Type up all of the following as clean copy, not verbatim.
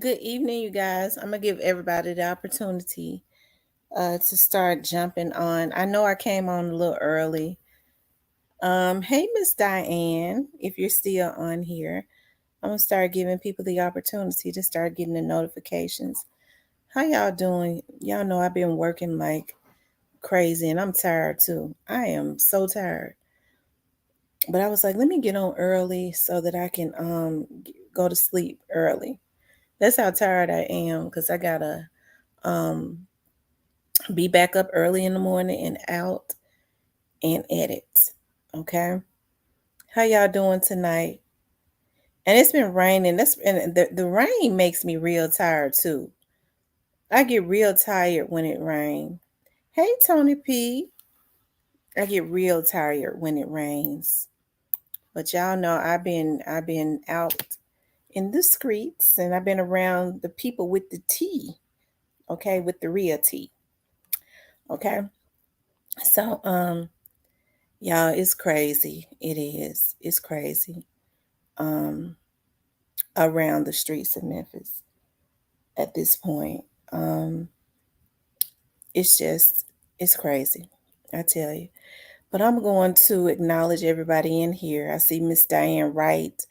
Good evening, you guys. I'm gonna give everybody the opportunity to start jumping on. I know I came on a little early. Hey, Miss Diane, if you're still on here, I'm gonna start giving people the opportunity to start getting the notifications. How y'all doing? Y'all know I've been working like crazy, and I'm tired too. I am so tired. But I was like, let me get on early so that I can go to sleep early. That's how tired I am because I gotta um be back up early in the morning and out and edit. Okay. How y'all doing tonight? And it's been raining. The rain makes me real tired too. I get real tired when it rains. Hey Tony P. I get real tired when it rains. But y'all know I've been out in the streets and I've been around the people with the tea. Okay, with the real tea. Okay. So y'all, it's crazy. It is. It's crazy. Um, Around the streets of Memphis at this point. Um, it's crazy. I tell you. But I'm going to acknowledge everybody in here. I see Miss Diane Wright,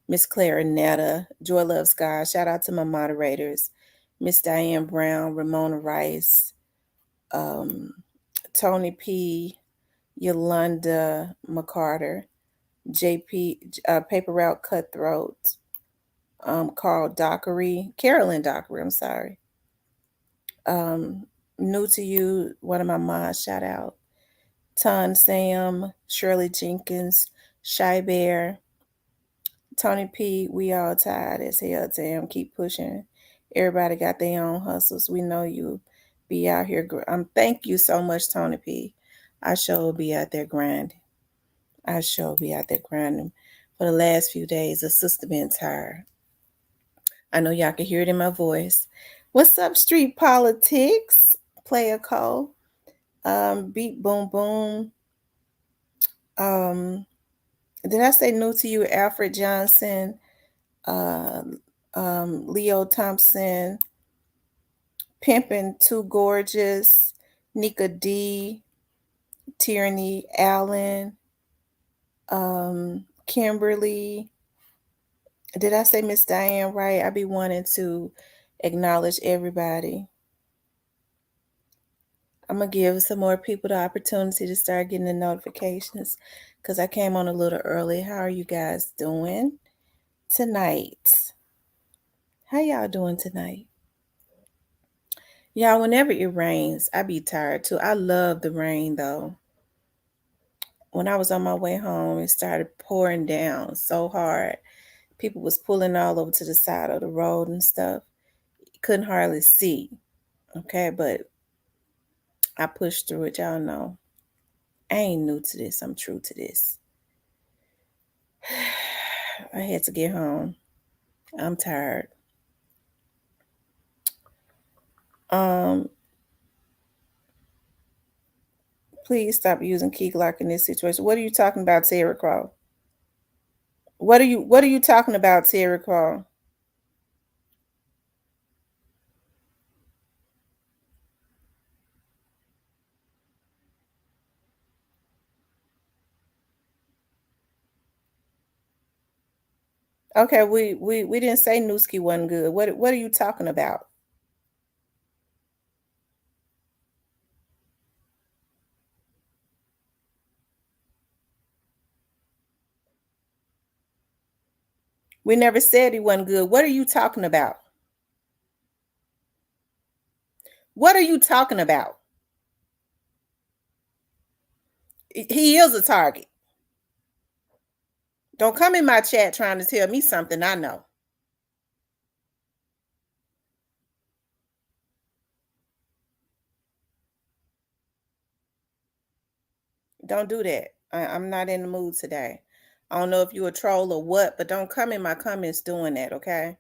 Miss Clarinetta, Joy Loves God. Shout out to my moderators, Miss Diane Brown, Ramona Rice, um, Tony P, Yolanda McCarter, JP, Paper Route Cutthroat, Carolyn Dockery, I'm sorry. Um, New to you, one of my moms, shout out. Ton Sam, Shirley Jenkins, Shy Bear, Tony P, we all tired as hell, Tam. Keep pushing. Everybody got their own hustles. We know you be out here. Thank you so much, Tony P. I sure will be out there grinding. I sure will be out there grinding. For the last few days, a sister been tired. I know y'all can hear it in my voice. What's up, street politics? Player Cole. Beat Boom Boom. Um, did I say new to you, Alfred Johnson? Uh, Leo Thompson. Pimpin' Too Gorgeous. Nika D. Tierney Allen. Kimberly. Did I say Miss Diane right? I be wanting to acknowledge everybody. I'm going to give some more people the opportunity to start getting the notifications because I came on a little early. How are you guys doing tonight? How y'all doing tonight? Y'all, whenever it rains, I be tired too. I love the rain though. When I was on my way home, it started pouring down so hard. People was pulling all over to the side of the road and stuff. Couldn't hardly see. Okay, but I pushed through it. Y'all know. I ain't new to this. I'm true to this. I had to get home. I'm tired. Um, Please stop using Keyglock in this situation. What are you talking about, Terry Crow? What are you talking about, Terry Crow? Okay, we didn't say Nuskie wasn't good. What are you talking about? We never said he wasn't good. What are you talking about? What are you talking about? He is a target. Don't come in my chat trying to tell me something I know. Don't do that. I'm not in the mood today. I don't know if you're a troll or what, but don't come in my comments doing that, okay?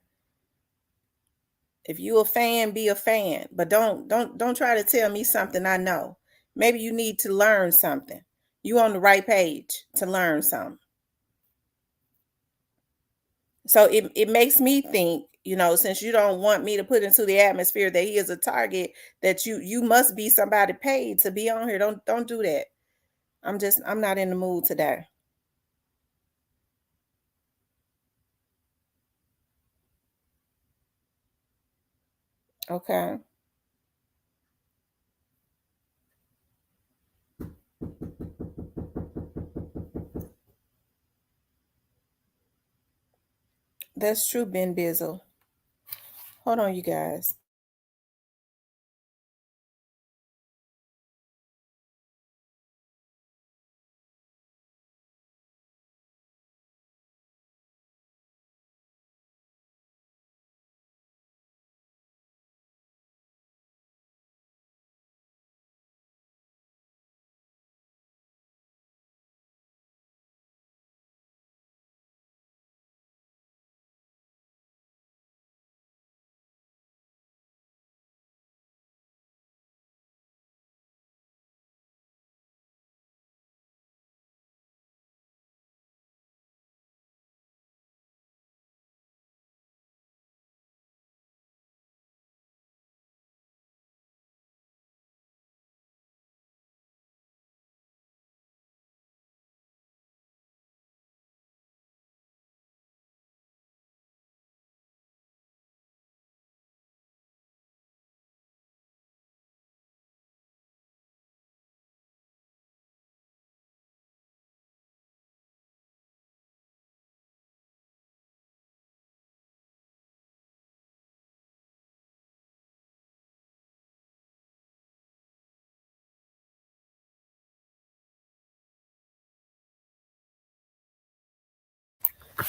If you a fan, be a fan, but don't try to tell me something I know. Maybe you need to learn something. You on the right page to learn something. So it makes me think since you don't want me to put into the atmosphere that he is a target, that you must be somebody paid to be on here. Don't do that. I'm not in the mood today. Okay. That's true, Ben Bizzle. Hold on, you guys.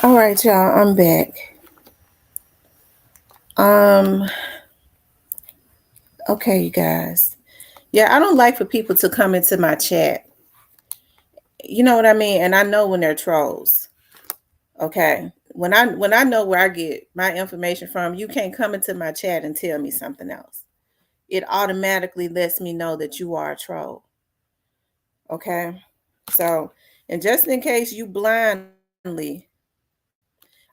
All right, y'all, I'm back. Um, okay, you guys. Yeah, I don't like for people to come into my chat. You know what I mean? And I know when they're trolls. Okay. When I know where I get my information from, you can't come into my chat and tell me something else. It automatically lets me know that you are a troll. Okay. So, and just in case you blindly,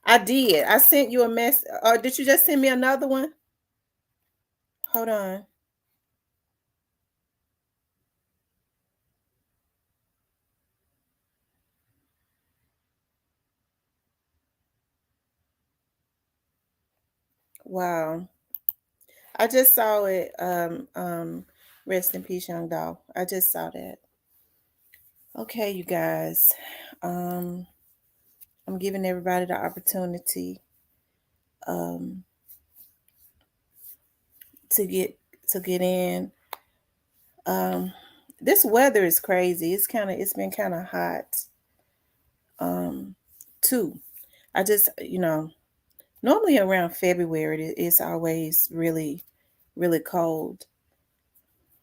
I did. I sent you a mess. Or did you just send me another one? Hold on. Wow. I just saw it. Rest in peace, young dog. I just saw that. Okay, you guys. Um, I'm giving everybody the opportunity um to get in. Um, this weather is crazy. It's been kind of hot. Too. I just normally around February it's always really really cold.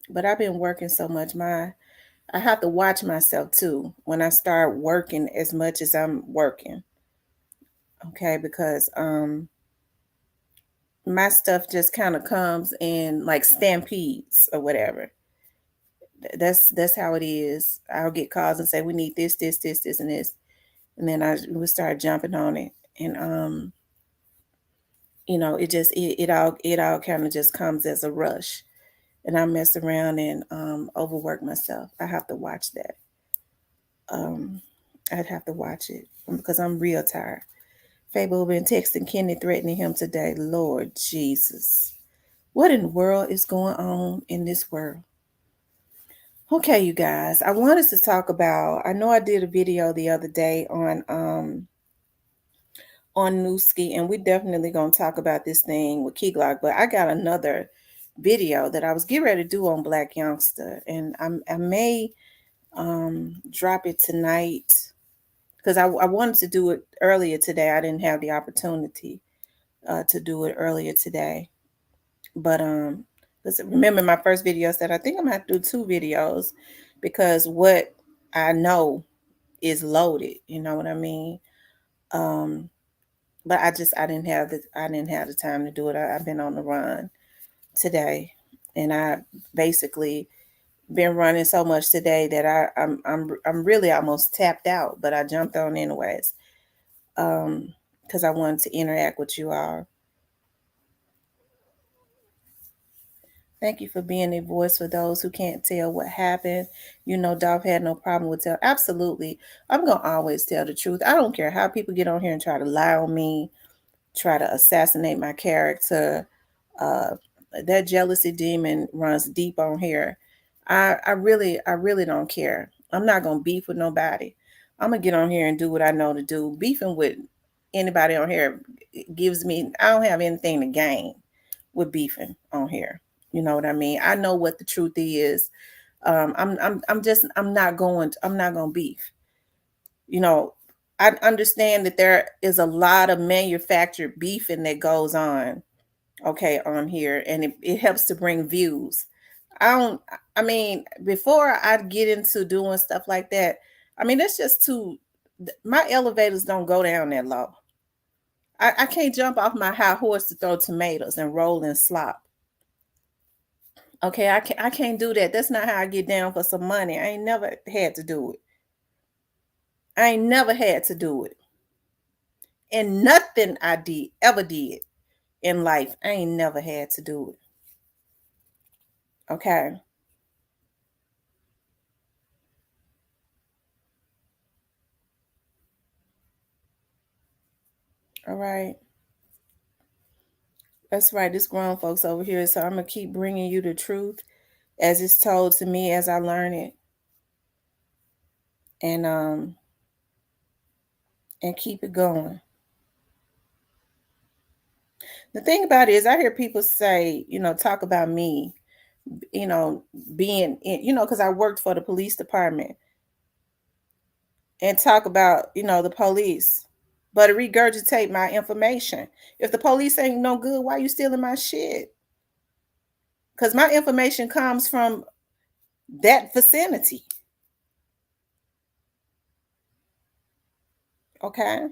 But I've been working so much. I have to watch myself too when I start working as much as I'm working. Okay, because my stuff just kind of comes in like stampedes or whatever. That's how it is. I'll get calls and say we need this, and this, and then I would start jumping on it, and it all kind of just comes as a rush, and I mess around and overwork myself. I have to watch that. Um, I'd have to watch it because I'm real tired. Fable been texting Kenny, threatening him today. Lord Jesus, what in the world is going on in this world? Okay, you guys, I wanted to talk about. I know I did a video the other day on Nuskie, and we definitely gonna talk about this thing with Keyglock. But I got another video that I was getting ready to do on Black Youngster, and I may drop it tonight because I wanted to do it earlier today. I didn't have the opportunity to do it earlier today, but listen, remember my first video said I think I'm gonna have to do two videos because what I know is loaded. You know what I mean? Um, but I didn't have the time to do it. I've been on the run today, and I basically been running so much today that I'm really almost tapped out. But I jumped on anyways, because I wanted to interact with you all. Thank you for being a voice for those who can't tell what happened. You know, Dolph had no problem with tell. Absolutely. I'm going to always tell the truth. I don't care how people get on here and try to lie on me, try to assassinate my character. Uh, that jealousy demon runs deep on here. I really don't care. I'm not gonna beef with nobody. I'm gonna get on here and do what I know to do. Beefing with anybody on here gives me. I don't have anything to gain with beefing on here. You know what I mean? I know what the truth is. I'm not gonna beef. You know, I understand that there is a lot of manufactured beefing that goes on, okay, on here, and it helps to bring views. I don't, I mean, before I get into doing stuff like that, I mean, that's just too, my elevators don't go down that low. I can't jump off my high horse to throw tomatoes and roll and slop. Okay, I can't do that. That's not how I get down for some money. I ain't never had to do it. I ain't never had to do it. And nothing I did ever did in life, I ain't never had to do it. Okay. All right. That's right. This grown folks over here. So I'm gonna keep bringing you the truth as it's told to me as I learn it, and and keep it going. The thing about it is, I hear people say, talk about me, you know, being, because I worked for the police department and talk about, the police, but regurgitate my information. If the police ain't no good, why you stealing my shit? Because my information comes from that vicinity. Okay.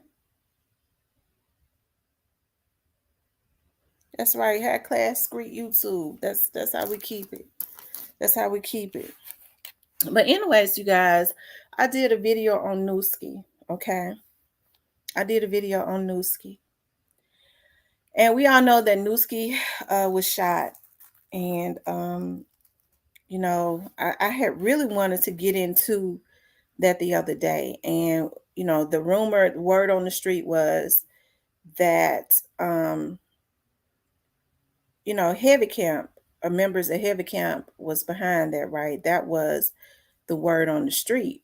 That's right. High class street YouTube. That's how we keep it. That's how we keep it. But anyways, you guys, I did a video on Nuskie. Okay. I did a video on Nuskie. And we all know that Nuskie was shot. And I had really wanted to get into that the other day. And, the rumored word on the street was that Heavy Camp, or members of Heavy Camp was behind that, right? That was the word on the street.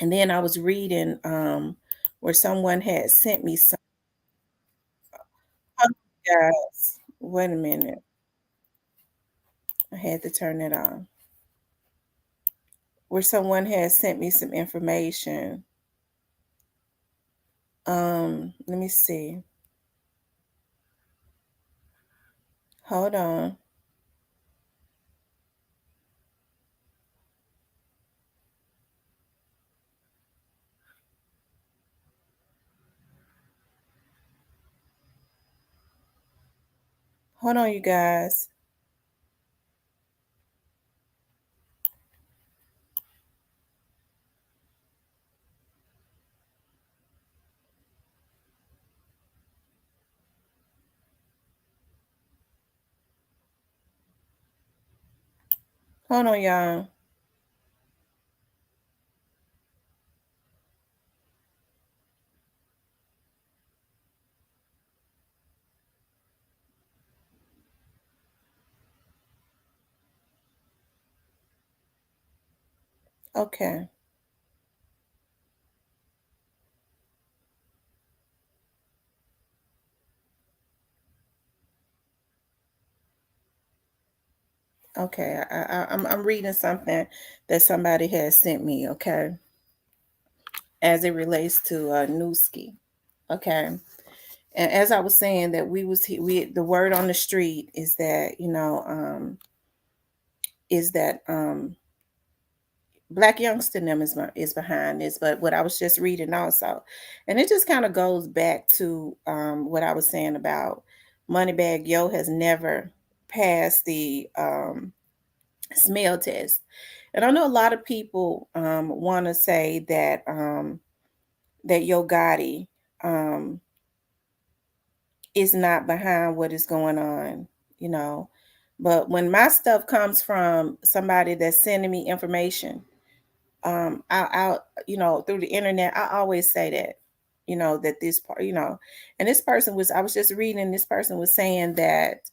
And then I was reading where someone had sent me some. Oh, guys, wait a minute. I had to turn it on. Where someone had sent me some information. Let me see. Hold on. Hold on, you guys. Hold on, y'all. Okay. Okay. I'm reading something that somebody has sent me. Okay, as it relates to Newski. Okay. And as I was saying, that we the word on the street is that Black Youngster them is behind this. But what I was just reading also, and it just kind of goes back to what I was saying about Moneybag Yo has never passed the smell test. And I know a lot of people want to say that Yo Gotti is not behind what is going on, you know. But when my stuff comes from somebody that's sending me information, I'll through the internet, I always say that, that this part, and this person was, I was just reading, this person was saying that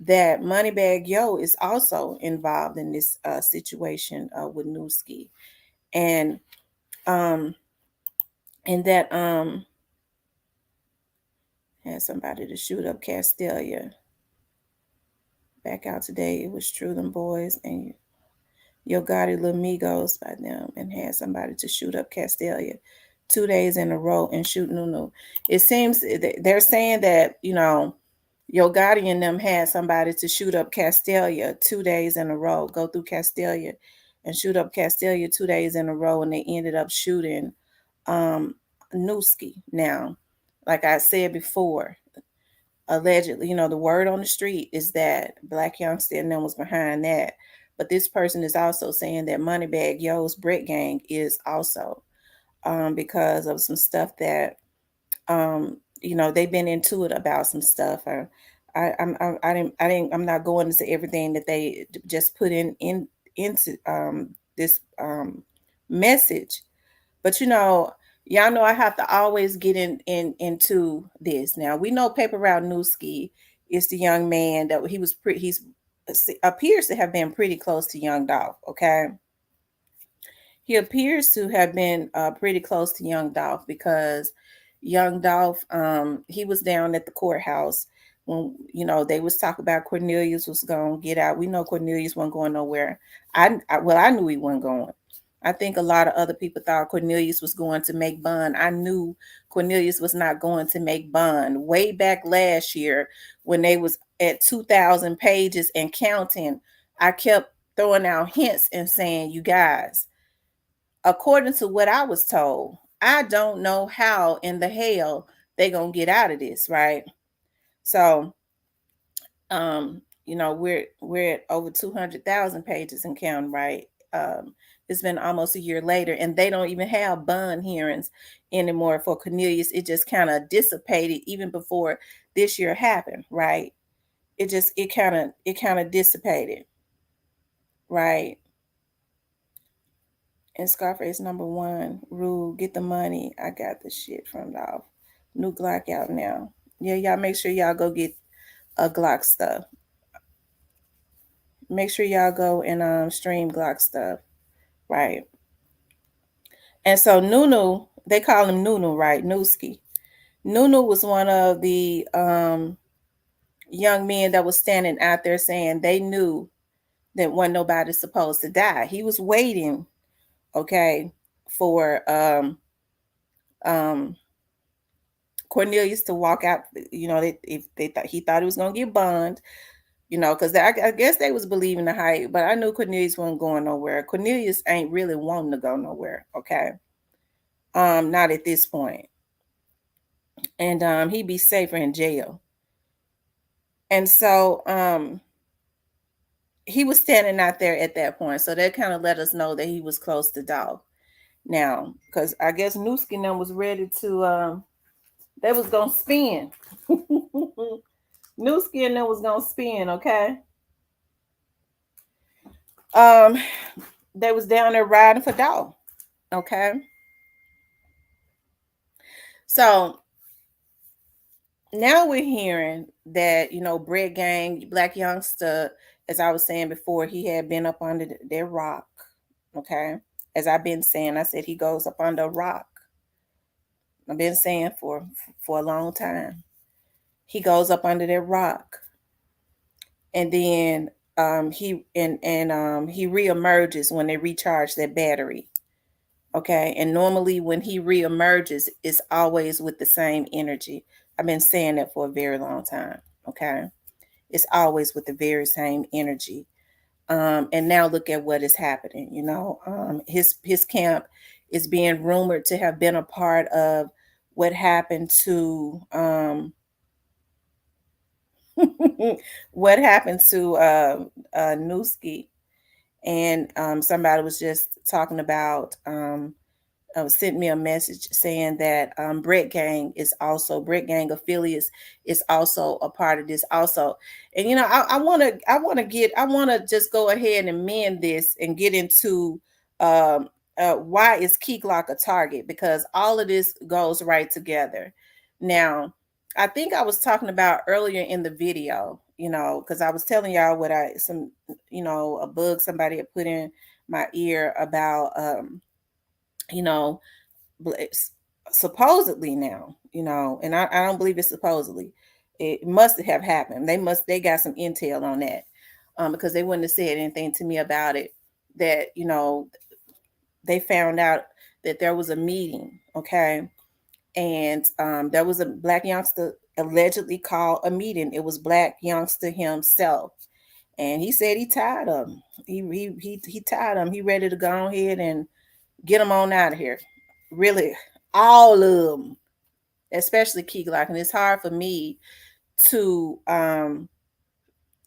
Moneybag Yo is also involved in this situation with Nuskie, and um that had somebody to shoot up Castelia back out today. It was true, them boys and Yo Gotti Lamigos by them, and had somebody to shoot up Castelia 2 days in a row and shoot Nunu. It seems they're saying that, Yo Gotti and them had somebody to shoot up Castelia 2 days in a row, go through Castelia and shoot up Castelia 2 days in a row, and they ended up shooting Nuskie. Now, like I said before, allegedly, the word on the street is that Black Youngster and them was behind that. But this person is also saying that Moneybag Yo's Brick Gang is also, because of some stuff that they've been into it about some stuff. I'm not going into everything that they just put into this message, but y'all know I have to always get into this. Now we know Paper Route Newski is the young man that he's appears to have been pretty close to Young Dolph. Okay, he appears to have been pretty close to Young Dolph, because Young Dolph, he was down at the courthouse when they was talking about Cornelius was gonna get out. We know Cornelius wasn't going nowhere. I knew he wasn't going. I think a lot of other people thought Cornelius was going to make bond. I knew Cornelius was not going to make bond. Way back last year, when they was at 2,000 pages and counting, I kept throwing out hints and saying, you guys, according to what I was told, I don't know how in the hell they gonna get out of this, right? So, we're at over 200,000 pages and counting, right? It's been almost a year later, and they don't even have bond hearings anymore for Cornelius. It just kind of dissipated even before this year happened, right? It kind of dissipated, right? And Scarface #1, Rule, get the money. I got the shit from Dolph. New Glock out now. Yeah, y'all make sure y'all go get a Glock stuff. Make sure y'all go and stream Glock stuff. Right. And so Nunu, they call him Nunu, right? Nuskie. Nunu was one of the young men that was standing out there saying they knew that wasn't nobody supposed to die. He was waiting, okay, for Cornelius to walk out. If they thought he thought he was gonna get bond, because I guess they was believing the hype, but I knew Cornelius wasn't going nowhere. Cornelius ain't really wanting to go nowhere, okay? Not at this point. And he'd be safer in jail. And so he was standing out there at that point. So that kind of let us know that he was close to Dolph. Now, because I guess Nuskie and them was ready to they was gonna spin. Nuskie and them was gonna spin, okay? They was down there riding for Dolph. Okay. So now we're hearing that, Bread Gang, Black Youngster, as I was saying before, he had been up under their rock. Okay. As I've been saying, I said he goes up under a rock. I've been saying for a long time. He goes up under their rock. And then he reemerges when they recharge their battery. Okay. And normally when he reemerges, it's always with the same energy. I've been saying that for a very long time. Okay. It's always with the very same energy. And now look at what is happening. His camp is being rumored to have been a part of what happened to what happened to Nuskie. And somebody was just talking about sent me a message saying that Brett Gang affiliates is also a part of this also. And I want to just go ahead and mend this and get into why is Keyglock a target, because all of this goes right together. Now, I think I was talking about earlier in the video, because I was telling y'all what a bug somebody had put in my ear about you know, supposedly now, and I don't believe it's supposedly. It must have happened. They got some intel on that, because they wouldn't have said anything to me about it. That they found out that there was a meeting, okay, and there was a black youngster allegedly called a meeting. It was black youngster himself, and he said he tired of him. He tired of him. He ready to go ahead and get them on out of here. Really, all of them, especially Keyglock. And it's hard for me to,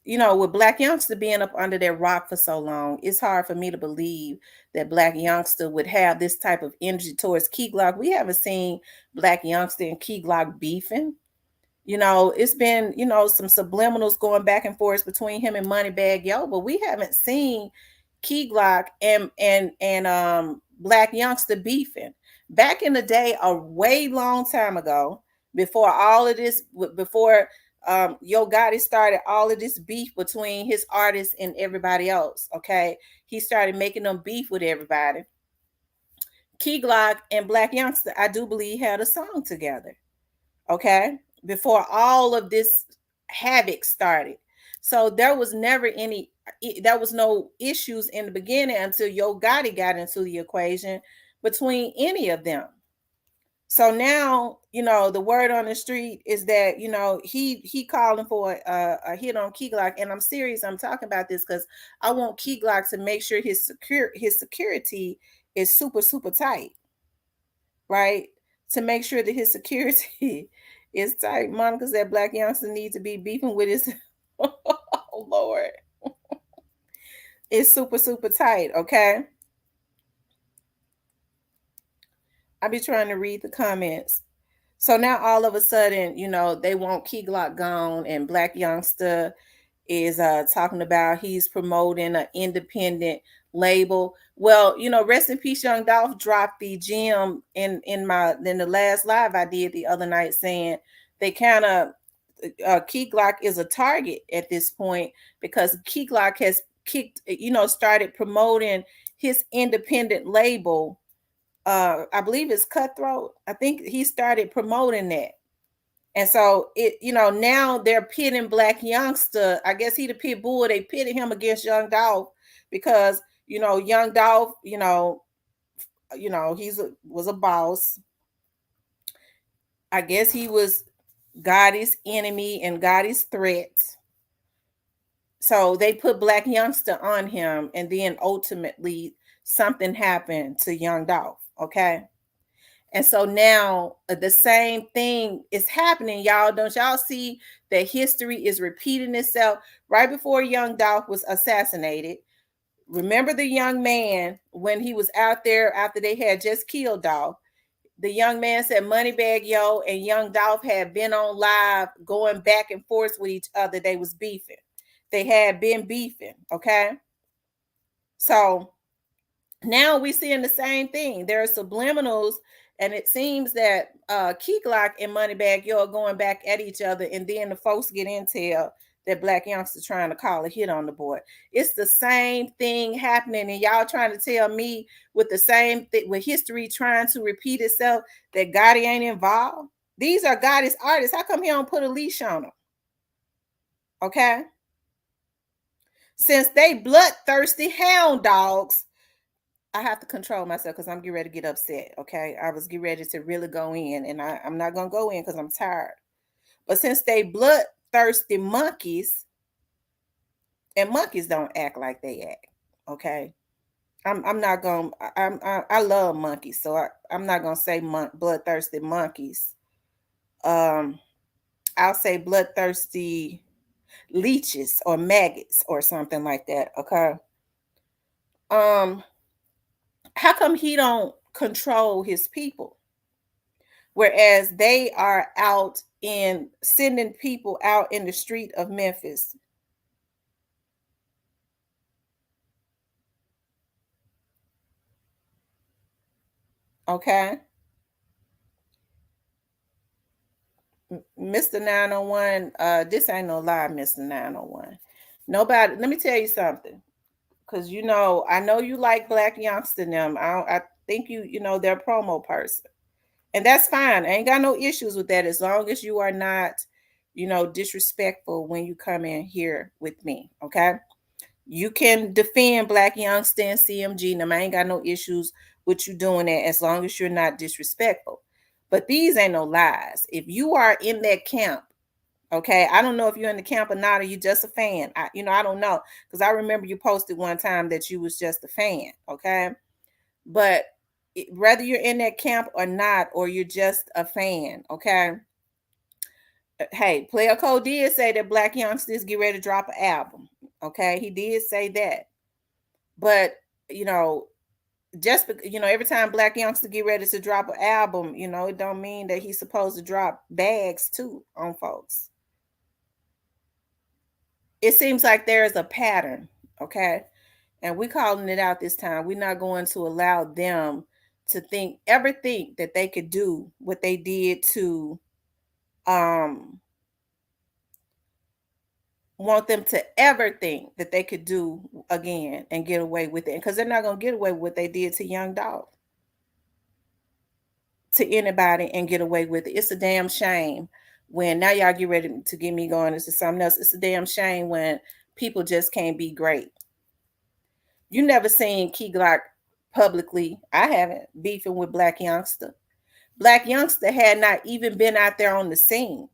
with Black Youngster being up under that rock for so long, it's hard for me to believe that Black Youngster would have this type of energy towards Keyglock. We haven't seen Black Youngster and Keyglock beefing. It's been, some subliminals going back and forth between him and Moneybag Yo, but we haven't seen Keyglock and Black Youngster beefing. Back in the day, a way long time ago, before all of this, before Yo Gotti started all of this beef between his artists and everybody else, okay? He started making them beef with everybody. Keyglock and Black Youngster, I do believe, had a song together, okay, before all of this havoc started. So there was no issues in the beginning until Yo Gotti got into the equation between any of them. So now, the word on the street is that, he calling for a hit on Keyglock. And I'm serious, I'm talking about this because I want Keyglock to make sure his security is super, super tight, right? To make sure that his security is tight. Monica said Black Youngster needs to be beefing with his oh Lord. It's super, super tight, okay? I be trying to read the comments. So now all of a sudden, they want Keyglock gone, and Black Youngster is talking about he's promoting an independent label. Well, rest in peace, Young Dolph dropped the gem in the last live I did the other night, saying they kind of Keyglock is a target at this point because Keyglock has started promoting his independent label. I believe it's Cutthroat. I think he started promoting that. And so now they're pitting Black Youngster. I guess he the pit bull. They pitted him against Young Dolph because Young Dolph, was a boss. I guess he was Gotti's enemy and Gotti's threat. So they put Black Youngster on him, and then ultimately something happened to Young Dolph. Okay. And so now the same thing is happening, y'all. Don't y'all see that history is repeating itself? Right before Young Dolph was assassinated, remember the young man when he was out there after they had just killed Dolph? The young man said Moneybag Yo and Young Dolph had been on live going back and forth with each other. They was beefing. They had been beefing, okay? So now we're seeing the same thing. There are subliminals, and it seems that Keyglock and Moneybag Yo are going back at each other, and then the folks get intel that Black Youngster trying to call a hit on the board. It's the same thing happening, and y'all trying to tell me with the same thing, with history trying to repeat itself, that Gotti ain't involved? These are Gotti's artists. How come he don't put a leash on them? Okay? Since they bloodthirsty hound dogs, I have to control myself because I'm getting ready to get upset. Okay. I was getting ready to really go in, and I'm not going to go in because I'm tired. But since they bloodthirsty monkeys, and monkeys don't act like they act. Okay. I'm not going to, I love monkeys. So I'm not going to say bloodthirsty monkeys. I'll say bloodthirsty leeches or maggots or something like that. Okay. How come he don't control his people. Whereas they are out in sending people out in the street of Memphis. Okay. Mr. 901, this ain't no lie, Mr. 901. Nobody, let me tell you something. Cause I know you like Black Youngster them. I think they're a promo person. And that's fine. I ain't got no issues with that as long as you are not, disrespectful when you come in here with me. Okay. You can defend Black Youngster and CMG. And I ain't got no issues with you doing that as long as you're not disrespectful. But these ain't no lies. If you are in that camp, okay, I don't know if you're in the camp or not, or you just a fan. I don't know. Because I remember you posted one time that you was just a fan. Okay. But whether you're in that camp or not, or you're just a fan, okay. Hey, Player Code did say that Black Youngsters get ready to drop an album. Okay, he did say that. But just every time Black Youngster get ready to drop an album, it don't mean that he's supposed to drop bags too on folks. It seems like there's a pattern, okay? And we calling it out this time. We're not going to allow them to ever think that they could do what they did to want them to ever think that they could do again and get away with it. Because they're not going to get away with what they did to Young Dog, to anybody, and get away with it. It's a damn shame when now y'all get ready to get me going into something else. It's a damn shame when people just can't be great. You never seen Keyglock publicly. I haven't beefing with Black Youngster. Black Youngster had not even been out there on the scene.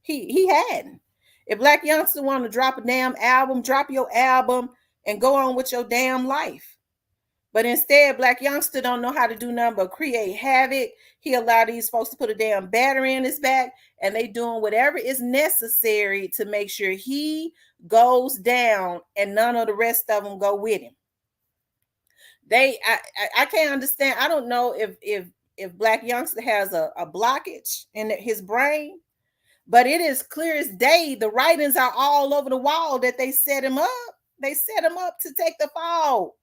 He hadn't. If Black Youngster want to drop a damn album, drop your album and go on with your damn life. But instead, Black Youngster don't know how to do nothing but create havoc. He allowed these folks to put a damn battery in his back, and they doing whatever is necessary to make sure he goes down and none of the rest of them go with him. I can't understand. I don't know if Black Youngster has a blockage in his brain, but it is clear as day. The writings are all over the wall that they set him up. They set him up to take the fall.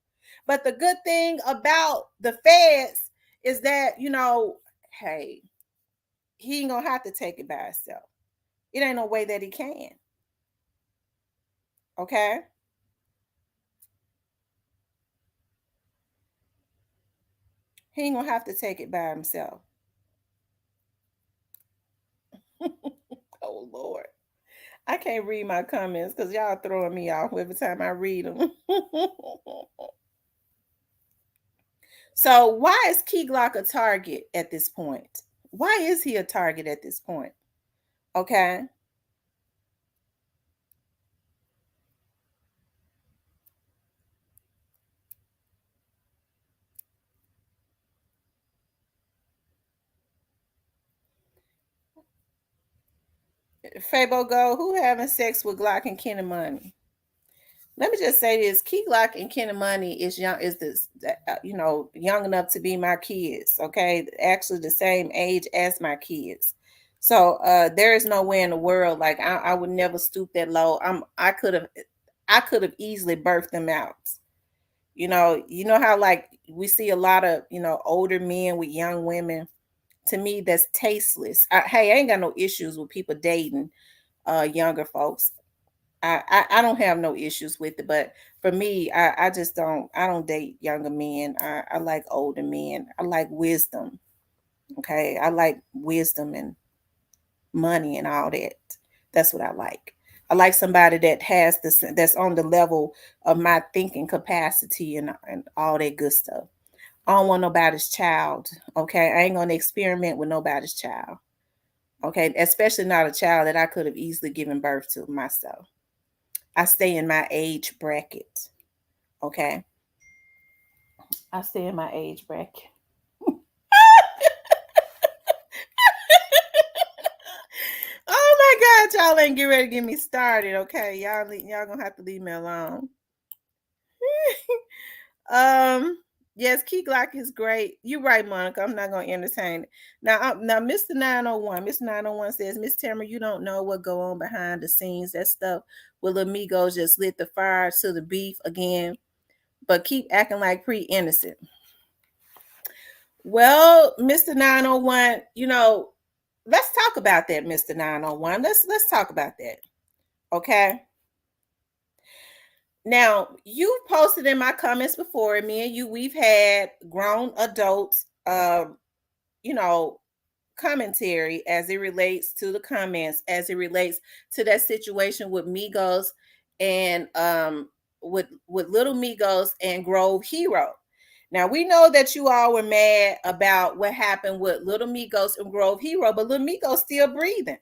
But the good thing about the feds is that, hey, he ain't gonna have to take it by himself. It ain't no way that he can. Okay. He ain't gonna have to take it by himself. Oh Lord. I can't read my comments because y'all throwing me off every time I read them. So why is Keyglock a target at this point? Why is he a target at this point? Okay. Fabo Go, who having sex with Glock and Kenny Money? Let me just say this: Keyglock and Kenny Money is young, young enough to be my kids. Okay, actually the same age as my kids. So there is no way in the world, like I would never stoop that low. I could have easily birthed them out. You know how like we see a lot of older men with young women. To me, that's tasteless. Hey, I ain't got no issues with people dating younger folks. I don't have no issues with it, but for me, I just don't date younger men. I like older men. I like wisdom. Okay. I like wisdom and money and all that. That's what I like. I like somebody that has this, that's on the level of my thinking capacity and all that good stuff. I don't want nobody's child. Okay. I ain't gonna experiment with nobody's child. Okay. Especially not a child that I could have easily given birth to myself. I stay in my age bracket. Okay. I stay in my age bracket. Oh my God, y'all ain't get ready to get me started. Okay. Y'all gonna have to leave me alone. um Yes, Keyglock is great. You're right, Monica. I'm not going to entertain it. Now, Mr. 901. Mr. 901 says, Miss Tamara, you don't know what go on behind the scenes. That stuff with amigos just lit the fire to the beef again, but keep acting like pre-innocent. Well, Mr. 901, let's talk about that, Mr. 901. Let's talk about that. Okay. Now, you posted in my comments before, me and you, we've had grown adults you know, commentary as it relates to the comments, as it relates to that situation with Migos and with Little Migos and Grove Hero. Now we know that you all were mad about what happened with Little Migos and Grove Hero, but Little Migos still breathing.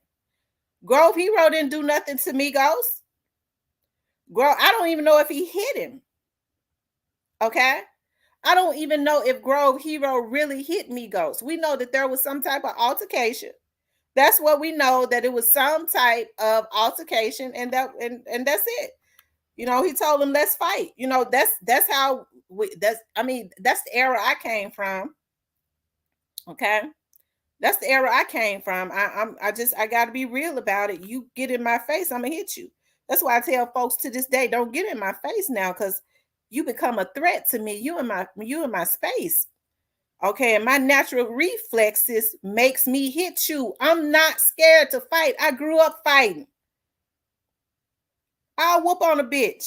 Grove Hero didn't do nothing to Migos. I don't even know if he hit him. Okay. I don't even know if Grove Hero really hit Migos. We know that there was some type of altercation. That's what we know, that it was some type of altercation, and that's it. He told him, let's fight. That's how that's the era I came from. Okay. That's the era I came from. I gotta be real about it. You get in my face, I'm gonna hit you. That's why I tell folks to this day, don't get in my face now, because you become a threat to me. You in my space. Okay, and my natural reflexes makes me hit you. I'm not scared to fight. I grew up fighting. I'll whoop on a bitch.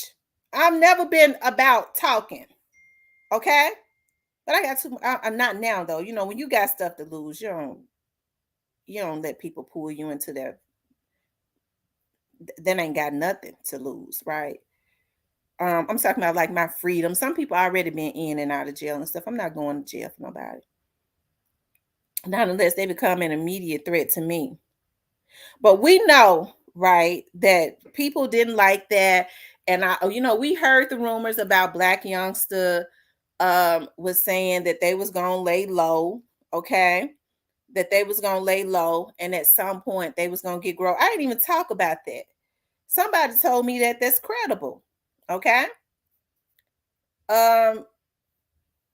I've never been about talking. Okay? But I got to I'm not now though. When you got stuff to lose, you don't let people pull you into that ain't got nothing to lose, right? I'm talking about like my freedom. Some people already been in and out of jail and stuff. I'm not going to jail for nobody. Not unless they become an immediate threat to me. But we know, right, that people didn't like that. And we heard the rumors about Black Youngster was saying that they was gonna lay low, okay? That they was gonna lay low, and at some point they was gonna get grow. I didn't even talk about that. Somebody told me that that's credible, okay? Um,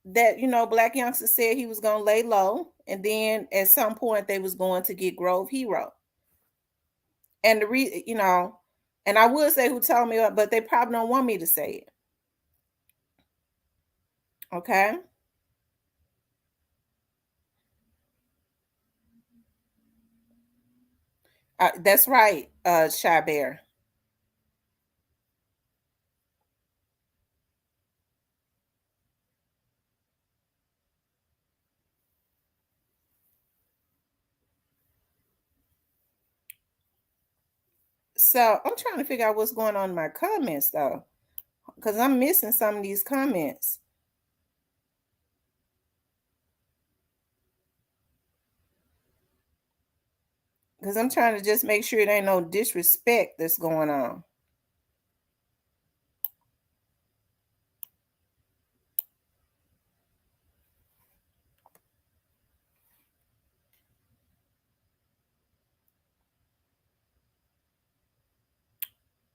that Black Youngster said he was gonna lay low, and then at some point they was going to get Grove Hero. And and I would say who told me, but they probably don't want me to say it. Okay. That's right, Shy Bear. So I'm trying to figure out what's going on in my comments though, because I'm missing some of these comments. Because I'm trying to just make sure there ain't no disrespect that's going on.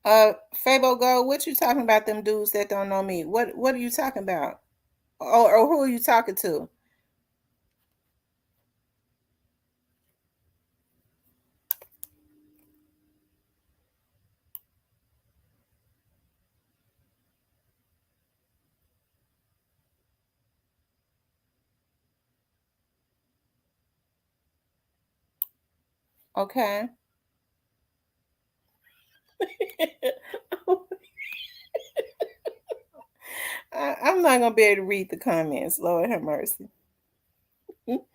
Fabo Go, what you talking about? Them dudes that don't know me. What are you talking about? Or who are you talking to? Okay. I'm not gonna be able to read the comments. Lord have mercy. Oh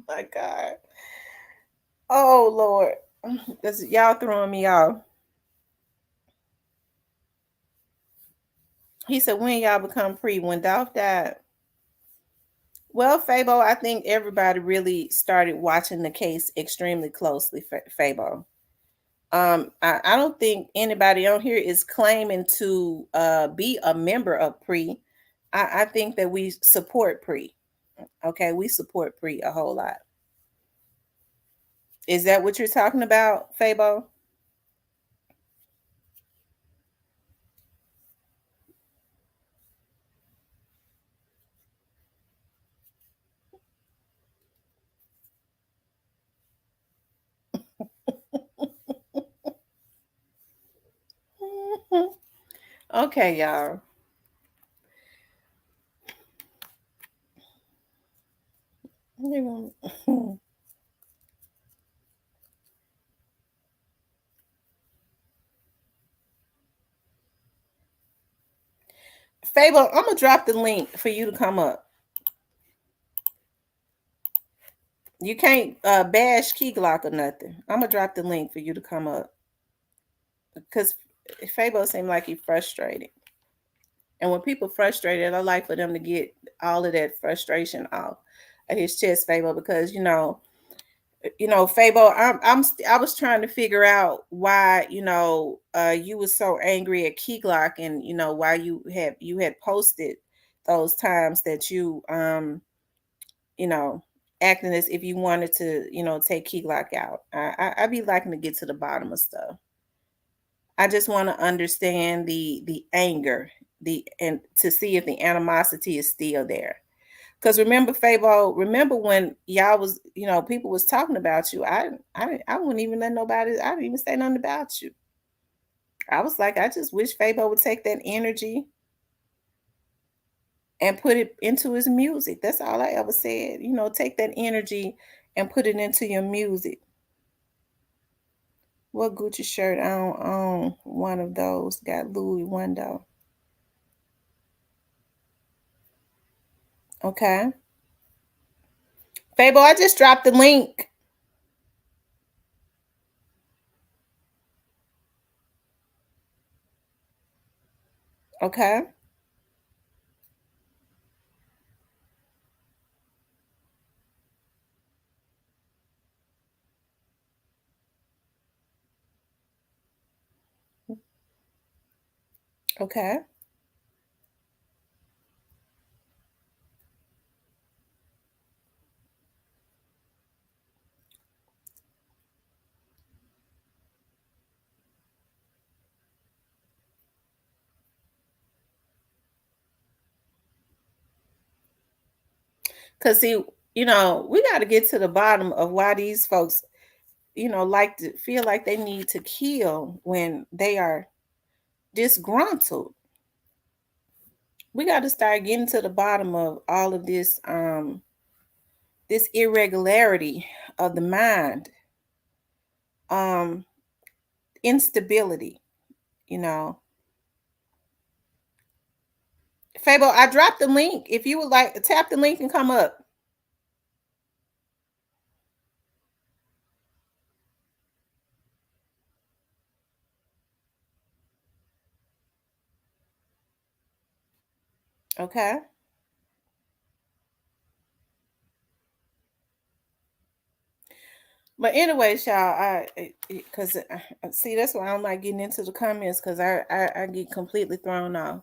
my God. Oh Lord. Y'all throwing me off. He said, when y'all become free, when Dolph died. Well, Fabo, I think everybody really started watching the case extremely closely, Fabo. I don't think anybody on here is claiming to be a member of PRE. I think that we support PRE. Okay, we support PRE a whole lot. Is that what you're talking about, Fabo? Okay, y'all. Fable, I'm gonna drop the link for you to come up. You can't bash Keyglock or nothing. I'm gonna drop the link for you to come up because Fable seemed like he's frustrated. And when people frustrated, I like for them to get all of that frustration off of his chest, Fable, because Fabo, I was trying to figure out why, you were so angry at Keyglock, and why you had posted those times that you know, acting as if you wanted to, take Keyglock out. I be liking to get to the bottom of stuff. I just want to understand the anger, and to see if the animosity is still there. Because remember, Fabo, remember when y'all was, people was talking about you. I wouldn't even let nobody. I didn't even say nothing about you. I was like, I just wish Fabo would take that energy and put it into his music. That's all I ever said. Take that energy and put it into your music. What Gucci shirt? I don't own one of those. Got Louis one though. Okay, Fabo, I just dropped the link. Okay, okay. Cause see, we got to get to the bottom of why these folks, like to feel like they need to kill when they are disgruntled. We got to start getting to the bottom of all of this irregularity of the mind, um, instability. You know, Fabo, I dropped the link. If you would like, tap the link and come up. Okay. But anyways, y'all, because see, that's why I don't like getting into the comments, because I get completely thrown off.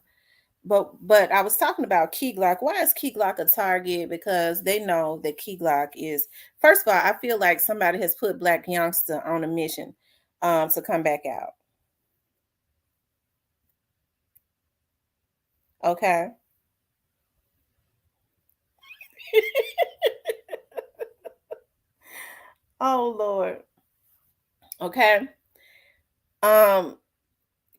But I was talking about Keyglock. Why is Keyglock a target? Because they know that Keyglock is, first of all, I feel like somebody has put Black Youngster on a mission to come back out. Okay. Oh Lord. Okay. Um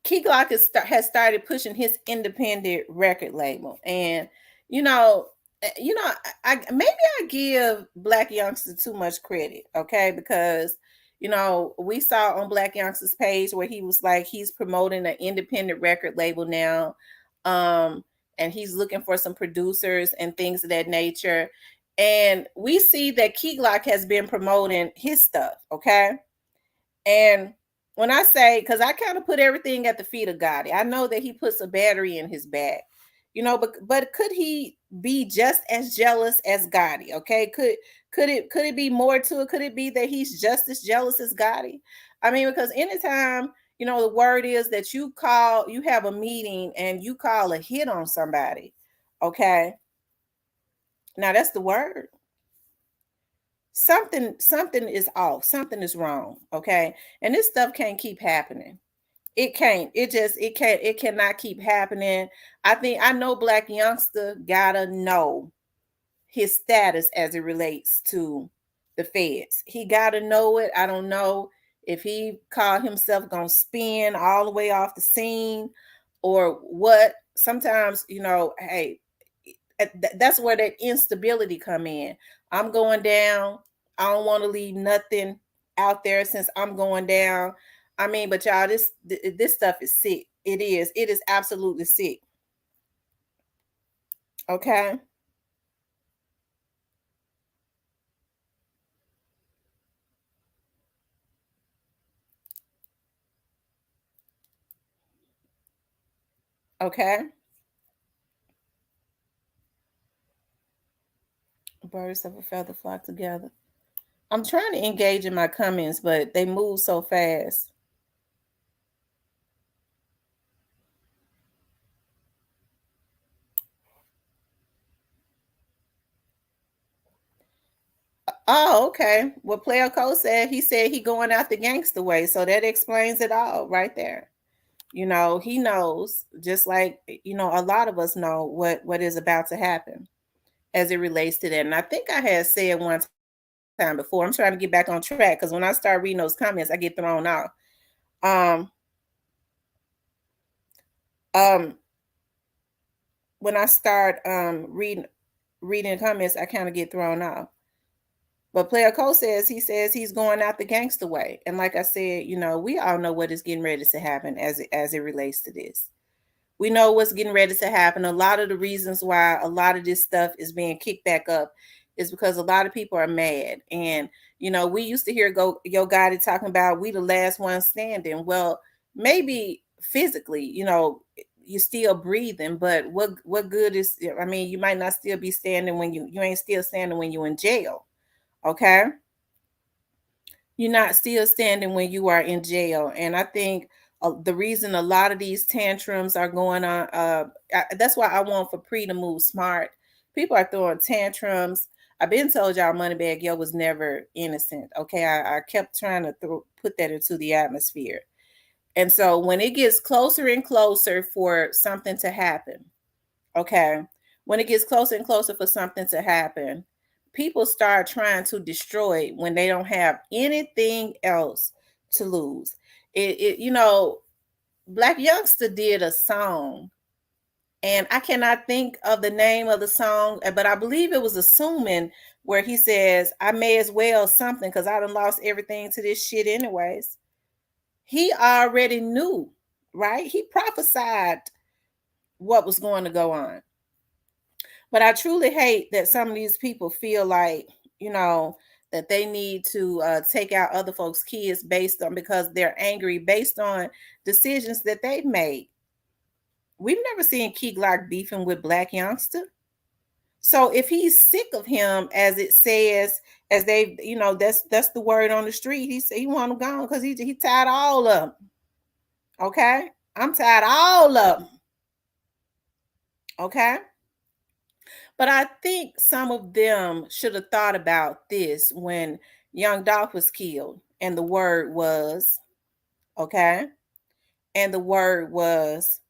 Key Glock has started pushing his independent record label, and you know, maybe I give Black Youngster too much credit, okay? Because we saw on Black Youngster's page where he was like he's promoting an independent record label now, um, and he's looking for some producers and things of that nature. And we see that Key Glock has been promoting his stuff, okay? And when I say, because I kind of put everything at the feet of God, I know that he puts a battery in his back, but could he be just as jealous as Gotti? Okay, could it be more to it? Could it be that he's just as jealous as Gotti? I mean, because anytime the word is that you have a meeting and you call a hit on somebody, okay, now that's the word. Something is off. Something is wrong. Okay, and this stuff can't keep happening. It can't. It cannot keep happening. I know Black Youngster gotta know his status as it relates to the feds. He gotta know it. I don't know if he called himself gonna spin all the way off the scene. or what. Sometimes, hey, that's where that instability come in. I'm going down. I don't want to leave nothing out there since I'm going down. I mean, but y'all, this stuff is sick. It is. It is absolutely sick. Okay. Okay. Birds of a feather flock together. I'm trying to engage in my comments, but they move so fast. Oh, okay. Well, Player Cole said he going out the gangster way, so that explains it all right there. He knows, just like a lot of us know what is about to happen as it relates to that. And I think I had said one time before. I'm trying to get back on track because when I start reading those comments, I get thrown off. Um, um, when I start reading comments, I kind of get thrown off. But Player Cole says he's going out the gangster way. And like I said, we all know what is getting ready to happen as it relates to this. We know what's getting ready to happen. A lot of the reasons why a lot of this stuff is being kicked back up is because a lot of people are mad. And we used to hear Yo Gotti talking about we the last one standing. Well, maybe physically, you're still breathing, but what good is, I mean, you might not still be standing when you ain't still standing when you're in jail. Okay. You're not still standing when you are in jail. And I think the reason a lot of these tantrums are going on, that's why I want for Pre to move smart. People are throwing tantrums. I've been told y'all Moneybag Yo was never innocent. Okay. I kept trying to put that into the atmosphere. And so when it gets closer and closer for something to happen, okay, when it gets closer and closer for something to happen, people start trying to destroy when they don't have anything else to lose. Black Youngster did a song, and I cannot think of the name of the song, but I believe it was Assuming, where he says, I may as well something because I done lost everything to this shit anyways. He already knew, right? He prophesied what was going to go on. But I truly hate that some of these people feel like, that they need to take out other folks' kids based on, because they're angry based on decisions that they've made. We've never seen Keyglock beefing with Black Youngster. So if he's sick of him, as it says, as they, that's the word on the street. He said he want him gone because he tired of all of them. Okay, I'm tired of all of them. Okay. But I think some of them should have thought about this when Young Dolph was killed, and the word was, okay, and the word was,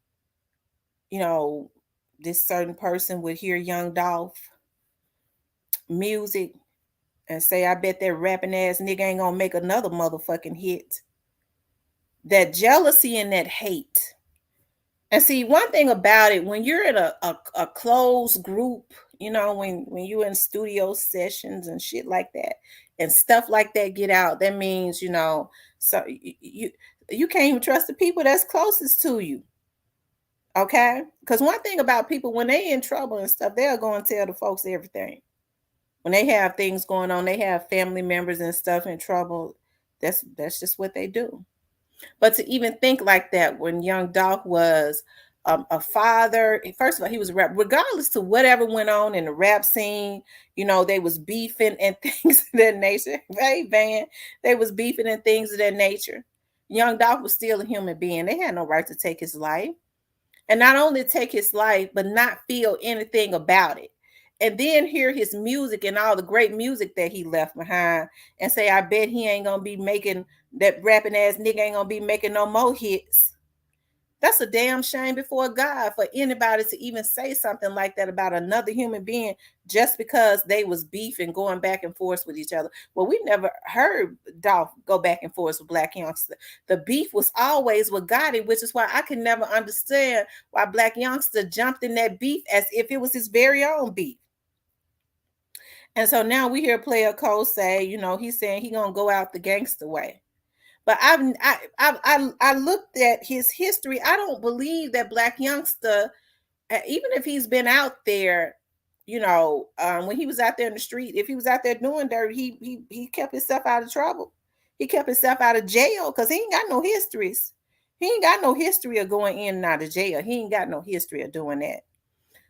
this certain person would hear Young Dolph music and say, I bet that rapping ass nigga ain't gonna make another motherfucking hit. That jealousy and that hate. And see, one thing about it, when you're in a closed group, when you're in studio sessions and shit like that, and stuff like that get out, that means, so you can't even trust the people that's closest to you. Okay? Because one thing about people, when they in trouble and stuff, they'll go and tell the folks everything. When they have things going on, they have family members and stuff in trouble. That's just what they do. But to even think like that when Young Dolph was a father, first of all, he was a rap, regardless to whatever went on in the rap scene, they was beefing and things of that nature. Hey, Van, they was beefing and things of that nature. Young Dolph was still a human being. They had no right to take his life. And not only take his life, but not feel anything about it. And then hear his music and all the great music that he left behind and say, I bet he ain't gonna be making, that rapping ass nigga ain't gonna be making no more hits. That's a damn shame before God for anybody to even say something like that about another human being just because they was beefing, going back and forth with each other. Well, we never heard Dolph go back and forth with Black Youngster. The beef was always with Gotti, which is why I can never understand why Black Youngster jumped in that beef as if it was his very own beef. And so now we hear Player Cole say, he's saying he gonna go out the gangster way. But I looked at his history. I don't believe that Black Youngster, even if he's been out there, when he was out there in the street, if he was out there doing dirt, he kept himself out of trouble. He kept himself out of jail because he ain't got no histories. He ain't got no history of going in and out of jail. He ain't got no history of doing that.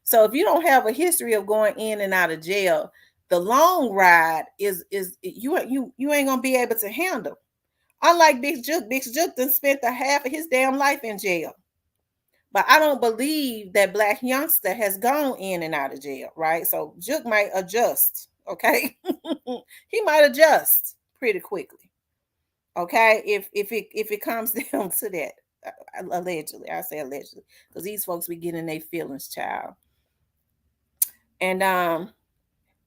So if you don't have a history of going in and out of jail, the long ride is you ain't gonna be able to handle. Unlike Big Juke done spent the half of his damn life in jail. But I don't believe that Black Youngster has gone in and out of jail, right? So Juke might adjust, okay? He might adjust pretty quickly, okay? If it comes down to that, allegedly, I say allegedly, because these folks be getting their feelings, child, and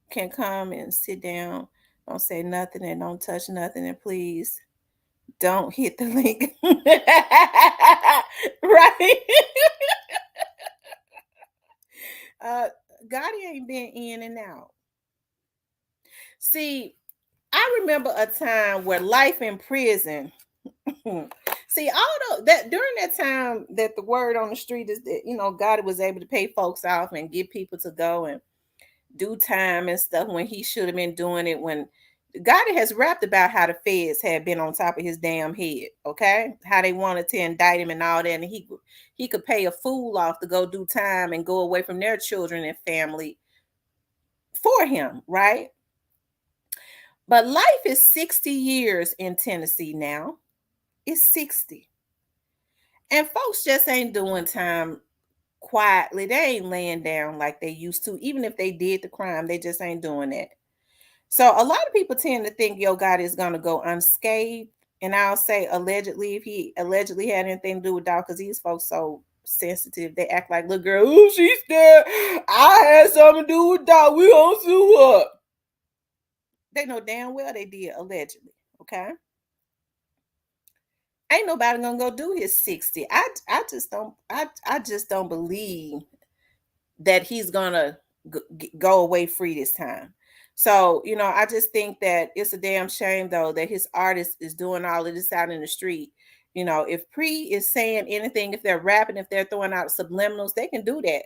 can come and sit down, don't say nothing, and don't touch nothing, and please don't hit the link. Right? Gotti ain't been in and out. See, I remember a time where life in prison. See, although that during that time that the word on the street is that Gotti was able to pay folks off and get people to go and do time and stuff when he should have been doing it when Gotti has rapped about how the feds had been on top of his damn head, okay? How they wanted to indict him and all that, and he could pay a fool off to go do time and go away from their children and family for him, right? But life is 60 years in Tennessee now. It's 60. And folks just ain't doing time quietly. They ain't laying down like they used to. Even if they did the crime, they just ain't doing that. So a lot of people tend to think Yo Gotti is going to go unscathed. And I'll say allegedly, if he allegedly had anything to do with Dog, because these folks so sensitive. They act like, little girl, oh, she's scared. I had something to do with Dog. We gonna sue her. They know damn well they did allegedly. Okay. Ain't nobody gonna go do his 60. I just don't believe that he's gonna go away free this time. So, I just think that it's a damn shame though that his artist is doing all of this out in the street. If Pre is saying anything, if they're rapping, if they're throwing out subliminals, they can do that.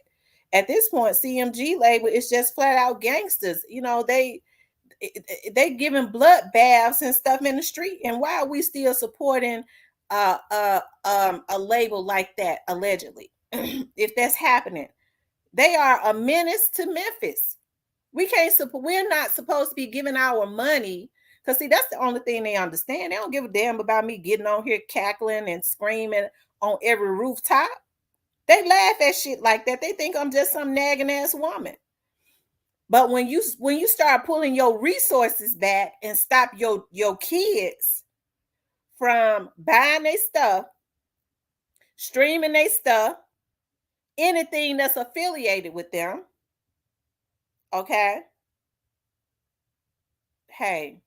At this point, CMG label is just flat out gangsters. They giving blood baths and stuff in the street. And why are we still supporting a label like that allegedly? If that's happening, they are a menace to Memphis. We're not supposed to be giving our money because see, that's the only thing they understand. They don't give a damn about me getting on here cackling and screaming on every rooftop. They laugh at shit like that. They think I'm just some nagging ass woman. But when you start pulling your resources back and stop your kids from buying their stuff, streaming their stuff, anything that's affiliated with them, okay? Hey,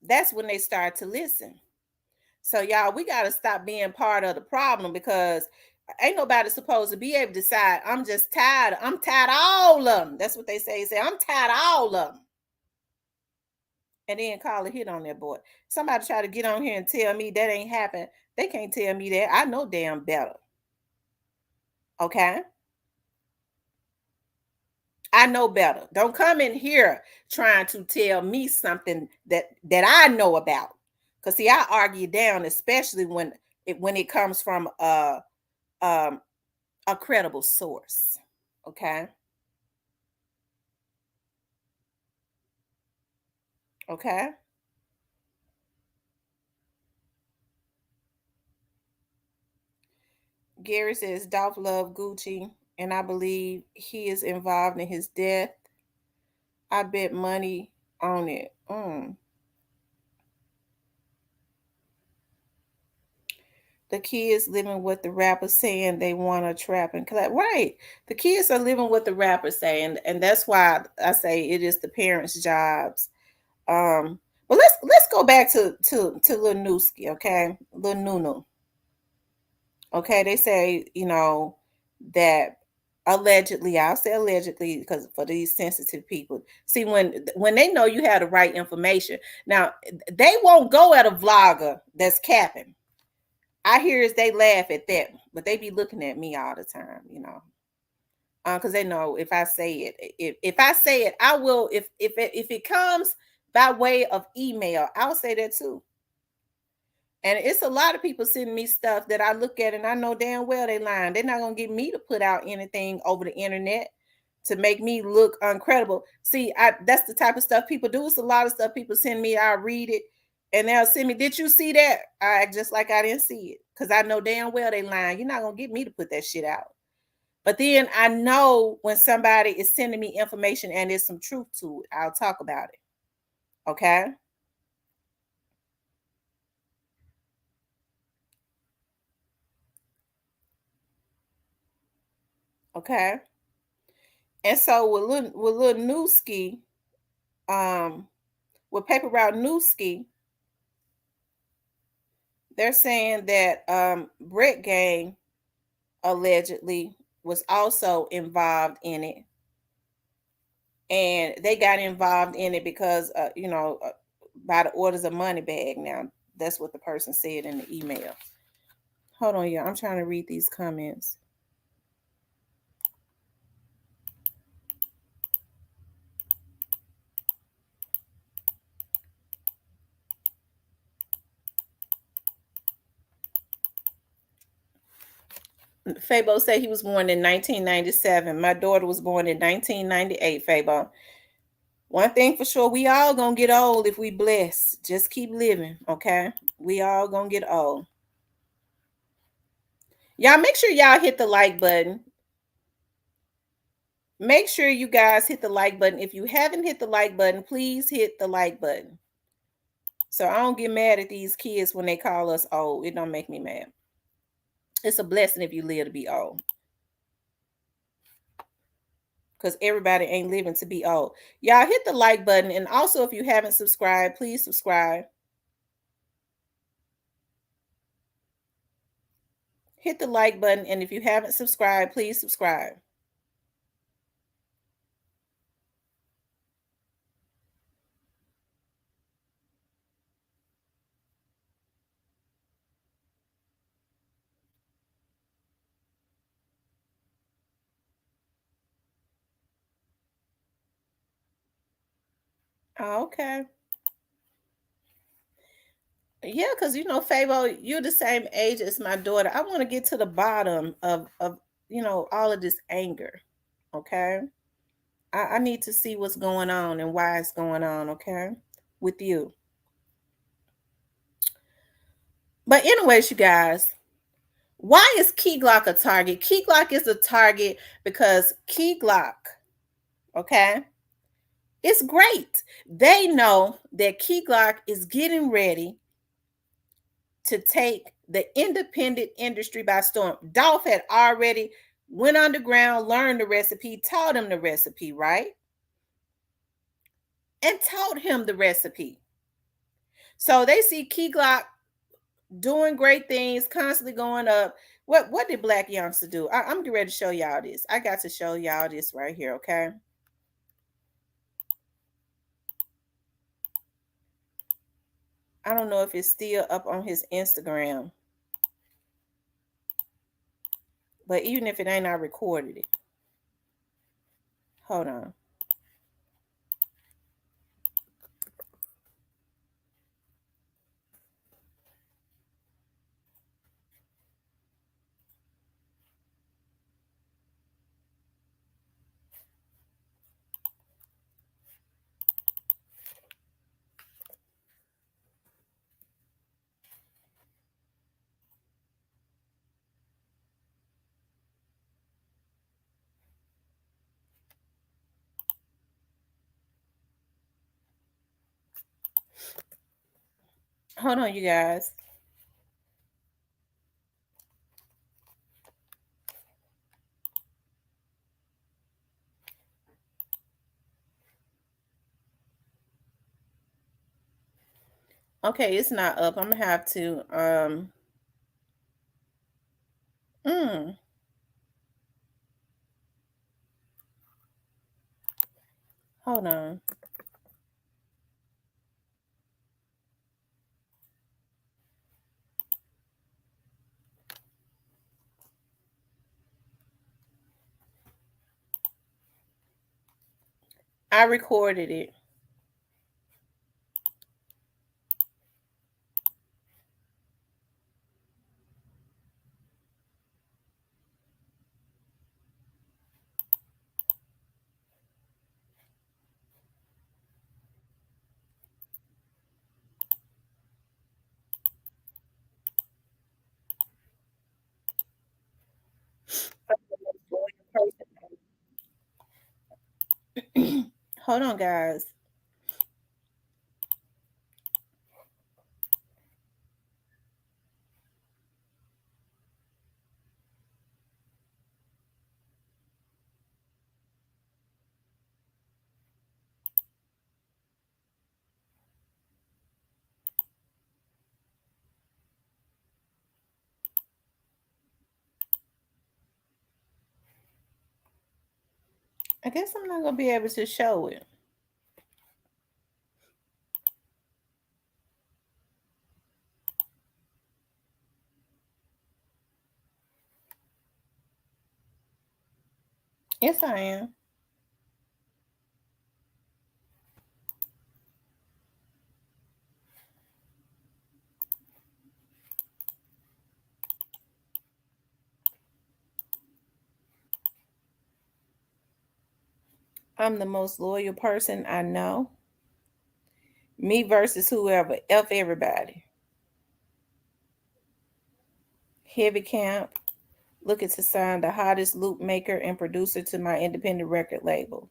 that's when they start to listen. So y'all, we got to stop being part of the problem because ain't nobody supposed to be able to decide. I'm just tired. I'm tired of all of them. That's what they say. I'm tired of all of them. And then call a hit on that boy. Somebody try to get on here and tell me that ain't happened. They can't tell me that. I know damn better. Okay? I know better. Don't come in here trying to tell me something that I know about. Because see, I argue down, especially when it comes from a credible source. Okay? Okay? Gary says Dolph loved Gucci, and I believe he is involved in his death. I bet money on it. The kids living what the rappers saying they want to trap and collect. Right. The kids are living what the rappers say, and that's why I say it is the parents' jobs. Um, but let's go back to little Nuskie, okay? Little Nunu. Okay, they say, that allegedly, I'll say allegedly because for these sensitive people. See, when they know you have the right information, now they won't go at a vlogger that's capping. I hear is they laugh at that, but they be looking at me all the time, because they know if I say it, if I say it, I will. If it comes by way of email, I'll say that too. And it's a lot of people sending me stuff that I look at and I know damn well they lying. They're not gonna get me to put out anything over the internet to make me look uncredible. See, that's the type of stuff people do. It's a lot of stuff people send me. I read it and they'll send me, did you see that? I act just like I didn't see it. Because I know damn well they lying. You're not gonna get me to put that shit out. But then I know when somebody is sending me information and there's some truth to it, I'll talk about it. Okay. Okay. And so with little Newski, um, with Paper Route Newski, they're saying that Brett Gang allegedly was also involved in it, and they got involved in it because by the orders of Moneybag. Now that's what the person said in the email. Hold on, y'all. I'm trying to read these comments. Fabo said he was born in 1997. My daughter was born in 1998. Fabo. One thing for sure, we all gonna get old if we blessed. Just keep living, okay? We all gonna get old. Y'all make sure y'all hit the like button. Make sure you guys hit the like button. If you haven't hit the like button, please hit the like button. So I don't get mad at these kids when they call us old. It don't make me mad. It's a blessing if you live to be old. Because everybody ain't living to be old. Y'all hit the like button. And also, if you haven't subscribed, please subscribe. Hit the like button. And if you haven't subscribed, please subscribe. Okay. Yeah, because Fabo, you're the same age as my daughter. I want to get to the bottom of all of this anger. Okay. I need to see what's going on and why it's going on, okay? With you. But anyways, you guys, why is Keyglock a target? Keyglock is a target because Keyglock, okay, it's great. They know that Keyglock is getting ready to take the independent industry by storm. Dolph had already went underground, learned the recipe, taught him the recipe, right? And taught him the recipe. So they see Keyglock doing great things, constantly going up. What did Black Youngster do? I'm getting ready to show y'all this. I got to show y'all this right here, okay? I don't know if it's still up on his Instagram, but even if it ain't, I recorded it. Hold on. Hold on, you guys. Okay, it's not up. I'm gonna have to mm, hold on. I recorded it. Hold on, guys. I guess I'm not gonna be able to show it. Yes, I am. I'm the most loyal person I know. Me versus whoever. F everybody. Heavy Camp. Looking to sign the hottest loop maker and producer to my independent record label.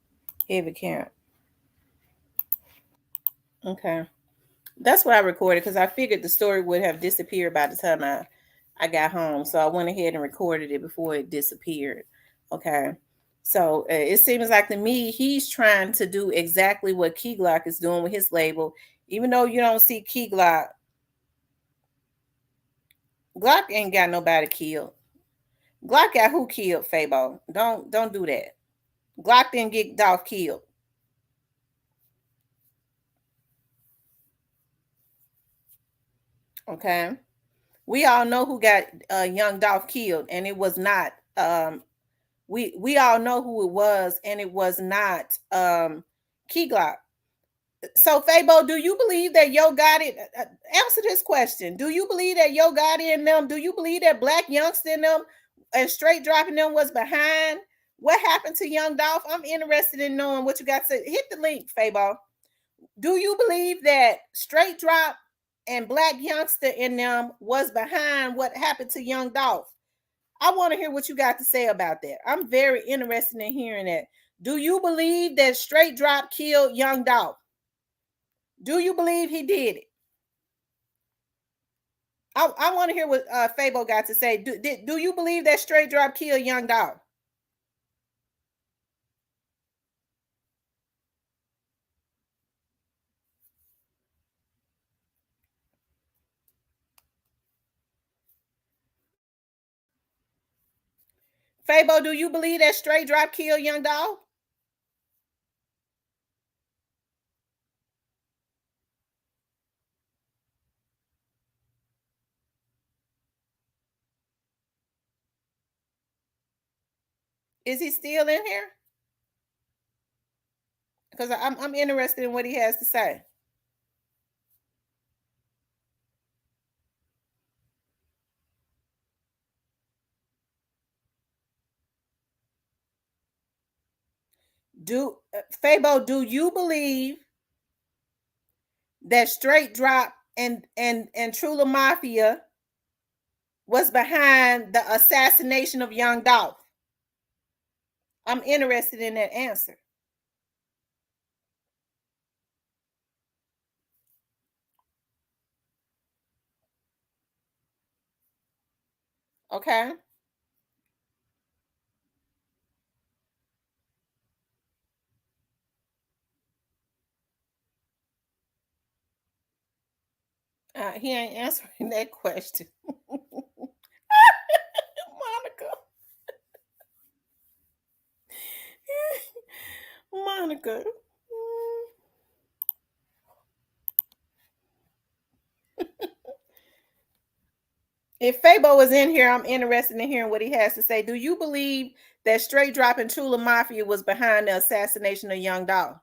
Heavy Camp. Okay. That's what I recorded because I figured the story would have disappeared by the time I got home. So I went ahead and recorded it before it disappeared. Okay. So it seems like to me he's trying to do exactly what Keyglock is doing with his label. Even though you don't see Keyglock, Glock ain't got nobody killed. Glock got who killed Fabo. Don't do that. Glock didn't get Dolph killed. Okay. We all know who got young Dolph killed, and it was not we all know who it was, and it was not Key Glock. So Fabo, do you believe that Yo Gotti answer this question? Do you believe that Yo Gotti and them? Do you believe that Black Youngster in them and Straight Dropping them was behind what happened to Young Dolph? I'm interested in knowing what you got to say. Hit the link, Fabo. Do you believe that Straight Drop and Black Youngster in them was behind what happened to Young Dolph? I want to hear what you got to say about that. I'm very interested in hearing that. Do you believe that Straight Drop killed Young Dolph? Do you believe he did it? I want to hear what Fabo got to say. Do you believe that Straight Drop killed Young Dolph? Fabo, do you believe that Straight Drop killed Young Dolph? Is he still in here? Because I'm interested in what he has to say. Do Fabo, do you believe that Straight Drop and Trula Mafia was behind the assassination of Young Dolph? I'm interested in that answer. Okay. He ain't answering that question. Monica. Monica. If Fabo is in here, I'm interested in hearing what he has to say. Do you believe that Straight Drop and Chula Mafia was behind the assassination of Young Doll?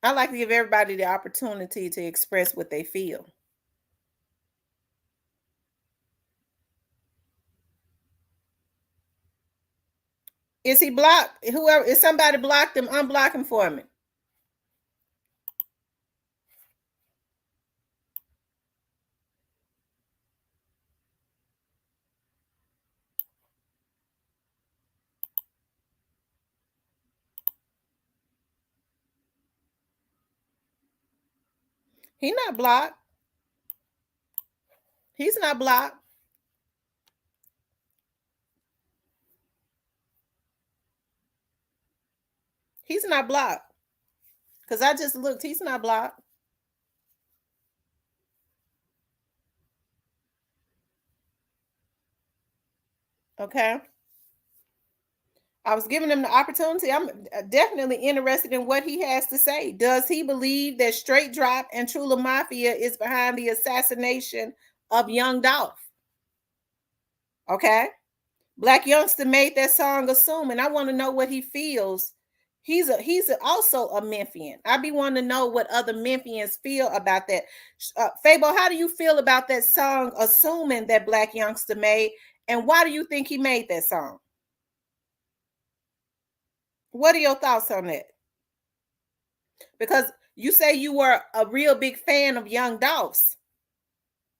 I like to give everybody the opportunity to express what they feel. Is he blocked? Whoever is somebody blocked him, unblock him for me. He not blocked. He's not blocked. He's not blocked. Because I just looked. He's not blocked. Okay. I was giving him the opportunity. I'm definitely interested in what he has to say. Does he believe that Straight Drop and Chula Mafia is behind the assassination of Young Dolph? Okay. Black Youngster made that song Assuming. I want to know what he feels. Also a Memphian. I be wanting to know what other Memphians feel about that. Fabo, how do you feel about that song Assuming that Black Youngster made? And why do you think he made that song? What are your thoughts on that? Because you say you were a real big fan of Young Dolph's.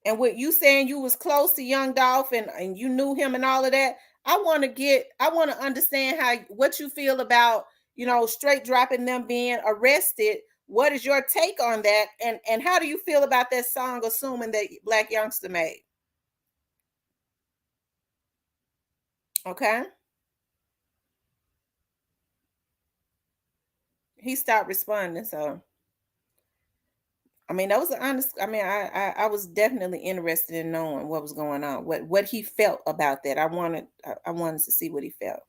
And with you saying you was close to Young Dolph and you knew him and all of that, I want to understand how what you feel about, Straight Dropping them being arrested. What is your take on that? And how do you feel about that song Assuming that Black Youngster made? Okay. He stopped responding, so I mean, that was an honest. I mean, I was definitely interested in knowing what was going on, what he felt about that. I wanted to see what he felt.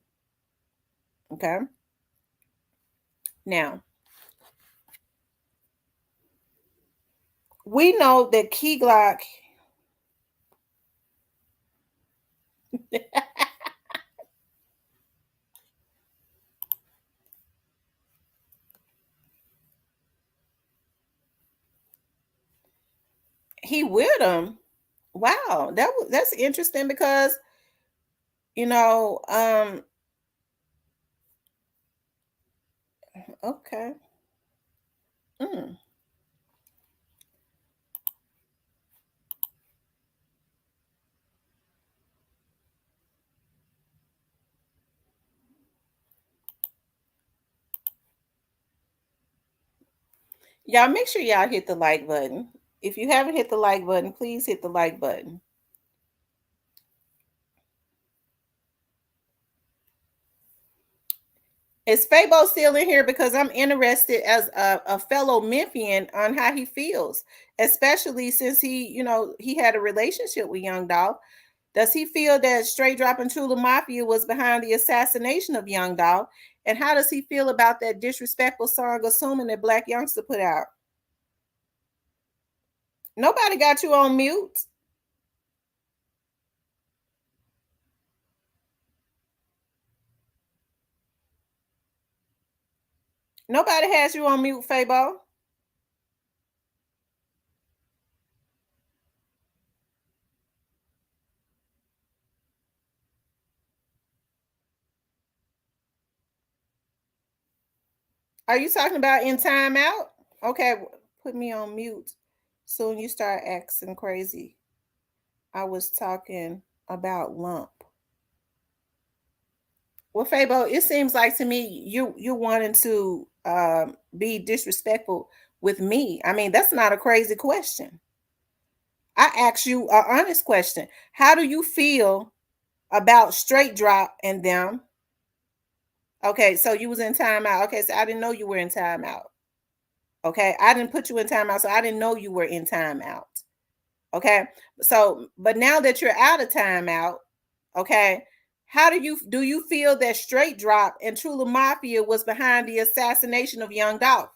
Okay. Now we know that Keyglock. He with him. Wow, that's interesting because you know. Okay. Mm. Y'all make sure y'all hit the like button. If you haven't hit the like button, please hit the like button. Is Fabo still in here? Because I'm interested as a fellow Memphian on how he feels, especially since he had a relationship with Young Dolph. Does he feel that Straight Drop and Chula Mafia was behind the assassination of Young Dolph? And how does he feel about that disrespectful song Assuming that Black Youngster put out? Nobody got you on mute. Nobody has you on mute, Fabo. Are you talking about in timeout? Okay, put me on mute. Soon you start acting crazy. I was talking about lump. Well, Fabo, it seems like to me you're wanting to be disrespectful with me. I mean, that's not a crazy question. I asked you an honest question. How do you feel about Straight Drop and them? Okay, so you was in timeout. Okay, so I didn't know you were in timeout. Okay, I didn't put you in timeout, so I didn't know you were in timeout. Okay, so but now that you're out of timeout, okay, how do you feel that Straight Drop and Trula Mafia was behind the assassination of Young Dolph?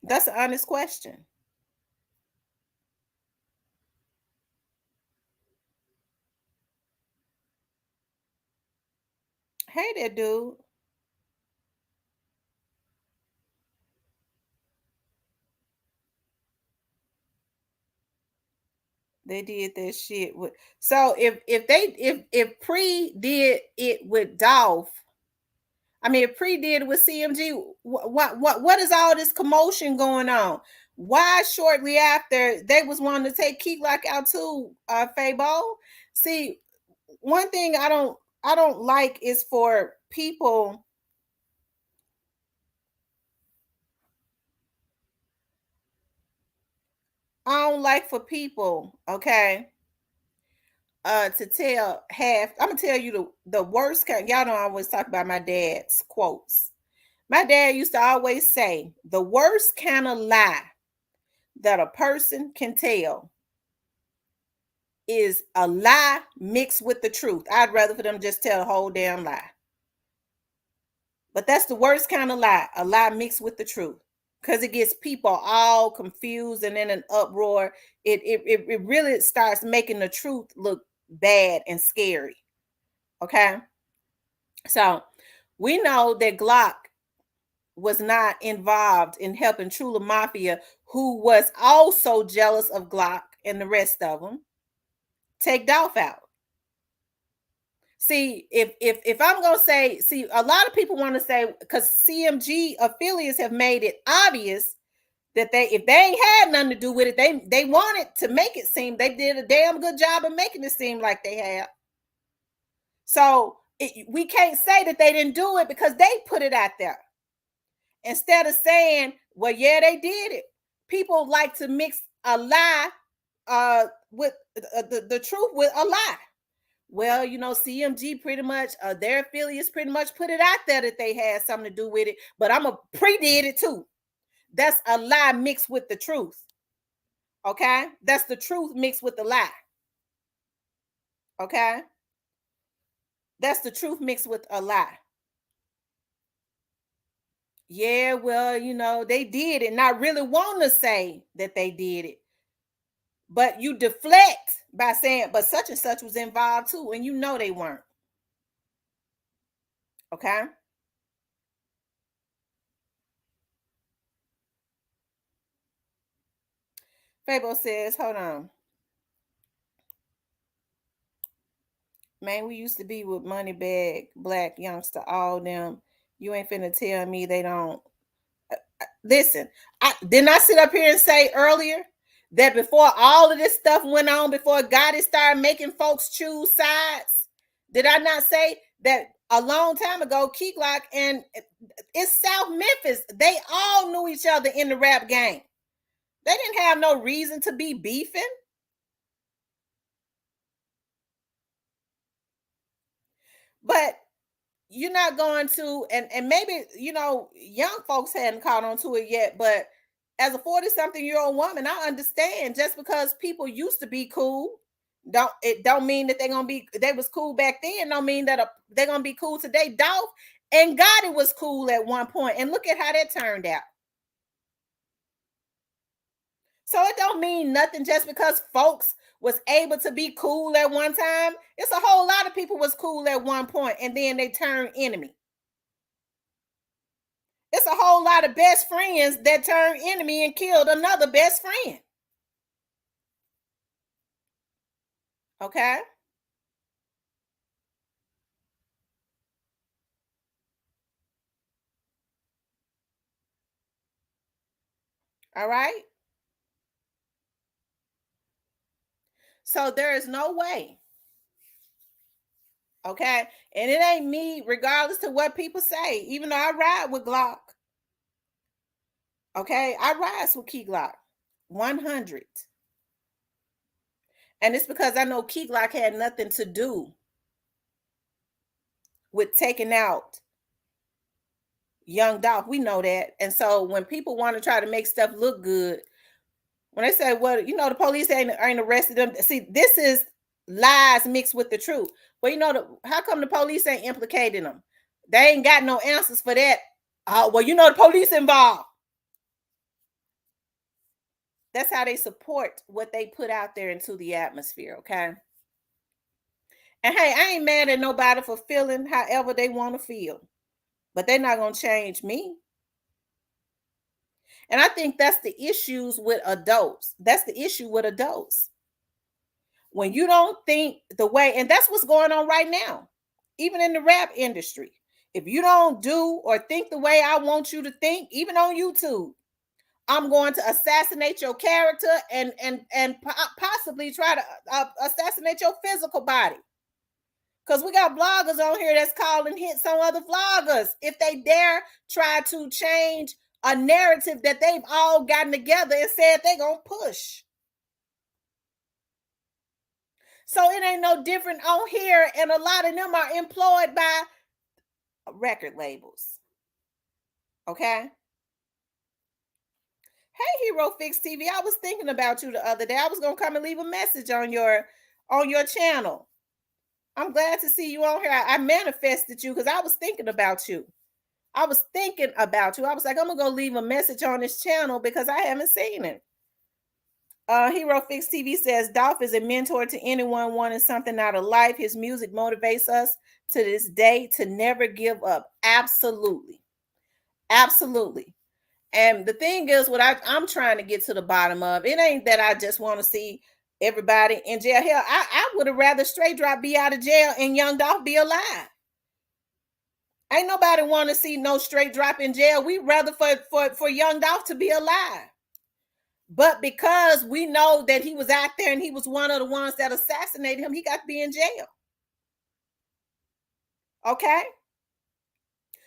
That's an honest question. Hey there, dude. They did that shit with. So if Pre did it with Dolph, I mean, if Pre did it with CMG, what is all this commotion going on? Why shortly after they was wanting to take Keyglock out too, Fabo? See, one thing I don't like is for people. I don't like for people, okay, to tell half. I'm gonna tell you the worst kind. Y'all know I always talk about my dad's quotes. My dad used to always say, the worst kind of lie that a person can tell is a lie mixed with the truth. I'd rather for them just tell a whole damn lie. But that's the worst kind of lie, a lie mixed with the truth. Because it gets people all confused and in an uproar. It really starts making the truth look bad and scary. Okay. So we know that Glock was not involved in helping Trula Mafia, who was also jealous of Glock and the rest of them, take Dolph out. See, if I'm gonna say, see, a lot of people want to say because CMG affiliates have made it obvious that they, if they ain't had nothing to do with it, they wanted to make it seem they did a damn good job of making it seem like they have. So we can't say that they didn't do it because they put it out there. Instead of saying, well, yeah, they did it. People like to mix a lie with the truth with a lie. Well, CMG pretty much, their affiliates pretty much put it out there that they had something to do with it, but I'm a Pre-did it too. That's a lie mixed with the truth. Okay? That's the truth mixed with the lie. Okay? That's the truth mixed with a lie. Yeah, well, they did it. Not really want to say that they did it. But you deflect by saying, but such and such was involved too, and they weren't. Okay. Fabo says, hold on. Man, we used to be with Moneybag, Black Youngster, all them. You ain't finna tell me they don't. Listen, I didn't I sit up here and say earlier that before all of this stuff went on, before Gotti started making folks choose sides, did I not say that a long time ago, Keyglock and it's South Memphis, they all knew each other in the rap game. They didn't have no reason to be beefing. But you're not going to, and maybe young folks hadn't caught on to it yet, but as a 40-something-year-old woman, I understand just because people used to be cool, don't mean that they was cool back then, don't mean that they're gonna be cool today. Dolph and Gotti was cool at one point, and look at how that turned out. So it don't mean nothing just because folks was able to be cool at one time. It's a whole lot of people was cool at one point and then they turned enemy. It's a whole lot of best friends that turned enemy and killed another best friend. Okay? All right? So there is no way. Okay? And it ain't me, regardless to what people say, even though I ride with Glock. Okay? I ride with Keyglock 100. And it's because I know Keyglock had nothing to do with taking out young Dolph. We know that. And so when people want to try to make stuff look good, when they say, well, the police ain't arrested them. See, this is lies mixed with the truth. Well, how come the police ain't implicating them? They ain't got no answers for that. Well, the police involved. That's how they support what they put out there into the atmosphere, okay? And hey, I ain't mad at nobody for feeling however they want to feel, but they're not going to change me. And I think that's the issues with adults. That's the issue with adults. When you don't think the way, and that's what's going on right now, even in the rap industry. If you don't do or think the way I want you to think, even on YouTube, I'm going to assassinate your character and possibly try to assassinate your physical body. Because we got bloggers on here that's calling hits on other vloggers if they dare try to change a narrative that they've all gotten together and said they're going to push. So it ain't no different on here, and a lot of them are employed by record labels. Okay? Hey, Hero Fix TV, I was thinking about you the other day. I was going to come and leave a message on your channel. I'm glad to see you on here. I manifested you because I was thinking about you. I was like, I'm going to go leave a message on this channel because I haven't seen it. Hero Fix TV says, Dolph is a mentor to anyone wanting something out of life. His music motivates us to this day to never give up. Absolutely. Absolutely. And the thing is, what I'm trying to get to the bottom of, it ain't that I just want to see everybody in jail. Hell, I would have rather Straight Drop be out of jail and Young Dolph be alive. Ain't nobody want to see no Straight Drop in jail. We rather for Young Dolph to be alive. But because we know that he was out there and he was one of the ones that assassinated him, he got to be in jail. Okay?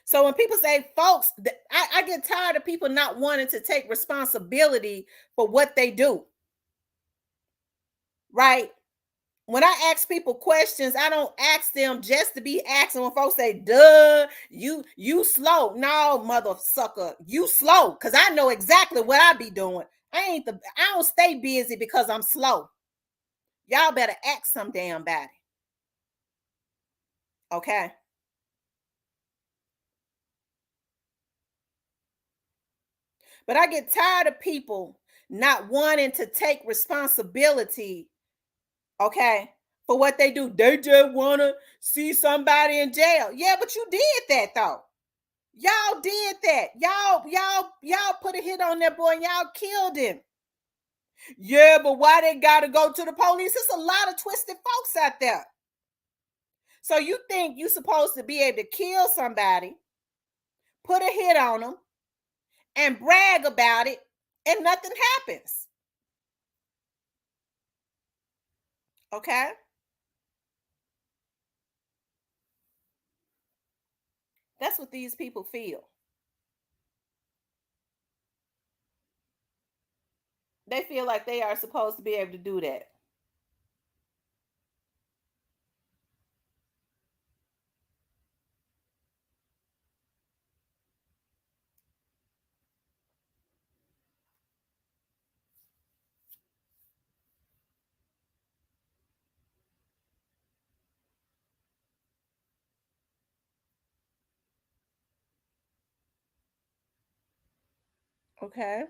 So when people say, folks, I get tired of people not wanting to take responsibility for what they do. Right? When I ask people questions, I don't ask them just to be asking. When folks say, duh, you slow. No, mother sucker, you slow. Because I know exactly what I be doing. I don't stay busy because I'm slow. Y'all better act some damn body. Okay? But I get tired of people not wanting to take responsibility, okay, for what they do. They just want to see somebody in jail. Yeah, but you did that though. Y'all did that. Y'all put a hit on that boy and y'all killed him. Yeah, but why they gotta go to the police? There's a lot of twisted folks out there. So you think you're supposed to be able to kill somebody, put a hit on them, and brag about it, and nothing happens. Okay? That's what these people feel. They feel like they are supposed to be able to do that. Okay?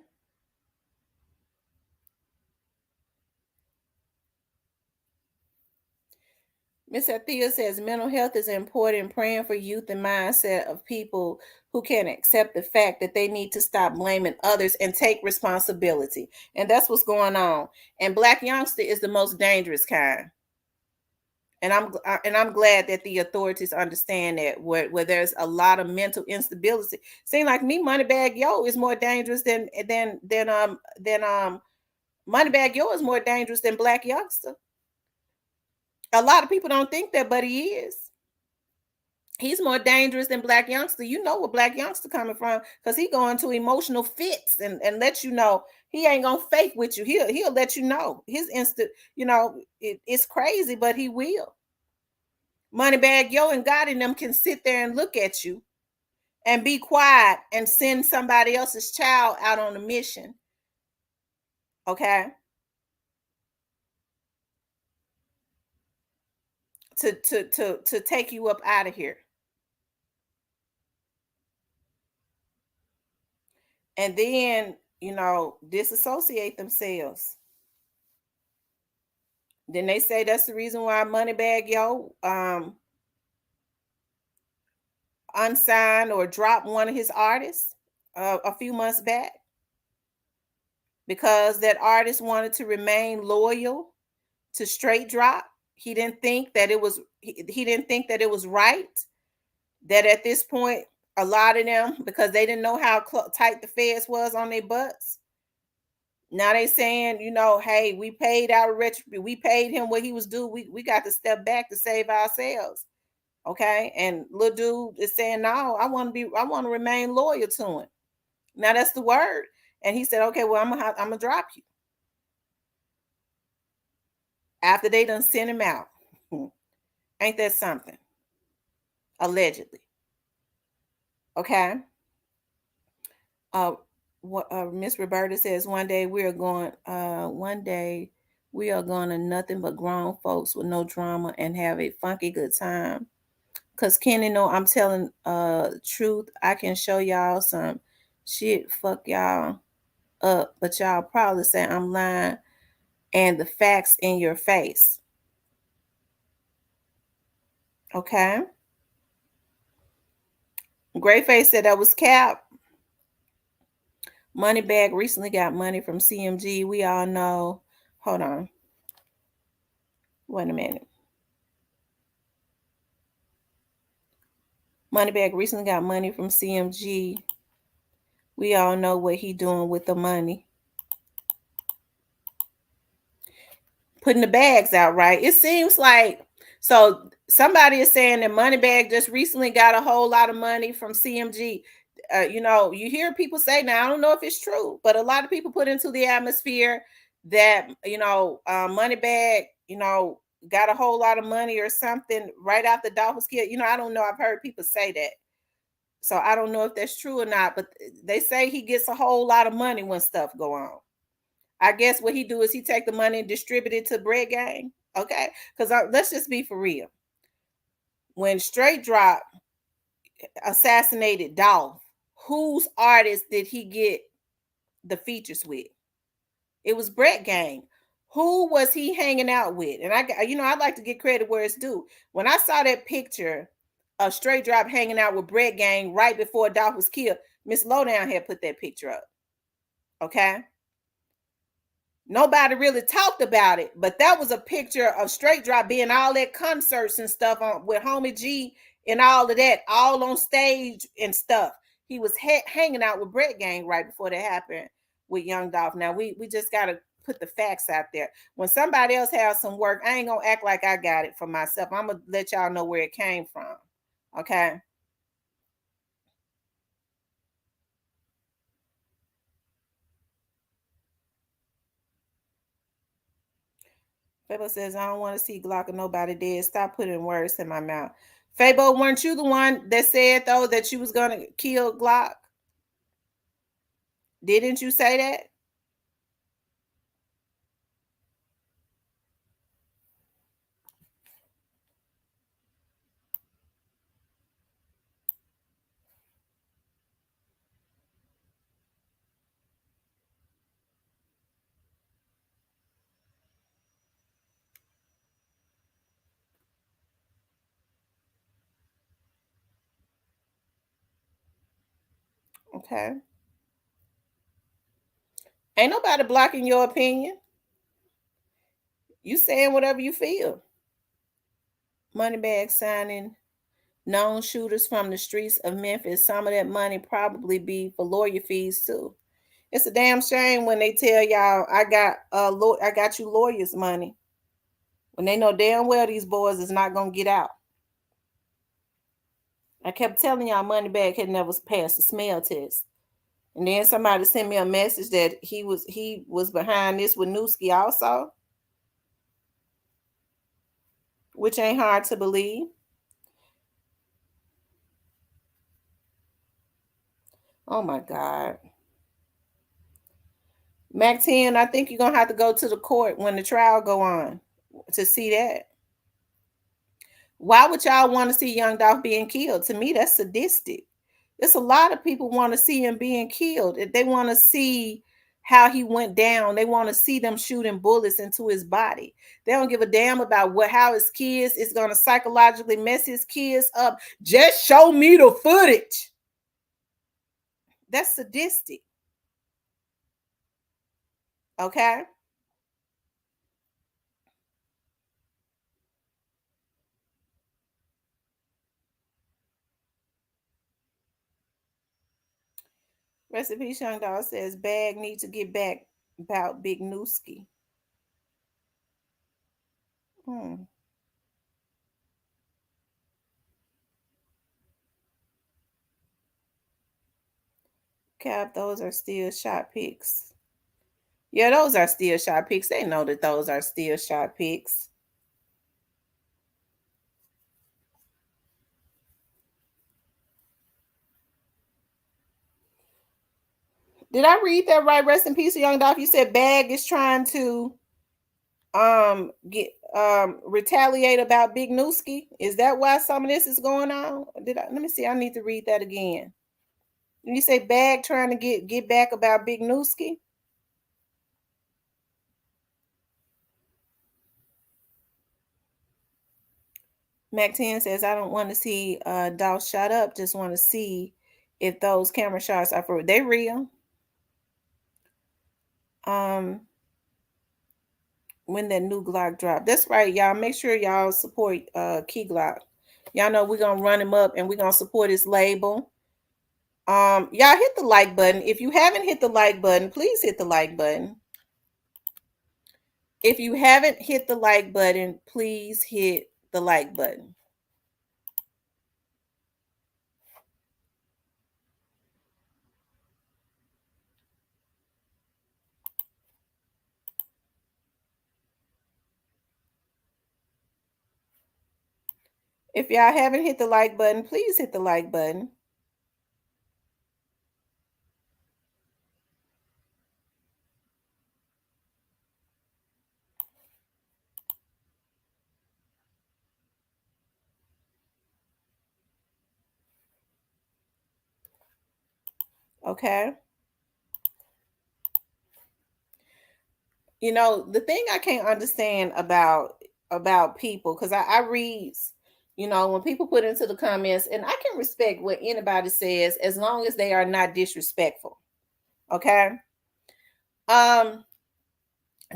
Miss Athea says mental health is important. Praying for youth and mindset of people who can accept the fact that they need to stop blaming others and take responsibility. And that's what's going on. And Black youngster is the most dangerous kind. And I'm glad that the authorities understand that where there's a lot of mental instability. Seems like me, Moneybag Yo is more dangerous than Moneybag Yo is more dangerous than Black youngster. A lot of people don't think that, but he is. He's more dangerous than Black youngster. You know where Black youngster coming from because he going to emotional fits and let you know he ain't gonna fake with you. He'll let you know his instant. It's crazy, but he will. Moneybag Yo and God in them can sit there and look at you and be quiet and send somebody else's child out on a mission. Okay. To take you up out of here. And then, disassociate themselves. Then they say that's the reason why Moneybag Yo unsigned or dropped one of his artists a few months back because that artist wanted to remain loyal to Straight Drop. He didn't think that it was he didn't think that it was right that at this point a lot of them, because they didn't know how tight the feds was on their butts. Now they saying, hey, we paid our we paid him what he was due. We got to step back to save ourselves. Okay. And little dude is saying, no, I want to remain loyal to him. Now that's the word. And he said, okay, well, I'm gonna drop you. After they done sent him out. Ain't that something? Allegedly. Okay. What Miss Roberta says, one day we are going to nothing but grown folks with no drama and have a funky good time. Cause Kenny know I'm telling truth. I can show y'all some shit fuck y'all up, but y'all probably say I'm lying and the facts in your face. Okay. Greyface said that was cap. Moneybag recently got money from CMG. We all know. Hold on. Wait a minute. Moneybag recently got money from CMG. We all know what he doing with the money. Putting the bags out, right? It seems like, so somebody is saying that Moneybag just recently got a whole lot of money from CMG. You hear people say, now I don't know if it's true, but a lot of people put into the atmosphere that Moneybag got a whole lot of money or something right after Dolph was killed. I don't know. I've heard people say that, so I don't know if that's true or not. But they say he gets a whole lot of money when stuff go on. I guess what he do is he take the money and distribute it to Bread Gang. Okay, because let's just be for real. When Straight Drop assassinated Dolph, whose artist did he get the features with? It was Brett Gang. Who was he hanging out with? And I'd like to get credit where it's due. When I saw that picture of Straight Drop hanging out with Brett Gang right before Dolph was killed, Miss Lowdown had put that picture up. Okay. Nobody really talked about it, but that was a picture of Straight Drop being all at concerts and stuff with Homie G and all of that, all on stage and stuff. He was hanging out with Brett Gang right before that happened with Young Dolph. Now we just gotta put the facts out there. When somebody else has some work, I ain't gonna act like I got it for myself. I'm gonna let y'all know where it came from. Okay. Fabo says, I don't want to see Glock or nobody dead. Stop putting words in my mouth. Fabo, weren't you the one that said, though, that you was going to kill Glock? Didn't you say that? Okay. Ain't nobody blocking your opinion. You saying whatever you feel. Moneybag signing known shooters from the streets of Memphis. Some of that money probably be for lawyer fees too. It's a damn shame when they tell y'all I got you lawyers money when they know damn well these boys is not gonna get out. I kept telling y'all Moneybag had never passed the smell test. And then somebody sent me a message that he was behind this with Nuskie also, which ain't hard to believe. Oh my God. Mac 10, I think you're gonna have to go to the court when the trial go on to see that. Why would y'all want to see Young Dolph being killed? To me, that's sadistic. There's a lot of people want to see him being killed. If they want to see how he went down, they want to see them shooting bullets into his body. They don't give a damn about how his kids is going to psychologically mess his kids up. Just show me the footage. That's sadistic. Okay. Recipe Young Dog says Bag need to get back about Big Nuskie. Hmm. Cap, those are still shot picks. Yeah, those are still shot picks. They know that those are still shot picks. Did I read that right? Rest in peace, Young Dolph. You said Bag is trying to get retaliate about Big Nuskie. Is that why some of this is going on? Let me see. I need to read that again. You say Bag trying to get back about Big Nuskie? Mac 10 says, I don't want to see Dolph shot up. Just want to see if those camera shots are for they real. When that new Glock drop. That's right, y'all. Make sure y'all support Keyglock. Y'all know we're gonna run him up and we're gonna support his label. Y'all hit the like button. If you haven't hit the like button, please hit the like button. If you haven't hit the like button, please hit the like button. If y'all haven't hit the like button, please hit the like button. Okay. You know, the thing I can't understand about people, because I read, you know, when people put into the comments, and I can respect what anybody says as long as they are not disrespectful. Okay. Um,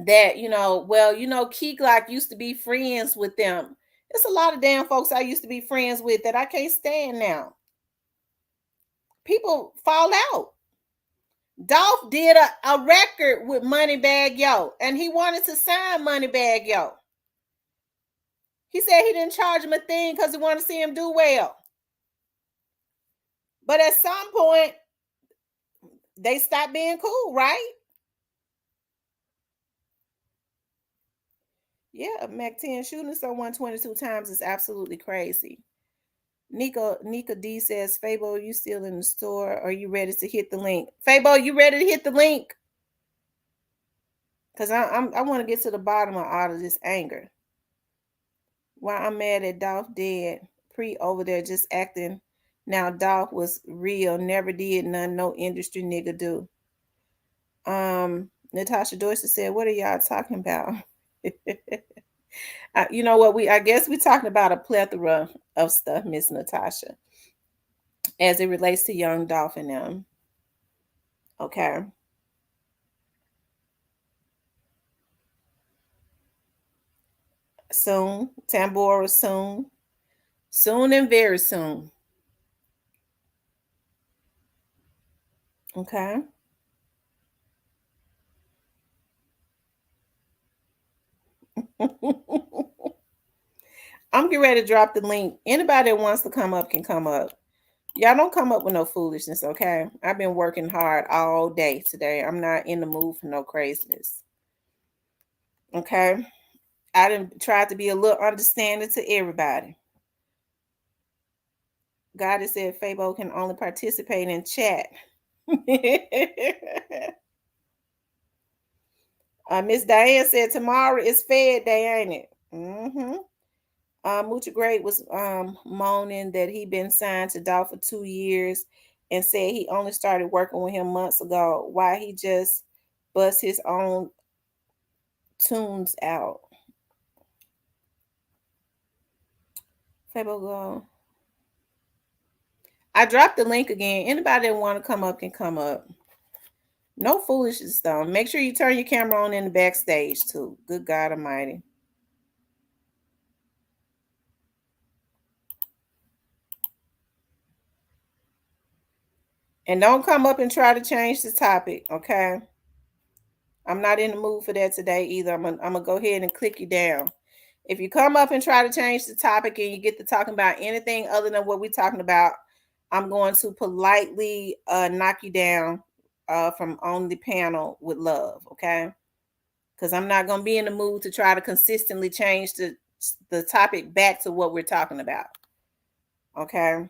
that, you know, well, you know, Key Glock used to be friends with them. It's a lot of damn folks I used to be friends with that I can't stand now. People fall out. Dolph did a record with Moneybag Yo, and he wanted to sign Moneybag Yo. He said he didn't charge him a thing because he wanted to see him do well. But at some point, they stopped being cool, right? Yeah, Mac 10 shooting someone 22 times is absolutely crazy. Nika D says, Fabo, you still in the store? Are you ready to hit the link? Fabo, you ready to hit the link? Because I want to get to the bottom of all of this anger. Why I'm mad at Dolph dead. Pre over there just acting. Now Dolph was real, never did none no industry nigga do. Natasha Dorsey said, what are y'all talking about? You know what, I guess we're talking about a plethora of stuff, Miss Natasha, as it relates to Young Dolph and them. Okay. Soon. Tambora soon. Soon and very soon. Okay. I'm getting ready to drop the link. Anybody that wants to come up can come up. Y'all don't come up with no foolishness, okay? I've been working hard all day today. I'm not in the mood for no craziness. Okay? I didn't try to be a little understanding to everybody. God has said Fabo can only participate in chat. Miss Diane said tomorrow is Fed Day, ain't it? Mm-hmm. Mucha Great was moaning that he been signed to Dolph for 2 years and said he only started working with him months ago. Why he just bust his own tunes out. Fabo go. I dropped the link again. Anybody that want to come up can come up. No foolishness though. Make sure you turn your camera on in the backstage too. Good God Almighty. And don't come up and try to change the topic, okay? I'm not in the mood for that today either. I'm gonna go ahead and click you down. If you come up and try to change the topic and you get to talking about anything other than what we're talking about, I'm going to politely knock you down from on the panel with love, okay? Because I'm not going to be in the mood to try to consistently change the topic back to what we're talking about, okay?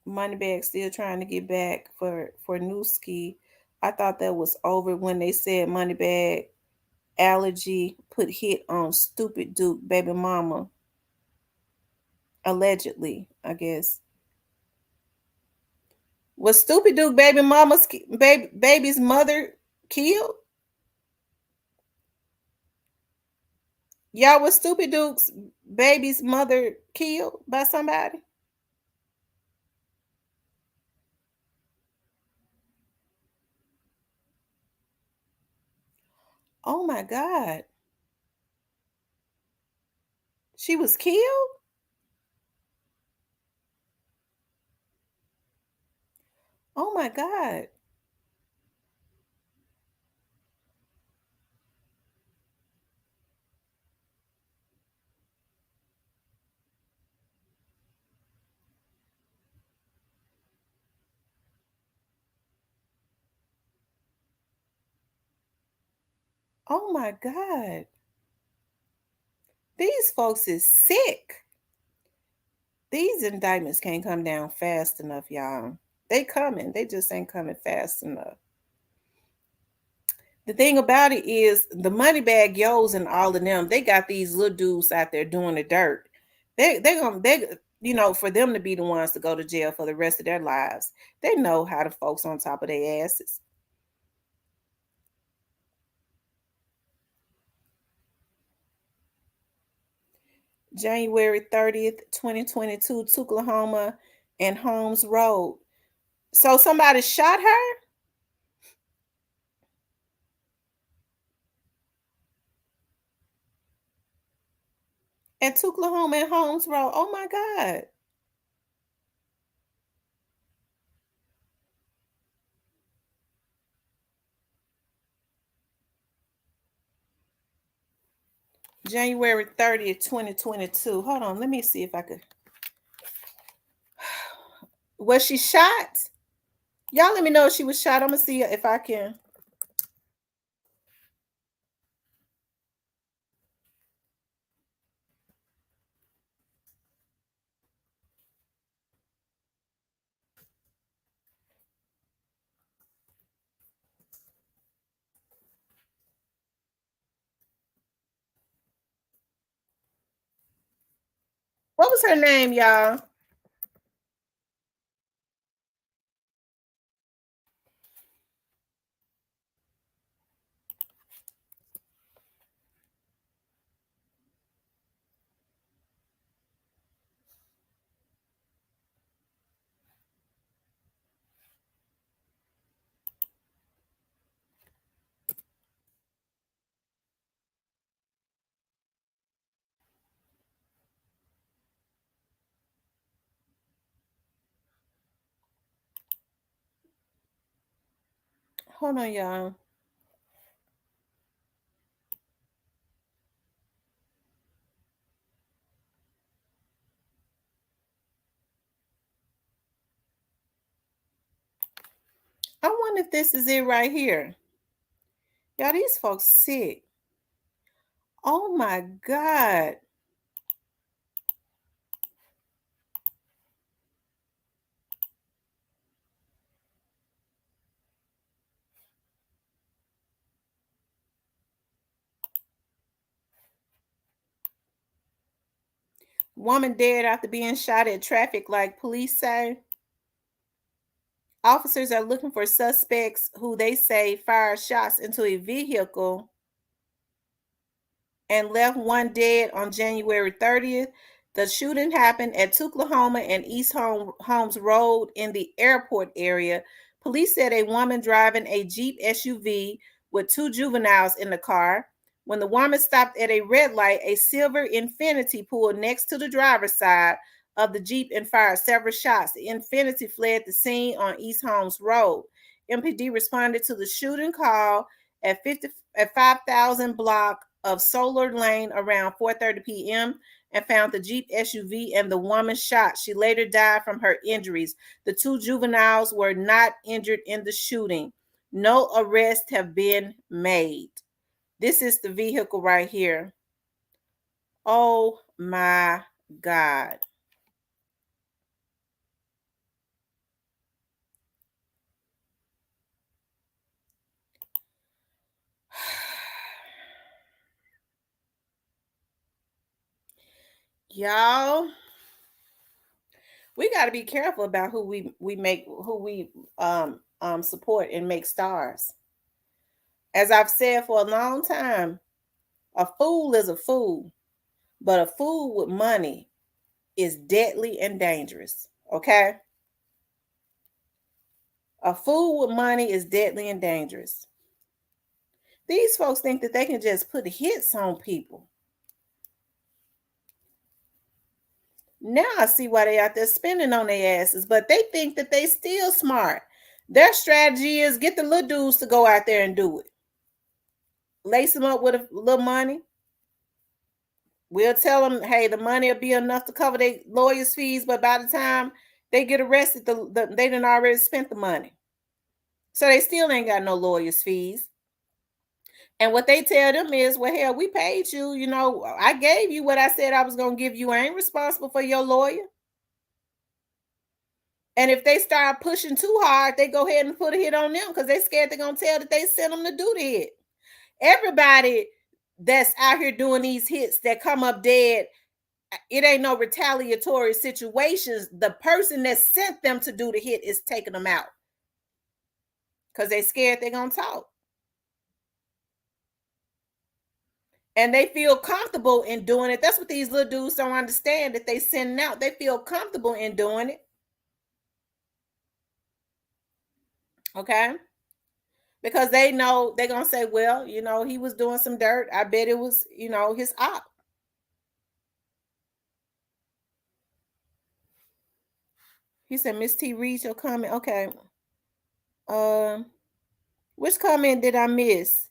Moneybag still trying to get back for Nuskie. I thought that was over when they said Moneybag allergy put hit on stupid Duke baby mama. Allegedly, I guess. Was stupid Duke baby's mother killed? Y'all, was stupid Duke's baby's mother killed by somebody? Oh my God. She was killed? Oh my God. Oh my God. These folks is sick. These indictments can't come down fast enough, y'all. They coming. They just ain't coming fast enough. The thing about it is the money bag yos and all of them, they got these little dudes out there doing the dirt. They for them to be the ones to go to jail for the rest of their lives. They know how the folks on top of their asses. January 30th, 2022, Tuklahoma and Holmes Road. So somebody shot her at Tuklahoma and Holmes Road. Oh my God. January 30th, 2022. Hold on, let me see if I could. Was she shot? Y'all let me know if she was shot. I'm gonna see if I can. What was her name, y'all? Hold on, y'all. I wonder if this is it right here. Y'all, these folks sick. Oh my God. Woman dead after being shot at traffic light, police say. Officers are looking for suspects who they say fired shots into a vehicle and left one dead on January 30th. The shooting happened at Tuklahoma and East Holmes Road in the airport area. Police said a woman driving a Jeep SUV with two juveniles in the car. When the woman stopped at a red light, a silver Infiniti pulled next to the driver's side of the Jeep and fired several shots. The Infiniti fled the scene on East Holmes Road. MPD responded to the shooting call at 5,000 block of Solar Lane around 4:30 p.m. and found the Jeep SUV and the woman shot. She later died from her injuries. The two juveniles were not injured in the shooting. No arrests have been made. This is the vehicle right here. Oh my God. Y'all, we got to be careful about who we support and make stars. As I've said for a long time, a fool is a fool, but a fool with money is deadly and dangerous. Okay? A fool with money is deadly and dangerous. These folks think that they can just put hits on people. Now I see why they out there spending on their asses, but they think that they still smart. Their strategy is get the little dudes to go out there and do it. Lace them up with a little money. We'll tell them, hey, the money will be enough to cover their lawyers' fees, but by the time they get arrested, they done already spent the money. So they still ain't got no lawyers' fees. And what they tell them is, well, hell, we paid you. You know, I gave you what I said I was going to give you. I ain't responsible for your lawyer. And if they start pushing too hard, they go ahead and put a hit on them because they scared they're going to tell that they sent them to do the hit. Everybody that's out here doing these hits that come up dead, it ain't no retaliatory situations. The person that sent them to do the hit is taking them out because they scared they're going to talk. And they feel comfortable in doing it. That's what these little dudes don't understand, that they sending out. They feel comfortable in doing it. Okay? Because they know they're going to say, well, you know, he was doing some dirt. I bet it was, you know, his op. He said, Miss T, read your comment. Okay. Which comment did I miss?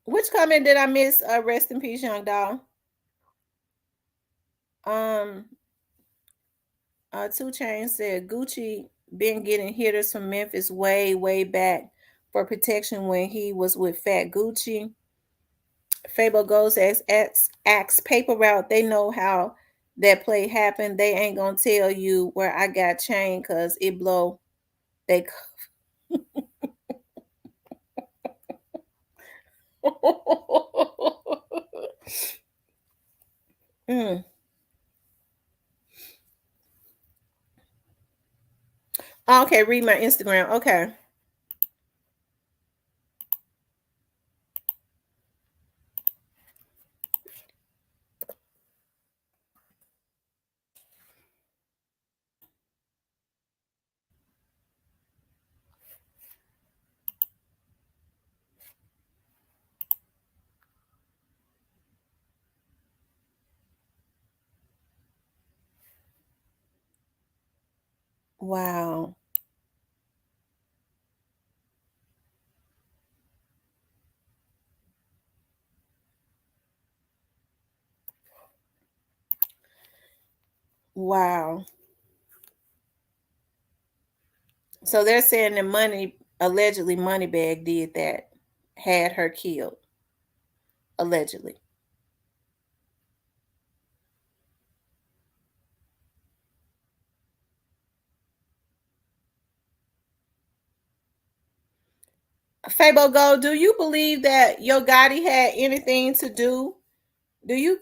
Which comment did I miss? Rest in peace, young doll. 2 Chainz said Gucci been getting hitters from Memphis way back for protection when he was with Fat Gucci. Fable goes asks paper route. They know how that play happened. They ain't gonna tell you where I got chain because it blow. They mm. Okay, read my Instagram. Okay. Wow. Wow. So they're saying that allegedly Moneybag did that, had her killed. Allegedly. Fabo Go, do you believe that Yo Gotti had anything to do? Do you,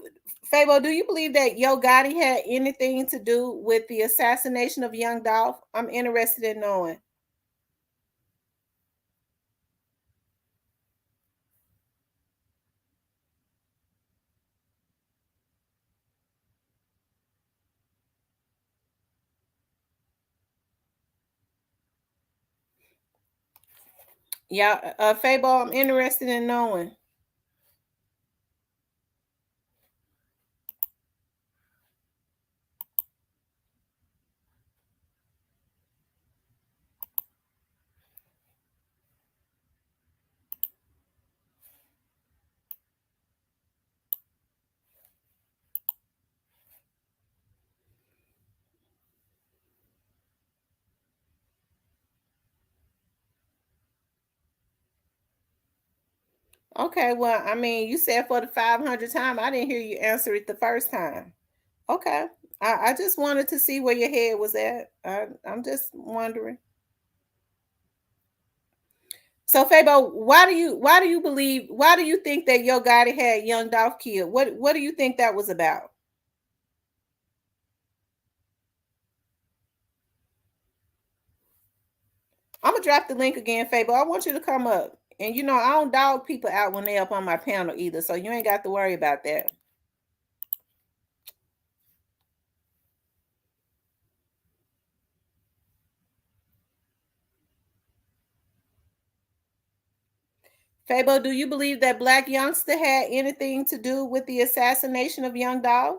Fabo, do you believe that Yo Gotti had anything to do with the assassination of Young Dolph? I'm interested in knowing. Yeah, Fabo, I'm interested in knowing. Okay, well, I mean, you said for the 500th time. I didn't hear you answer it the first time. Okay. I just wanted to see where your head was at. I'm just wondering. So Fabo, why do you think that Yo Gotti had Young Dolph killed? What do you think that was about? I'm gonna drop the link again, Fabo. I want you to come up. And you know, I don't dog people out when they up on my panel either, so you ain't got to worry about that. Fabo, do you believe that Black Youngster had anything to do with the assassination of Young Dolph?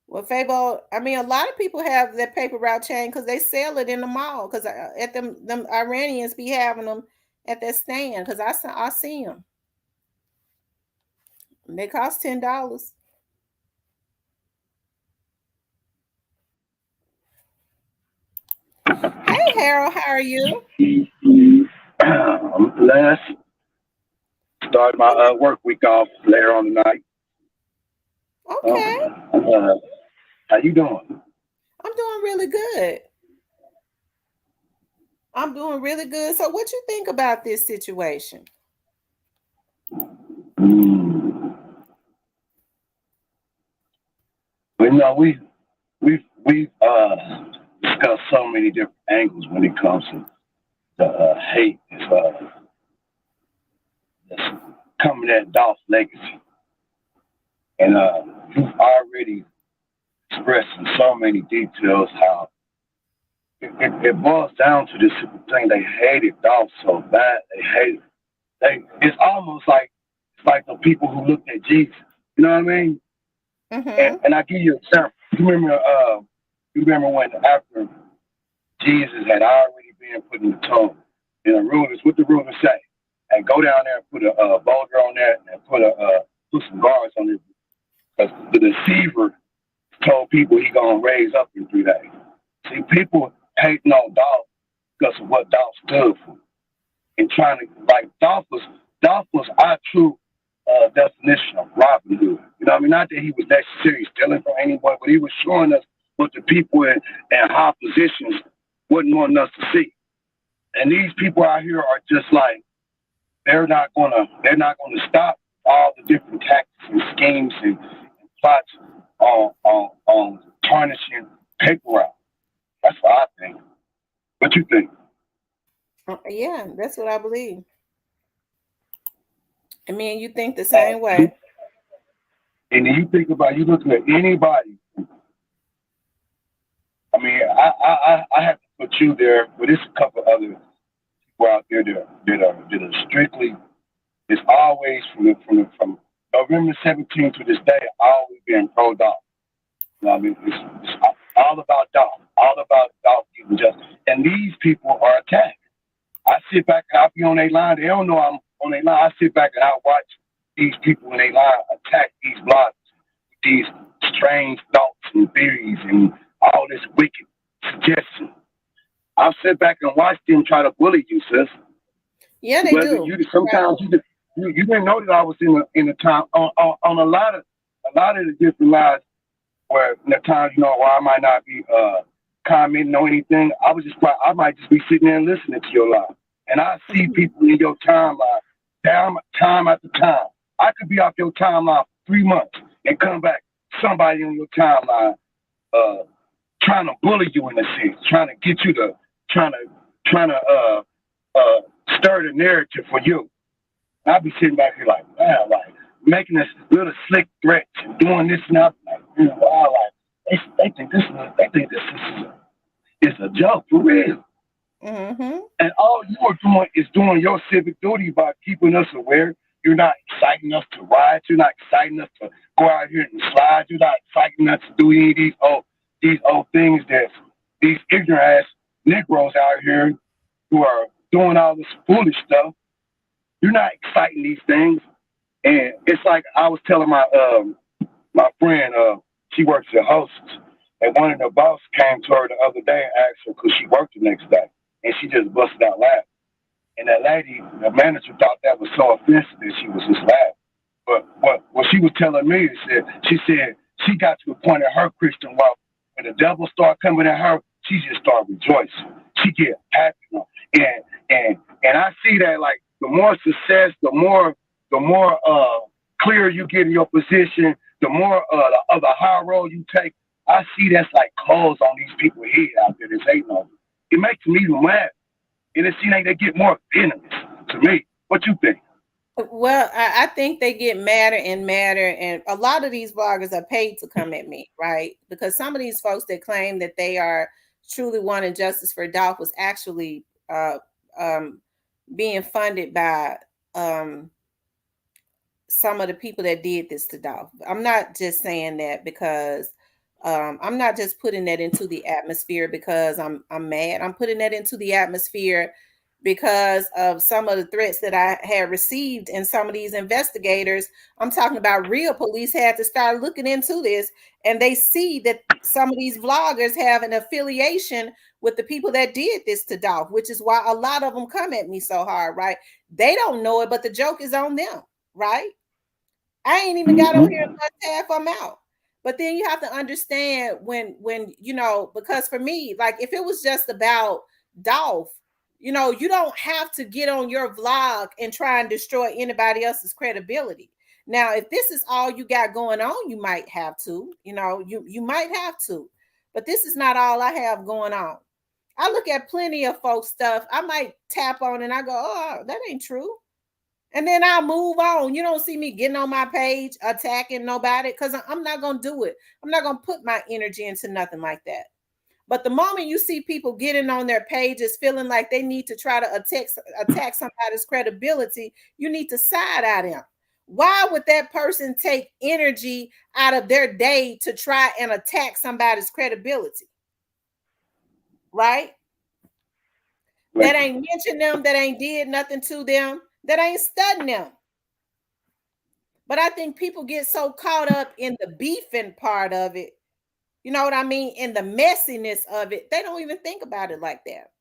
Well, Fabo, I mean, a lot of people have that paper route chain because they sell it in the mall. Because at them Iranians be having them at that stand. Because I see them. They cost $10. Hey, Harold, how are you? I'm blessed. Started my Okay, work week off later on tonight. okay, Uh, how you doing? I'm doing really good. I'm doing really good. So, what you think about this situation? Mm. But we discussed so many different angles when it comes to the hate that's coming at Dolph's legacy, and you've already expressed in so many details how it boils down to this simple thing. They hated Dolph so bad. They hated. It's almost like it's like the people who looked at Jesus. You know what I mean? And Mm-hmm. and I give you an example. You remember when after Jesus had already been put in the tomb, and the rulers, what the rulers say, and go down there and put a boulder on there and put some guards on it, because the deceiver told people he gonna raise up in 3 days. See, people hating on Dolph because of what Dolph stood for, and trying to like Dolph was our true definition of Robin Hood. You know what I mean? Not that he was necessarily stealing from anyone, but he was showing us what the people in high positions wouldn't want us to see. And these people out here are just like they're not gonna stop all the different tactics and schemes and plots on tarnishing paper route. That's what I think. What you think? Yeah, that's what I believe. I mean, you think the Uh, same way. and then you think about you look at anybody. I mean, I have to put you there, but there's a couple other people out there that are strictly. It's always from November 17th to this day, always been pro dog. You know what I mean? It's all about dog, all about dog getting justice. And these people are attacked. I sit back and I be on their line. They don't know I'm on their line. I sit back and I watch these people in their line attack these bloggers, these strange thoughts and theories and all this wicked suggestion. I'll sit back and watch them try to bully you, sis. Yeah, they Whether do. you Right. sometimes you didn't know that I was in the time on a lot of a lot of the different lives where the times, where I might not be commenting on anything, I might just be sitting there and listening to your live. And I see Mhm. people in your timeline time after time. I could be off your timeline for 3 months and come back, somebody on your timeline uh, trying to bully you in a sense, trying to get you to trying to trying to uh, stir the narrative for you. I'll be sitting back here like, man, like making this little slick threats and doing this and that. Like, wow, like they think this is a joke for real. Mhm. And all you are doing is doing your civic duty by keeping us aware. You're not exciting us to ride. You're not exciting us to go out here and slide. You're not exciting us to do any of these old things that these ignorant ass Negroes out here who are doing all this foolish stuff. You're not exciting these things. And it's like I was telling my friend, she works at Hostess, and one of the boss came to her the other day and asked her because she worked the next day, and she just busted out laughing. And that lady, the manager, thought that was so offensive that she was just laughing. But what she was telling me is that she said she got to a point in her Christian walk when the devil started coming at her, she just started rejoicing. She get happy, and and I see that like the more success, the more clear you get in your position, the more of the high road you take. I see that's like clothes on these people's head out there that's hating on you. It makes me even mad, and it seems like they get more venomous to me. What you think? Well, I think they get madder and madder, and a lot of these bloggers are paid to come at me, right? Because some of these folks that claim that they are truly wanting justice for Dolph was actually um, being funded by um, some of the people that did this to Dolph. I'm not just saying that because I'm not just putting that into the atmosphere because I'm mad. I'm putting that into the atmosphere because of some of the threats that I had received, and some of these investigators, I'm talking about real police, had to start looking into this, and they see that some of these vloggers have an affiliation with the people that did this to Dolph, which is why a lot of them come at me so hard, right? They don't know it, but the joke is on them, right? I ain't even got on here Mm-hmm. and bust half of them out. But then you have to understand when because for me, like if it was just about Dolph, you don't have to get on your vlog and try and destroy anybody else's credibility. Now, if this is all you got going on, you might have to, you might have to. But this is not all I have going on. I look at plenty of folks stuff. I might tap on and I go, "Oh, that ain't true." And then I'll move on. You don't see me getting on my page attacking nobody because I'm not going to do it. I'm not going to put my energy into nothing like that. But the moment you see people getting on their pages feeling like they need to try to attack somebody's credibility, you need to side eye them. Why would that person take energy out of their day to try and attack somebody's credibility? Right? Right. That ain't mentioned them, that ain't did nothing to them, that ain't studying them. But I think people get so caught up in the beefing part of it, you know what I mean? In the messiness of it, they don't even think about it like that.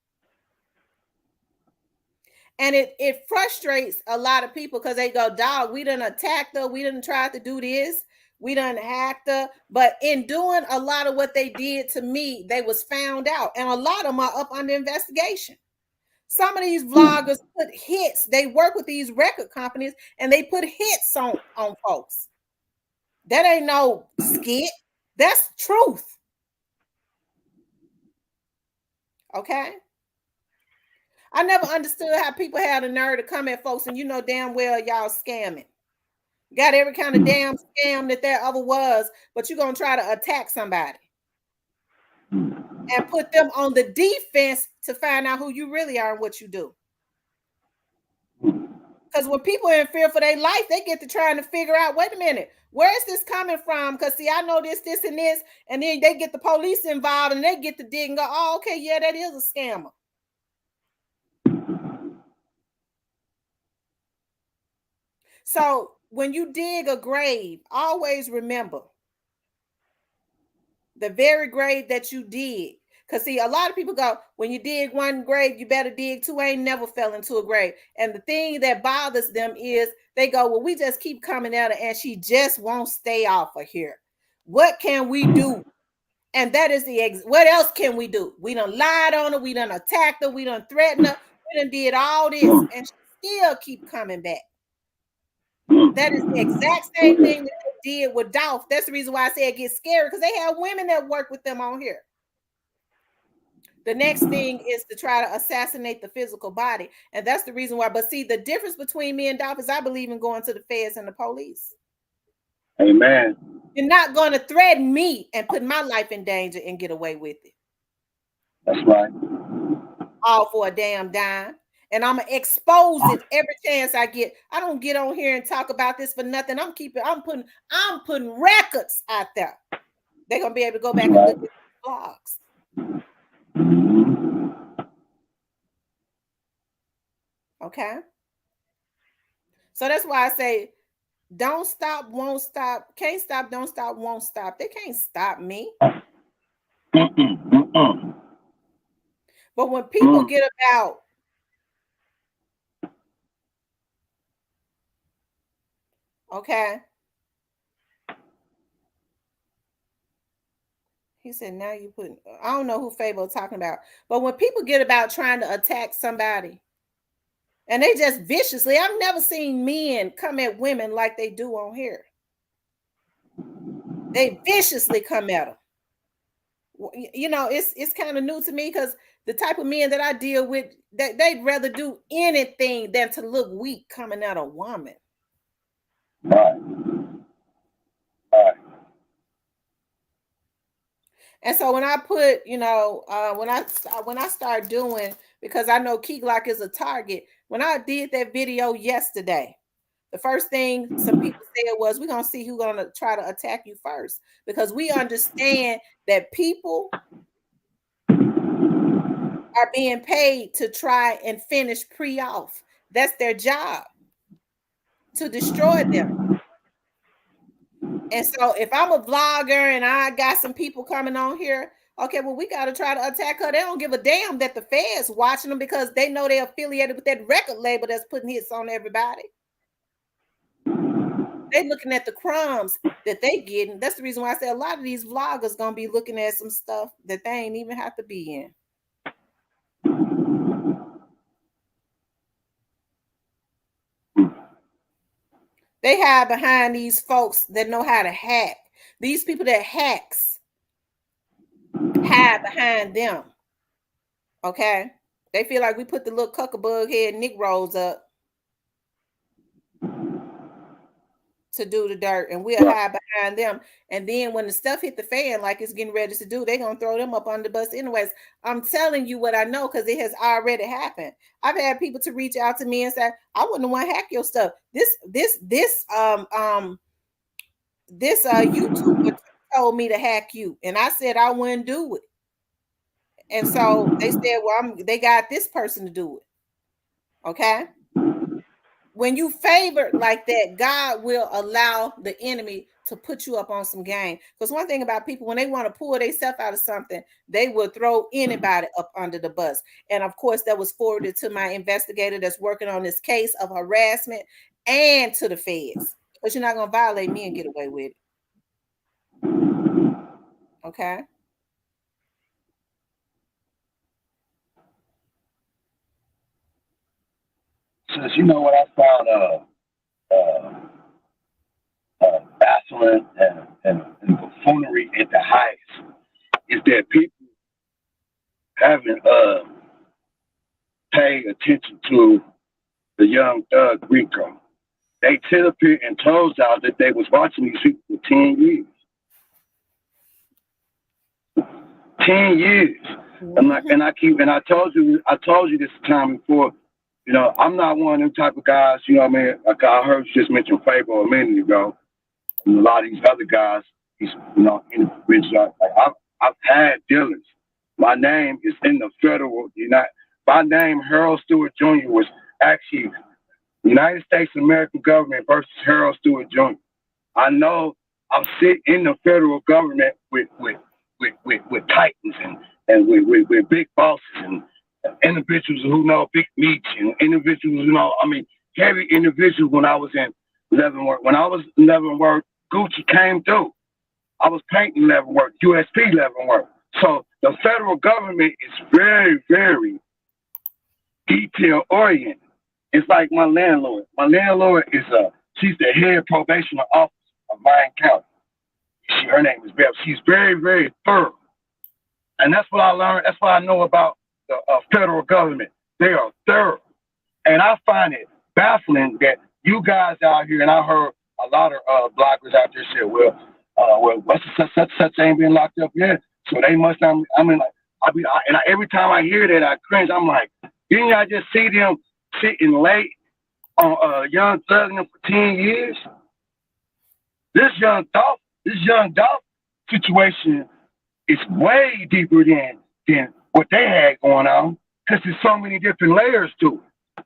And it frustrates a lot of people because they go, "Dog, we done attacked her, we done tried to do this, we done hacked her." But in doing a lot of what they did to me, they was found out. And a lot of them are up under investigation. Some of these Mm-hmm. vloggers put hits, they work with these record companies and they put hits on folks. That ain't no skit. That's truth. Okay. I never understood how people had the nerve to come at folks and you know damn well y'all scamming. Got every kind of damn scam that there ever was, but you're gonna try to attack somebody and put them on the defense to find out who you really are and what you do. Because when people are in fear for their life, they get to trying to figure out, wait a minute, where is this coming from? Because see, I know this, and this, and then they get the police involved and they get to dig and go, oh, okay, yeah, that is a scammer. So when you dig a grave, always remember the very grave that you dig. Because see, a lot of people go, when you dig one grave, you better dig two. I ain't never fell into a grave. And the thing that bothers them is they go, well, we just keep coming at her and she just won't stay off of here. What can we do? And that is what else can we do? We done lied on her, we done attacked her, we done threatened her, we done did all this, and she still keep coming back. That is the exact same thing that they did with Dolph. That's the reason why I say it gets scary, because they have women that work with them on here. The next thing is to try to assassinate the physical body. And that's the reason why. But see, the difference between me and Dolph is I believe in going to the feds and the police. Amen. You're not going to threaten me and put my life in danger and get away with it. That's right. All for a damn dime. And I'm gonna expose it every chance I get. I don't get on here and talk about this for nothing. I'm putting records out there. They're gonna be able to go back and look at the blogs. Okay. So that's why I say don't stop, won't stop, can't stop, don't stop, won't stop. They can't stop me. But when people get about okay. He said, now you put, I don't know who Fable talking about, but when people get about trying to attack somebody and they just viciously, I've never seen men come at women like they do on here. They viciously come at them. You know, it's kind of new to me because the type of men that I deal with, they'd rather do anything than to look weak coming at a woman. Right. Right. And so when I put, you know, when I start doing, because I know Keyglock is a target. When I did that video yesterday, the first thing some people said was, we're going to see who's going to try to attack you first, because we understand that people are being paid to try and finish pre-off. That's their job, to destroy them. And so if I'm a vlogger and I got some people coming on here, okay, well, we got to try to attack her. They don't give a damn that the feds watching them because they know they're affiliated with that record label that's putting hits on everybody. They looking at the crumbs that they getting. That's the reason why I say a lot of these vloggers gonna be looking at some stuff that they ain't even have to be in. They hide behind these folks that know how to hack. These people that hacks hide behind them. Okay, they feel like we put the little cuckabug head Nick rolls up to do the dirt, and we'll hide behind them. And then when the stuff hit the fan, like it's getting ready to do, they're gonna throw them up on the bus anyways. I'm telling you what I know because it has already happened. I've had people to reach out to me and say, I wouldn't want to hack your stuff. This YouTuber told me to hack you, and I said I wouldn't do it. And so they said, well, they got this person to do it. Okay. When you favor like that, God will allow the enemy to put you up on some game. Because one thing about people, when they want to pull themselves out of something, they will throw anybody up under the bus. And of course, that was forwarded to my investigator that's working on this case of harassment and to the feds. But you're not going to violate me and get away with it. Okay. Since you know what I found baffling and buffoonery at the highest is that people haven't paid attention to the young thug Rico. They sit up here and told y'all that they was watching these people for 10 years. 10 years. I told you this time before, you know, I'm not one of them type of guys, you know what I mean? Like I heard you just mention Fable a minute ago. And a lot of these other guys, these, you know, individuals, like I've had dealers. My name is in the federal, my name, Harold Stewart Jr., was actually United States American government versus Harold Stewart Jr. I know I'm sitting in the federal government with titans and with big bosses and individuals who know big meats and individuals who know, I mean, heavy individuals when I was in Leavenworth. When I was in Leavenworth, Gucci came through. I was painting Leavenworth, USP Leavenworth. So the federal government is very, very detail oriented. It's like my landlord. My landlord she's the head probation officer of Lyon County. Her name is Bev. She's very, very thorough. And that's what I learned. That's what I know about the federal government. They are thorough. And I find it baffling that you guys out here, and I heard a lot of bloggers out there say, well, what's such ain't been locked up yet. So they must, I mean, like, every time I hear that, I cringe. I'm like, didn't y'all just see them sitting late on Young Thug for 10 years? This Young Dolph situation is way deeper than what they had going on, because there's so many different layers to it.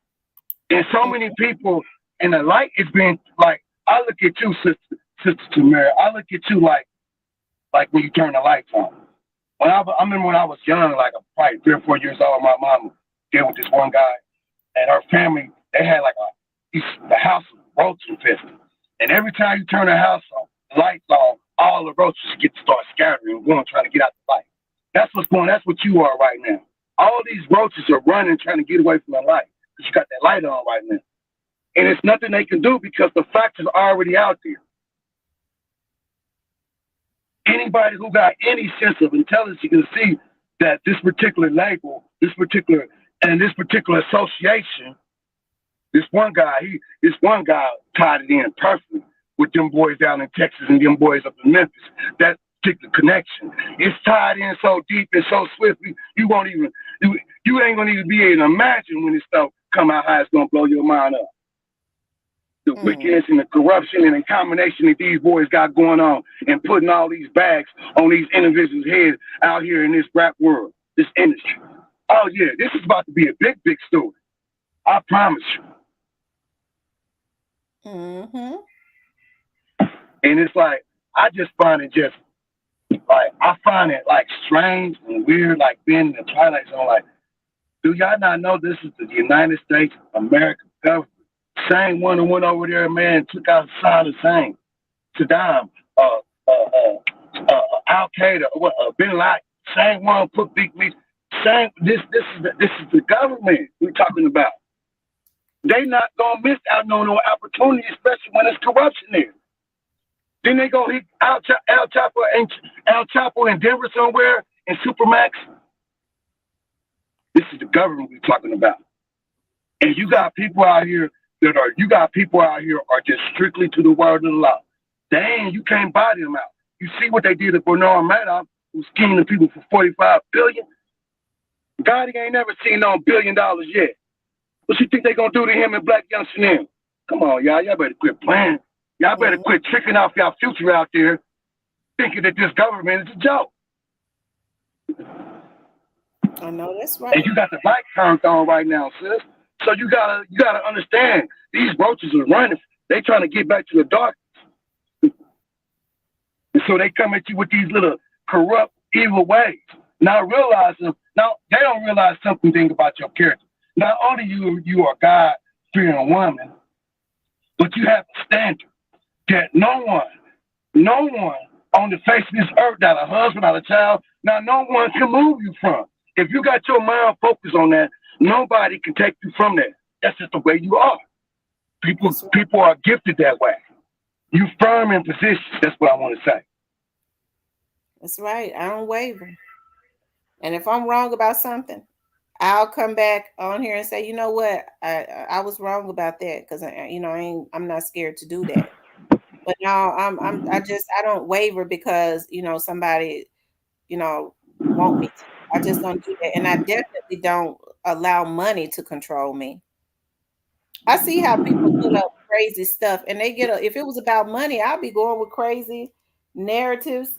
And so many people, and the light is being, like, I look at you, Sister Tamara, I look at you like when you turn the lights on. I remember when I was young, like probably 3 or 4 years old, my mom dealt with this one guy, and her family, they had like the house was roach infested. And every time you turn the house on, the lights on, all the roaches start scattering and going, trying to get out the light. That's what you are right now. All these roaches are running, trying to get away from the light, because you got that light on right now. And it's nothing they can do because the facts are already out there. Anybody who got any sense of intelligence can see that this particular label, this particular association, this one guy tied it in perfectly with them boys down in Texas and them boys up in Memphis. That particular connection, it's tied in so deep and so swiftly, you ain't gonna even be able to imagine when this stuff come out how it's gonna blow your mind up. The wickedness and the corruption and the combination that these boys got going on, and putting all these bags on these individuals' heads out here in this rap world, this industry. Oh yeah, this is about to be a big, big story. I promise you. Mm-hmm. And it's like, I just find it just like, I find it like strange and weird, like being in the Twilight Zone. Like, do y'all not know this is the United States American government? Same one who went over there, man, took out Saddam Hussein, Saddam, Al Qaeda, Bin Laden. Same one put big meat. Same. This is the government we're talking about. They not gonna miss out on no opportunity, especially when there's corruption there. Then they go hit Al Chapo in Denver somewhere in Supermax. This is the government we're talking about. And you got people out here are just strictly to the word of the law. Dang, you can't buy them out. You see what they did to Bernard Madoff, who's scheming people for $45 billion. God, he ain't never seen no $1 billion yet. What you think they gonna do to him and Black Young Chanel? Come on, y'all better quit playing. Y'all better quit tricking off y'all future out there, thinking that this government is a joke. I know that's right. And you got the light turned on right now, sis. So you gotta understand, these roaches are running. They trying to get back to the darkness. And so they come at you with these little corrupt, evil ways. Now they don't realize something about your character. Not only you are God-fearing woman, but you have a standard that no one on the face of this earth, not a husband, not a child, now no one can move you from. If you got your mind focused on that, nobody can take you from that. That's just the way you are. People are gifted that way. You firm in positions. That's what I want to say. That's right. I don't waver. And if I'm wrong about something, I'll come back on here and say, you know what, I was wrong about that, because I'm not scared to do that. But no, I don't waver because somebody want me to. I just don't do that, and I definitely don't allow money to control me. I see how people put up crazy stuff, and they if it was about money, I'll be going with crazy narratives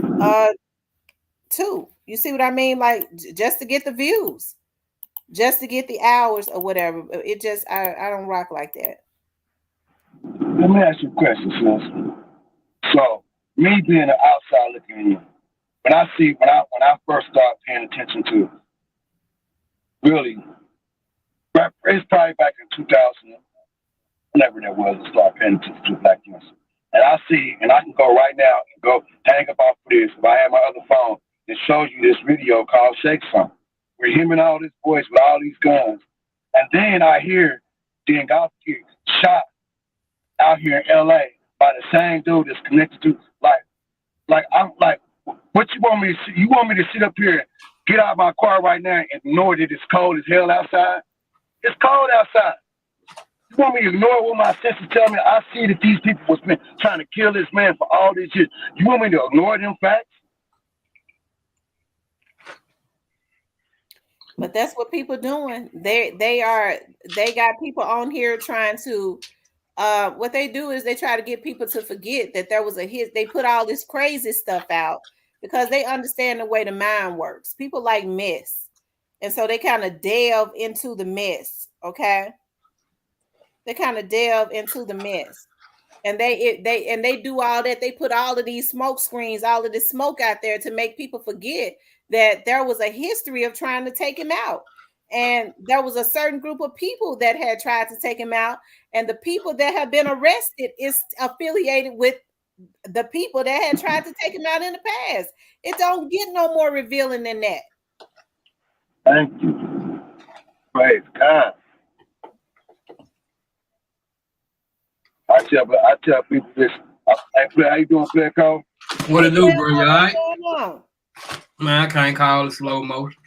too. You see what I mean? Like, just to get the views, just to get the hours or whatever. It just, I don't rock like that. Let me ask you a question, sis. So, me being an outside looking in, when I first started paying attention to really, it's probably back in 2000, whenever that was, I started paying attention to black cancer. And I see, and I can go right now and go hang up off of this. If I have my other phone, it shows you this video called Shake Some, where him and all these boys with all these guns. And then I hear Dan Goff get shot out here in LA by the same dude that's connected to I'm like, what you want me to see? You want me to sit up here, get out of my car right now and ignore that it's cold as hell outside? It's cold outside. You want me to ignore what my senses tell me? I see that these people was been trying to kill this man for all these years. You want me to ignore them facts? But that's what people doing. They got people on here trying to what they do is they try to get people to forget that there was a hit. They put all this crazy stuff out because they understand the way the mind works. People like mess. And so they kind of delve into the mess, okay? They kind of delve into the mess. And they do all that. They put all of these smoke screens, all of this smoke out there to make people forget that there was a history of trying to take him out. And there was a certain group of people that had tried to take him out. And the people that have been arrested is affiliated with the people that had tried to take him out in the past. It don't get no more revealing than that. Thank you. Praise God. I tell people this. Hey, how you doing, Player Cole? What it do, bro? You all right? Man, I can't call it slow motion.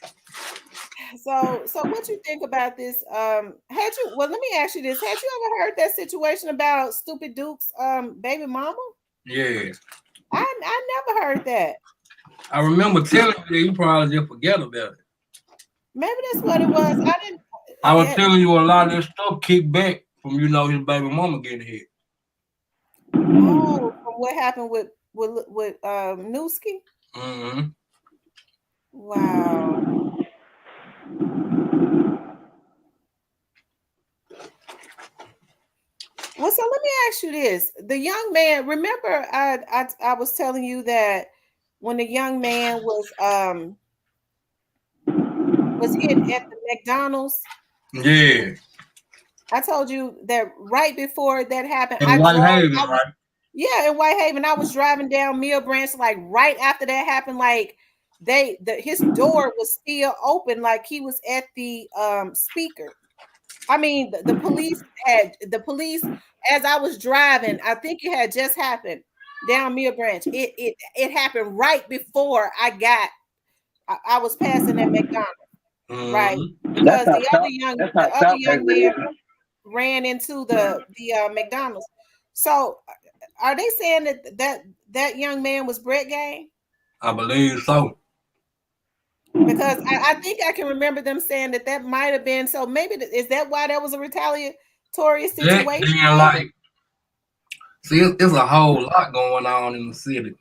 So what you think about this? Well, let me ask you this. Had you ever heard that situation about Stupid Duke's baby mama? Yeah. I never heard that. I remember telling you, you probably just forget about it. Maybe that's what it was. I was telling you a lot of this stuff kicked back from his baby mama getting hit. Oh, from what happened with Nuskie? Mm-hmm. Wow. Well, so let me ask you this. The young man, remember I was telling you that when the young man was hit at the McDonald's? Yeah. I told you that right before that happened. In Whitehaven, right? Yeah, in Whitehaven. I was driving down Mill Branch, like right after that happened, like his door was still open, like he was at the speaker. I mean, the police as I was driving, I think it had just happened down Mill Branch. It happened right before I was passing that McDonald's, right? Because the other young man ran into the McDonald's. So are they saying that young man was Brett Gang? I believe so. Because I think I can remember them saying that might have been. So maybe is that why that was a retaliatory situation? See, it's a whole lot going on in the city.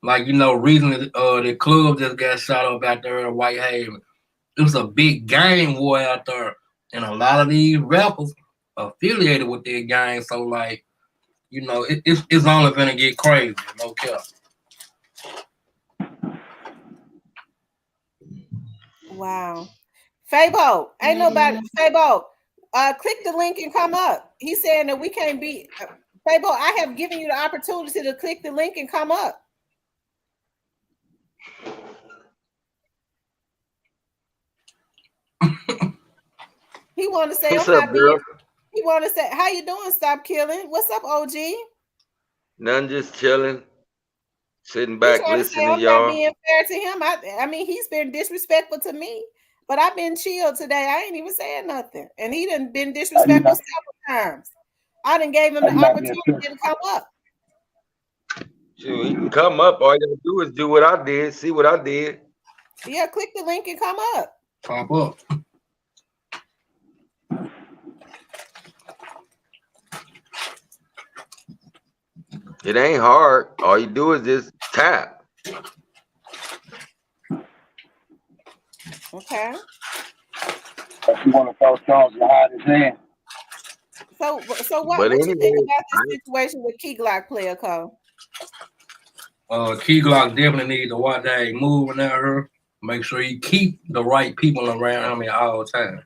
Like, recently the club just got shot up out there in Whitehaven. It was a big gang war out there. And a lot of these rappers affiliated with their gang. So, like, it's only gonna get crazy, no cap. Wow. Fabo, ain't nobody. Fabo, click the link and come up. He's saying that we can't be. Fabo, I have given you the opportunity to click the link and come up. He want to say, "What's up, girl?" He want to say, "How you doing? Stop killing." What's up, OG? None, just chilling, sitting back, listening to I'm y'all. not being fair to him. I mean, he's been disrespectful to me, but I've been chill today. I ain't even saying nothing, and he done been disrespectful several times. I done gave him the opportunity to come up. Sure, he can come up. All you gotta do is do what I did. See what I did. Yeah, click the link and come up. Pop up. It ain't hard. All you do is just tap. Okay. If you want to throw stones and hide his hand. So what you think about this situation with Keyglock, Player Cole? Keyglock definitely need to watch how he moving out here. Make sure he keep the right people around him at all times.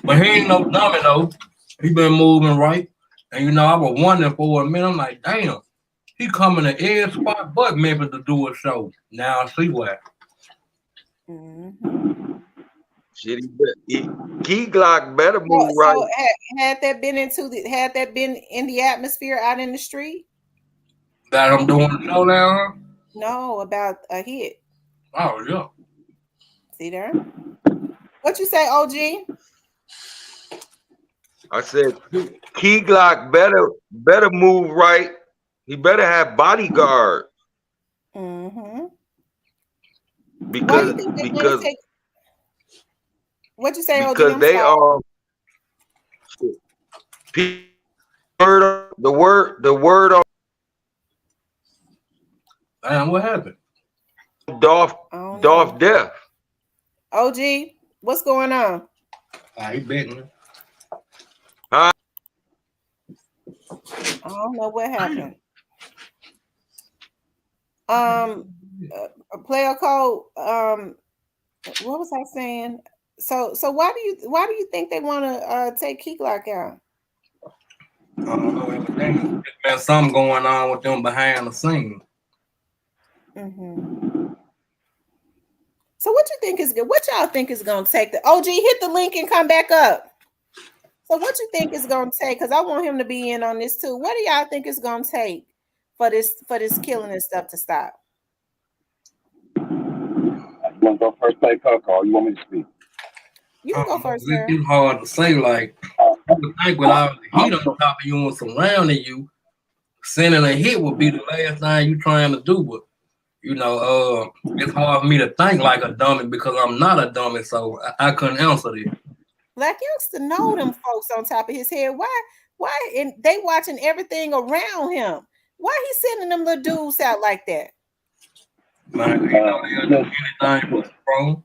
But he ain't no dummy though. He been moving right. And I was wondering for a minute, I'm like, damn, he coming to every spot but Memphis to do a show. Now I see why. Mm-hmm. Shit, Keyglock better move right. So had that been in the atmosphere out in the street? That I'm doing the show now? No, about a hit. Oh yeah. See there? What you say, OG? I said Keyglock better move right. He better have bodyguards. Mm-hmm. Because what you say, OG? because they are the word on Damn, what happened? Dolph Death. OG, what's going on? He betting. I don't know what happened. Player code. What was I saying? So why do you think they want to take Keyglock out? I don't know. There's been something going on with them behind the scenes. Mm-hmm. So what you think is good? What y'all think is gonna take? The OG, hit the link and come back up. So what you think is gonna take? Because I want him to be in on this too. What do y'all think is gonna take for this killing and stuff to stop? You want to go first, play Coco, or you want me to speak? You can go first, sir. It's hard to say. Like, I would think with all the heat on top of you and surrounding you, sending a hit would be the last thing you trying to do. But it's hard for me to think like a dummy because I'm not a dummy, so I couldn't answer this. Black youngster know them folks on top of his head. Why? And they watching everything around him. Why he sending them little dudes out like that? Man, they'll do anything but wrong.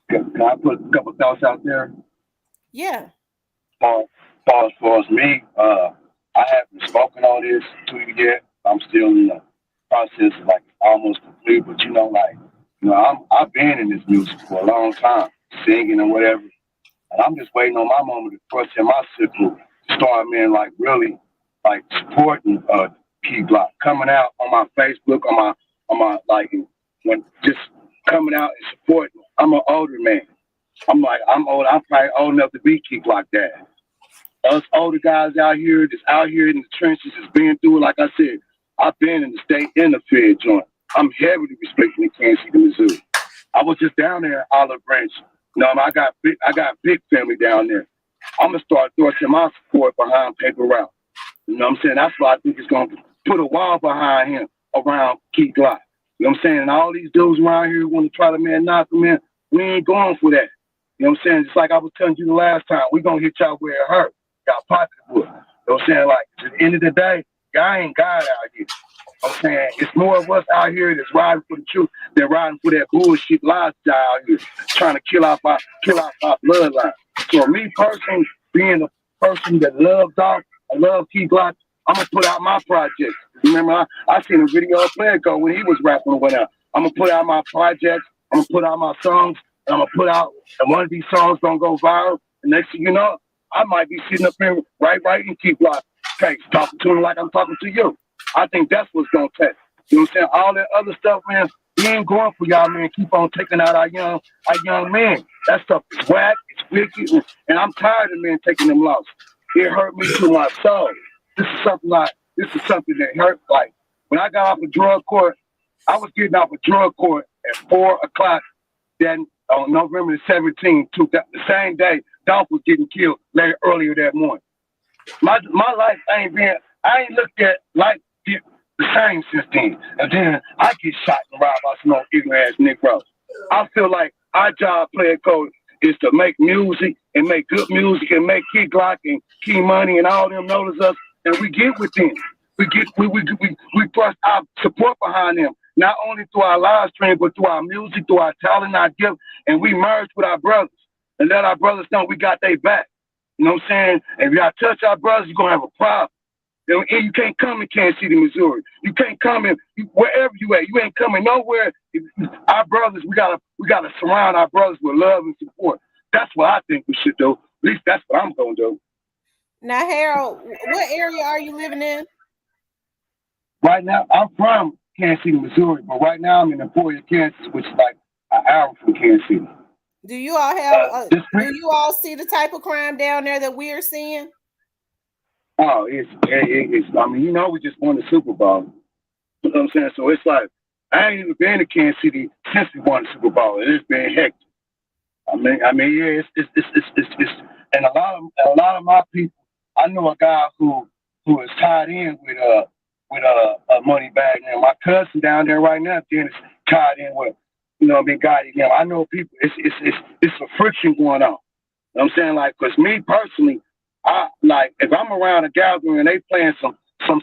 Can I put a couple thoughts out there? Yeah. As far as me, I haven't spoken on this to you yet. I'm still in the process of like almost complete, but I've been in this music for a long time, singing and whatever. And I'm just waiting on my moment to trust in my circle to start, man, like really like supporting Keyglock, coming out on my Facebook, on my like when just coming out and supporting. I'm an older man. I'm old. I'm probably old enough to be Keyglock dad. Us older guys out here in the trenches, that's been through it. Like I said, I've been in the state and the Fed joint. I'm heavily respecting the Kansas City, Missouri. I was just down there at Olive Branch. I got big family down there. I'm gonna start throwing my support behind Paper Route. You know what I'm saying? That's why I think it's gonna put a wall behind him around Keyglock. You know what I'm saying? And all these dudes around here want to try to knock him in. We ain't going for that. You know what I'm saying? Just like I was telling you the last time, we gonna hit y'all where it hurt. Got pocketbook. You know what I'm saying? Like at the end of the day, God ain't God out here. I'm saying it's more of us out here that's riding for the truth than riding for that bullshit lifestyle out here, trying to kill off our bloodline. So me personally, being a person that loves Dolph, I love Keyglock, I'm gonna put out my projects. Remember, I seen a video of Planko when he was rapping or whatever. I'm gonna put out my projects, I'm gonna put out my songs, and I'm gonna put out, and one of these songs gonna go viral. And next thing you know, I might be sitting up here right in Keyglock case, talking to him like I'm talking to you. I think that's what's gonna take. You know what I'm saying? All that other stuff, man, we ain't going for y'all, man. Keep on taking out our young men. That stuff is whack, it's wicked, and I'm tired of men taking them losses. It hurt me to my soul. This is something that hurt. Like when I got off of drug court, I was getting off of drug court at 4:00. Then on November the 17th, the same day, Dolph was getting killed earlier that morning. My life I ain't looked at life the same since then. And then I get shot and robbed by some old ignorant ass Negro. I feel like our job, Player Code, is to make music and make good music and make Keyglock and Key Money and all them notice us, and we get with them. We thrust our support behind them, not only through our live stream, but through our music, through our talent, our gift, and we merge with our brothers and let our brothers know we got their back. You know what I'm saying? And if y'all touch our brothers, you're gonna have a problem. You can't come in Kansas City, Missouri. You can't come in wherever you at. You ain't coming nowhere. Our brothers, we gotta surround our brothers with love and support. That's what I think we should do. At least that's what I'm gonna do. Now, Harold, what area are you living in? Right now, I'm from Kansas City, Missouri, but right now I'm in Emporia, Kansas, which is like an hour from Kansas City. Do you all have? Do you all see the type of crime down there that we're seeing? Oh, it's. I mean, we just won the Super Bowl. You know what I'm saying? So it's like I ain't even been to Kansas City since we won the Super Bowl. It's been hectic. I mean, yeah, it's and a lot of my people. I know a guy who is tied in with a money bag. Now my cousin down there right now, Dennis, tied in with, guy. I know people. It's a friction going on. You know what I'm saying? Like, cause me personally, I like if I'm around a gathering and they playing some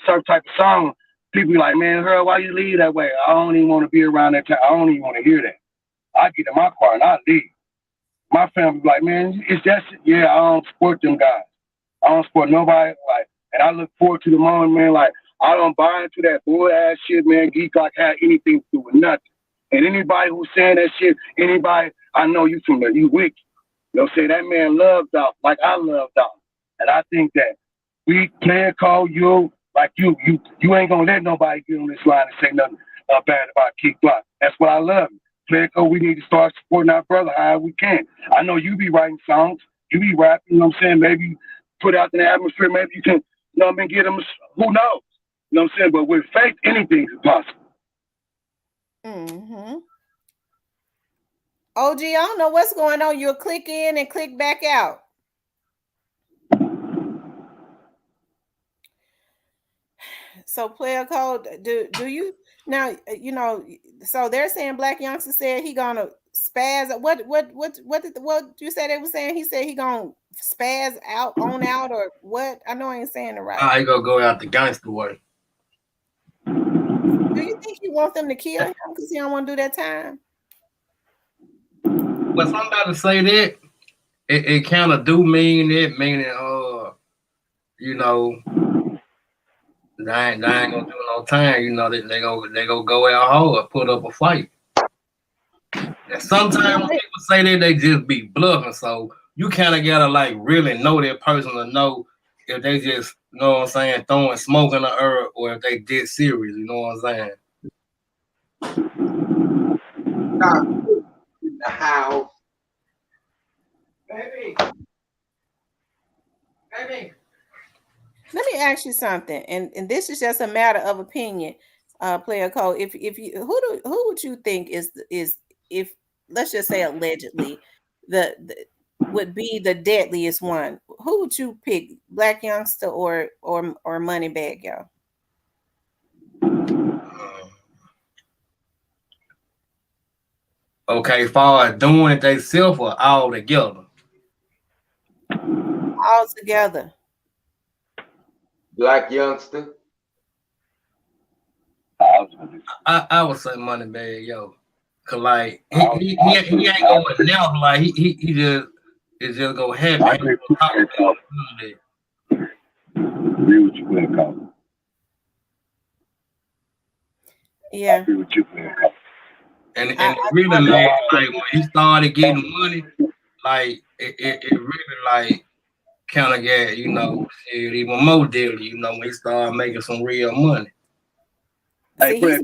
certain type of song, people be like, man, girl, why you leave that way? I don't even want to be around that time. I don't even want to hear that. I get in my car and I leave. My family be like, man, it's that shit. Yeah, I don't support them guys. I don't support nobody. Like, and I look forward to the moment, man. Like, I don't buy into that bull ass shit, man. Keyglock had anything to do with nothing. And anybody who's saying that shit, anybody, I know you from the, you wicked. You know what I'm saying? That man loved Dolph like I love Dolph. And I think that we can call you, like you ain't gonna let nobody get on this line and say nothing bad about Keyglock. That's what I love. Player, we need to start supporting our brother however we can. I know you be writing songs, you be rapping, you know what I'm saying? Maybe put out in the atmosphere, maybe you can, you know what I mean, get them, who knows? You know what I'm saying? But with faith, anything is possible. Mm-hmm. OG, I don't know what's going on. You'll click in and click back out. So player code, do you now, so they're saying Black Youngster said he gonna spaz. What you said they were saying? He said he gonna spaz out or what? I know I ain't saying it right. I gonna go out the gangster way. Do you think you want them to kill him because he don't want to do that time? But somebody say that it kind of do mean it, meaning they ain't gonna do no time. They gonna go out hard, put up a fight. And sometimes when people say that, they just be bluffing. So you kind of gotta like really know that person to know if they just, you know what I'm saying, throwing smoke in the air or if they did serious. You know what I'm saying? In the house. Baby. Let me ask you something, and this is just a matter of opinion, player code. If you who would you think is if let's just say allegedly the would be the deadliest one? Who would you pick, Black Youngster or Moneybag Yo? Okay, far as doing it themselves or all together? All together. Black Youngster. I would say Moneybag Yo, cause like he ain't gonna announce, like he just it's just gonna happen. I agree with you, Black Youngster. Yeah. I agree with you, Black Youngster. And it really made, like when he started getting money, like it really like kind of got, even more deadly, when he started making some real money. See, he's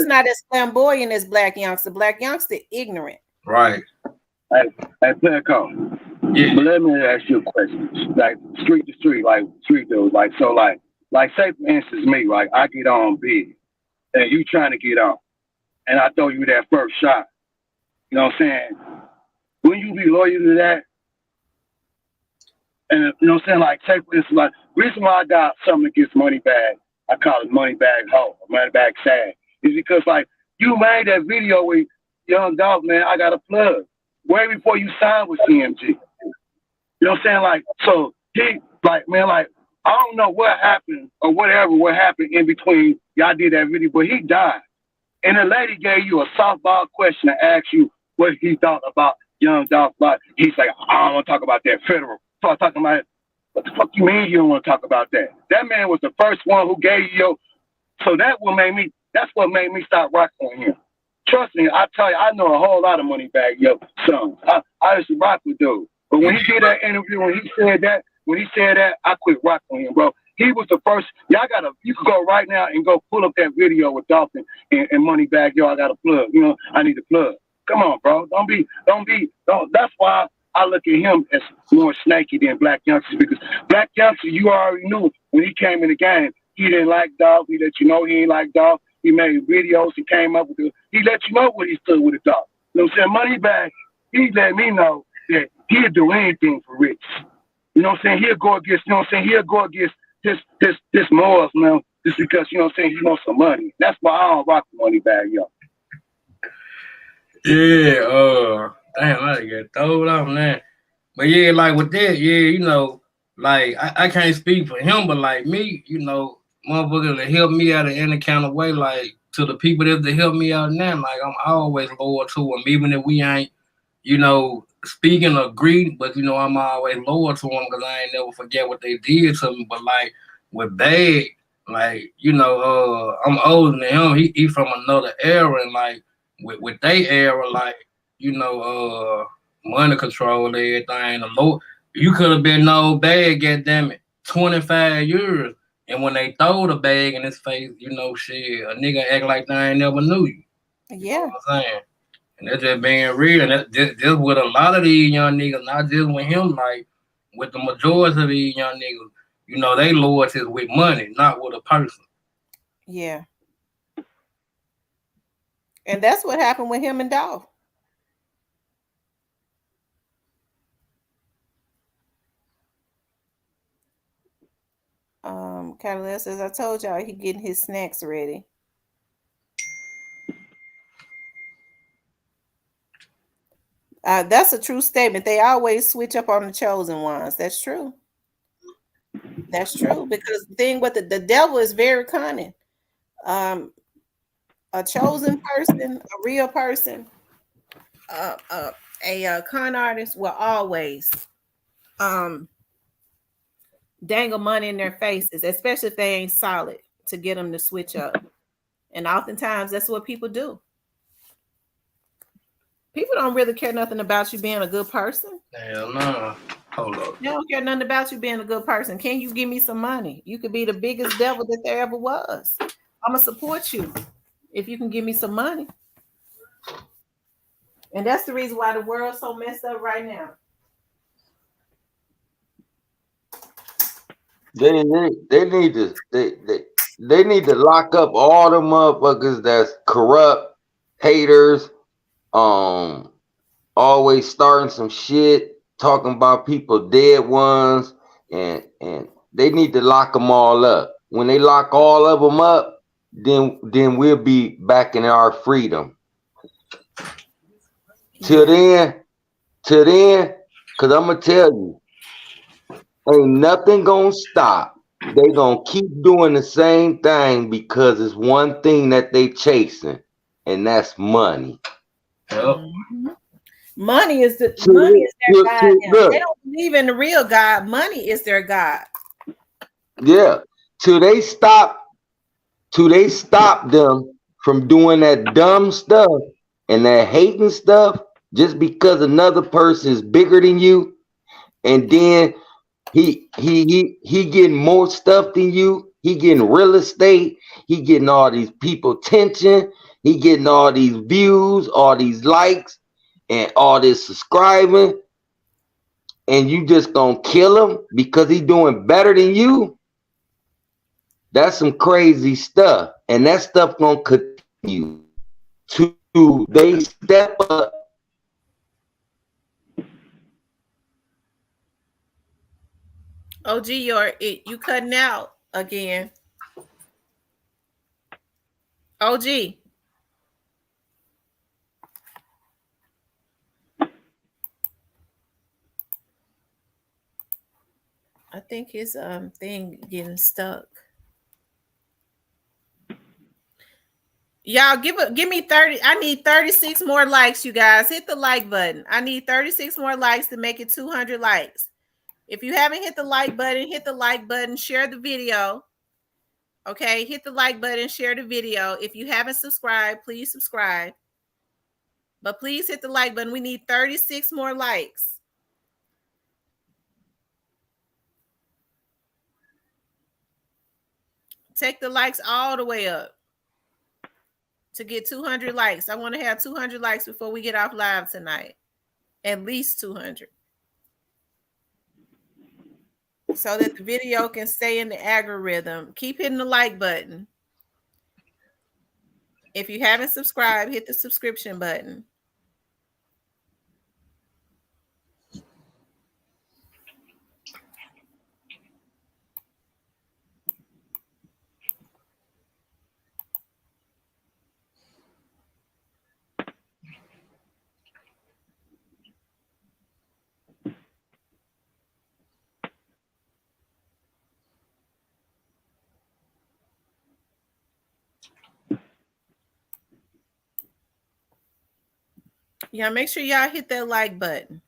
not as flamboyant as Black Youngster. Black Youngster ignorant. Right. Hey, Player Code. Yeah. But let me ask you a question. Like street to street, like street dudes, like so, like say for instance me, like I get on big, and you trying to get on, and I throw you that first shot. You know what I'm saying? Wouldn't you be loyal to that? And you know what I'm saying? Like say for instance, like reason why I got something against Moneybag, I call it Moneybag Ho, Moneybag Sad, is because like you made that video with Young Dolph, man. I got a plug way before you signed with CMG. You know what I'm saying? Like, so he, like, man, like, I don't know what happened or what happened in between y'all did that video, but he died. And the lady gave you a softball question to ask you what he thought about Young Dolph. Like, he's like, I don't want to talk about that federal. Start talking about What the fuck you mean you don't want to talk about that? That man was the first one who gave you your. So that's what made me stop rocking with him. Trust me, I tell you, I know a whole lot of Moneybag Yo songs. I used to rock with dude. But when he did that interview, when he said that, I quit rocking with him, bro. He was the first. You can go right now and go pull up that video with Dolphin and Moneybag Yo. I got a plug. I need a plug. Come on, bro. Don't. That's why I look at him as more snaky than Black Youngster, because Black Youngster, you already knew when he came in the game, he didn't like Dolph. He let you know he ain't like Dolph. He made videos. He came up with it. He let you know what he stood with the Dolph. You know what I'm saying? Moneybag, he let me know that he'll do anything for Rich. You know what I'm saying? He'll go against this Morris, man, just because, you know what I'm saying, he wants some money. That's why I don't rock the Moneybag Yo. Yeah, damn, I get thrown off man. But yeah, like with that, yeah, like I can't speak for him, but like me, motherfuckers that help me out in any kind of way, like to the people that help me out now, like I'm always loyal to them, even if we ain't, speaking agree, but I'm always loyal to them because I ain't never forget what they did to me. But like with Bag, like I'm older than him. He from another era, and like with they era, like money control everything. The Lord, you could have been no Bag, goddamn it, 25 years. And when they throw the bag in his face, shit, a nigga act like they ain't never knew you. Yeah. You know what I'm saying? And that's just being real. And that's just with a lot of these young niggas, not just with him, like with the majority of these young niggas, they loyalty is with money, not with a person. Yeah. And that's what happened with him and Dolph. Cadillac says, I told y'all he getting his snacks ready. That's a true statement. They always switch up on the chosen ones. That's true. That's true. Because the thing with the devil is very cunning. A chosen person, a real person, a con artist will always dangle money in their faces, especially if they ain't solid, to get them to switch up. And oftentimes that's what people do. People don't really care nothing about you being a good person. Hell no. Hold up. They don't care nothing about you being a good person. Can you give me some money? You could be the biggest devil that there ever was. I'm going to support you if you can give me some money. And that's the reason why the world's so messed up right now. They need to lock up all the motherfuckers that's corrupt, haters, always starting some shit, talking about people dead ones, and they need to lock them all up. When they lock all of them up, then we'll be back in our freedom. Till then, cause I'm gonna tell you, ain't nothing gonna stop. They gonna keep doing the same thing because it's one thing that they chasing, and that's money. Yep. Mm-hmm. Money is their God. They don't believe in the real God. Money is their God. Yeah. Till they stop them from doing that dumb stuff and that hating stuff just because another person is bigger than you, and then he getting more stuff than you. He getting real estate. He getting all these people attention. He getting all these views, all these likes, and all this subscribing. And you just gonna kill him because he doing better than you. That's some crazy stuff. And that stuff gonna continue to they step up. OG, you cutting out again. OG. I think his thing getting stuck. Y'all give me 30. I need 36 more likes, you guys. Hit the like button. I need 36 more likes to make it 200 likes. If you haven't hit the like button, hit the like button, share the video. Okay, hit the like button, share the video. If you haven't subscribed, please subscribe. But please hit the like button. We need 36 more likes. Take the likes all the way up to get 200 likes. I want to have 200 likes before we get off live tonight. At least 200. So that the video can stay in the algorithm. Keep hitting the like button. If you haven't subscribed, hit the subscription button. Yeah, make sure y'all hit that like button.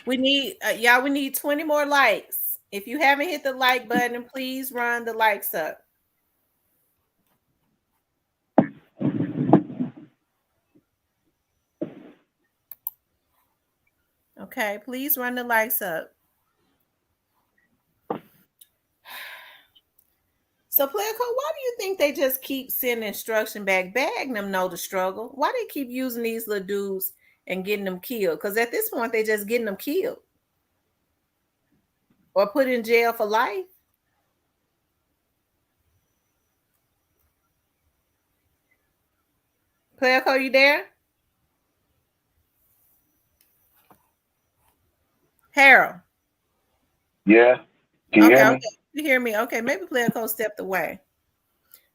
We need y'all. We need 20 more likes. If you haven't hit the like button, please run the likes up. Okay, please run the likes up. So, Player Code, why do you think they just keep sending instruction back, begging them know the struggle? Why they keep using these little dudes and getting them killed? Because at this point, they just getting them killed or put in jail for life. Player Code, you there? Harold. Yeah. Can you hear me? Okay. You hear me? Okay, maybe Player Code stepped away.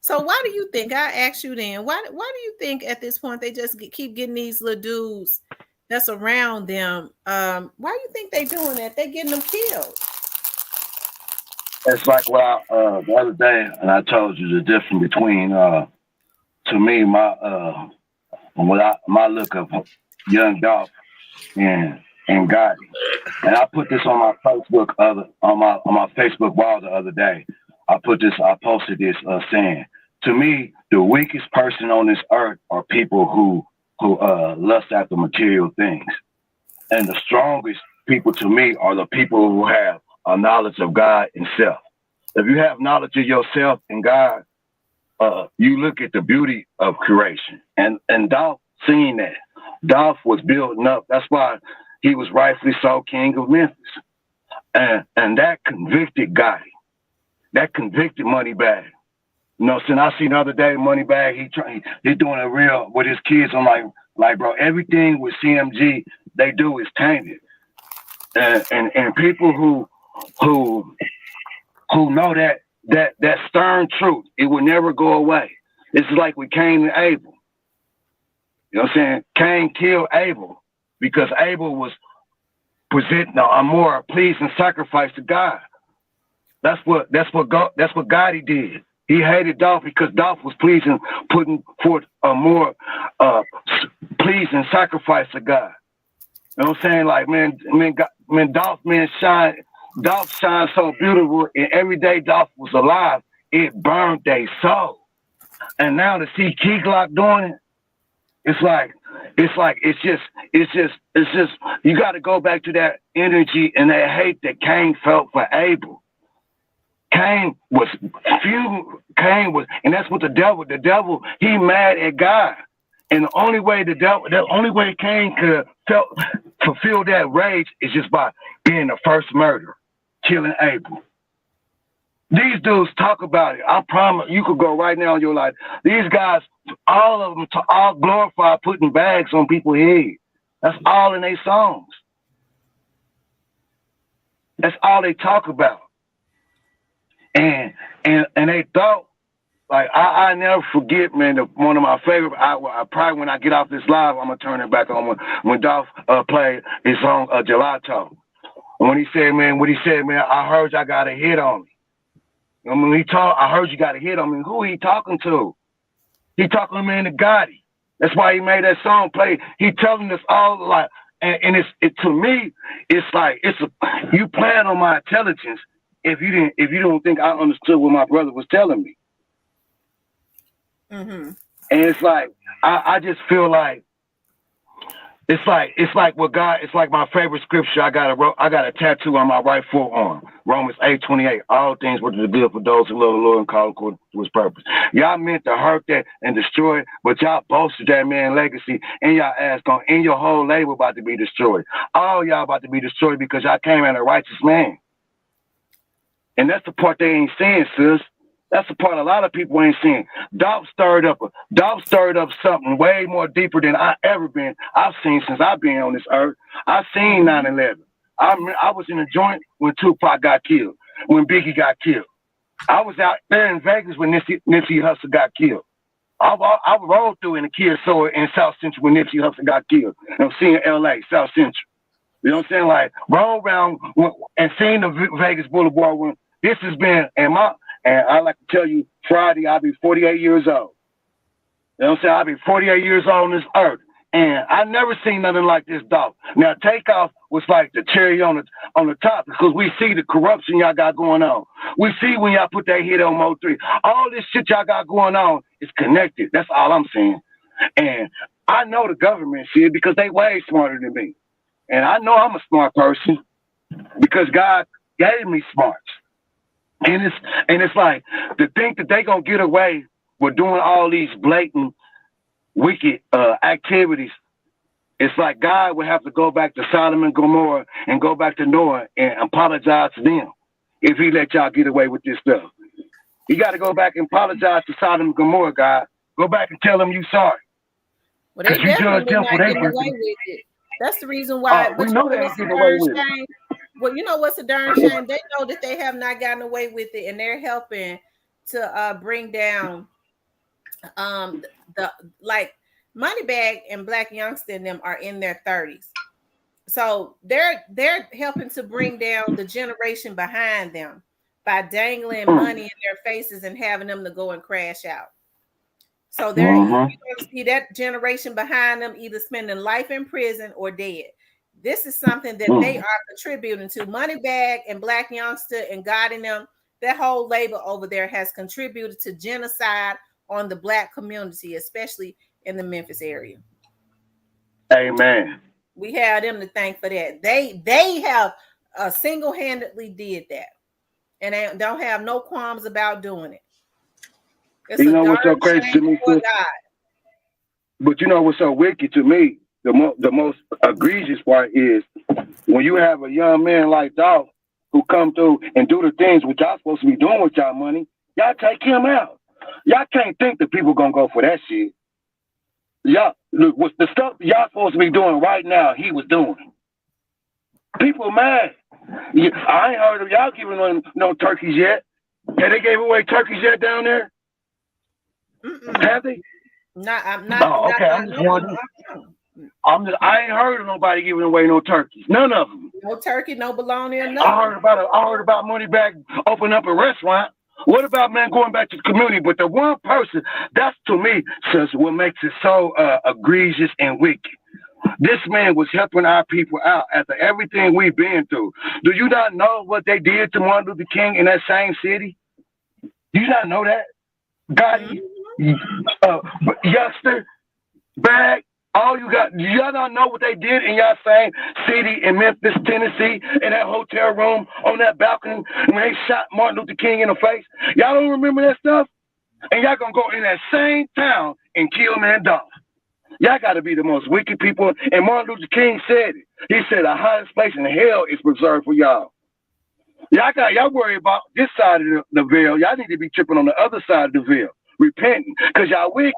So why do you think, I asked you then, why do you think at this point they just keep getting these little dudes that's around them? Why do you think they doing that? They getting them killed. It's like what the other day, and I told you the difference between, to me, my look of Young Dolph and Gotti. And I put this on my Facebook on my Facebook wall the other day. I posted this saying, to me, the weakest person on this earth are people who lust after material things. And the strongest people to me are the people who have a knowledge of God and self. If you have knowledge of yourself and God, you look at the beauty of creation. And Dolph seen that. Dolph was building up. That's why he was rightfully so king of Memphis. And that convicted Gotti. That convicted Moneybagg. You know, since I seen the other day, Moneybagg, he doing a real with his kids. I'm like, bro, everything with CMG they do is tainted. And people who know that stern truth, it will never go away. It's like with Cain and Abel. You know what I'm saying? Cain killed Abel because Abel was presenting a more pleasing sacrifice to God. That's what Gotti did. He hated Dolph because Dolph was putting forth a more pleasing sacrifice to God. You know what I'm saying? Like, Dolph shines so beautiful, and every day Dolph was alive, it burned their soul. And now to see Keyglock doing it, it's just you got to go back to that energy and that hate that Cain felt for Abel. Cain was, and that's what the devil, he mad at God. And the only way Cain could fulfill that rage is just by being the first murderer, killing Abel. These dudes talk about it. I promise you could go right now in your life. These guys, all of them, all glorify putting bags on people's heads. That's all in their songs. That's all they talk about. And they thought Like I never forget, man. One of my favorite. I probably when I get off this live, I'm gonna turn it back on when Dolph played his song Gelato. And when he said, man, what he said, man, I heard y'all got a hit on me. And when he talked, I heard you got a hit on me. Who he talking to? He talking to man to Gotti. That's why he made that song play. He telling us all like, and it to me, it's like you playing on my intelligence if you don't think I understood what my brother was telling me. Mm-hmm. And it's like I just feel like it's like what God. It's like my favorite scripture. I got a tattoo on my right forearm. Romans 8:28. All things work to good for those who love the Lord and call according to His purpose. Y'all meant to hurt that and destroy it, but y'all boasted that man legacy, and y'all ass gone, and your whole label about to be destroyed. All y'all about to be destroyed because y'all came at a righteous man. And that's the part they ain't saying, sis. That's the part a lot of people ain't seeing. Dolph stirred up something way more deeper than I've seen since I've been on this earth. I've seen 9/11. I was in a joint when Tupac got killed, when Biggie got killed. I was out there in Vegas when Nipsey Hussle got killed. I rolled through in a Kia Soul in South Central when Nipsey Hussle got killed. And I'm seeing LA, South Central. You know what I'm saying? Like, roll around and seeing the Vegas Boulevard when this has been, and I like to tell you, Friday, I'll be 48 years old. You know what I'm saying? I'll be 48 years old on this earth. And I never seen nothing like this, dog. Now, Takeoff was like the cherry on the top because we see the corruption y'all got going on. We see when y'all put that hit on Mo 3. All this shit y'all got going on is connected. That's all I'm saying. And I know the government shit because they way smarter than me. And I know I'm a smart person because God gave me smarts. And it's like to think that they gonna get away with doing all these blatant, wicked activities. It's like God would have to go back to Sodom and Gomorrah and go back to Noah and apologize to them if He let y'all get away with this stuff. You got to go back and apologize to Sodom and Gomorrah, God. Go back and tell them you sorry. Well, they definitely not getting away with it. That's the reason why. But you know they ain't getting away with it. Well, you know what's a darn shame? They know that they have not gotten away with it, and they're helping to bring down the like Moneybag and Black Youngster and them are in their 30s. So they're helping to bring down the generation behind them by dangling money in their faces and having them to go and crash out. So you're going to see that generation behind them either spending life in prison or dead. This is something that they are contributing to. Moneybag and Black Youngster and God in them, that whole label over there has contributed to genocide on the Black community, especially in the Memphis area. Amen. We have them to thank for that. They have single-handedly did that, and they don't have no qualms about doing it. It's you know what's so crazy to me, God. But you know what's so wicked to me? The most egregious part is when you have a young man like Dolph who come through and do the things which y'all supposed to be doing with y'all money, y'all take him out. Y'all can't think that people gonna go for that shit. Y'all look, what's the stuff y'all supposed to be doing right now, he was doing. People mad. I ain't heard of y'all giving no turkeys yet. Yeah, they gave away turkeys yet down there? Have they? I'm not. Oh, okay. I'm just wondering. I ain't heard of nobody giving away no turkeys. None of them. No turkey, no bologna, or nothing. I heard about Moneybag opening up a restaurant. What about man going back to the community? But the one person, that's to me, says what makes it so egregious and wicked. This man was helping our people out after everything we've been through. Do you not know what they did to Martin Luther King in that same city? Do you not know that? Gotti, Youngster, Bag, all you got, y'all not know what they did in y'all same city in Memphis, Tennessee, in that hotel room, on that balcony, when they shot Martin Luther King in the face? Y'all don't remember that stuff? And y'all gonna go in that same town and kill man Dolph. Y'all gotta be the most wicked people. And Martin Luther King said it. He said the highest place in hell is reserved for y'all. Y'all worry about this side of the veil. Y'all need to be tripping on the other side of the veil, repenting, because y'all wicked.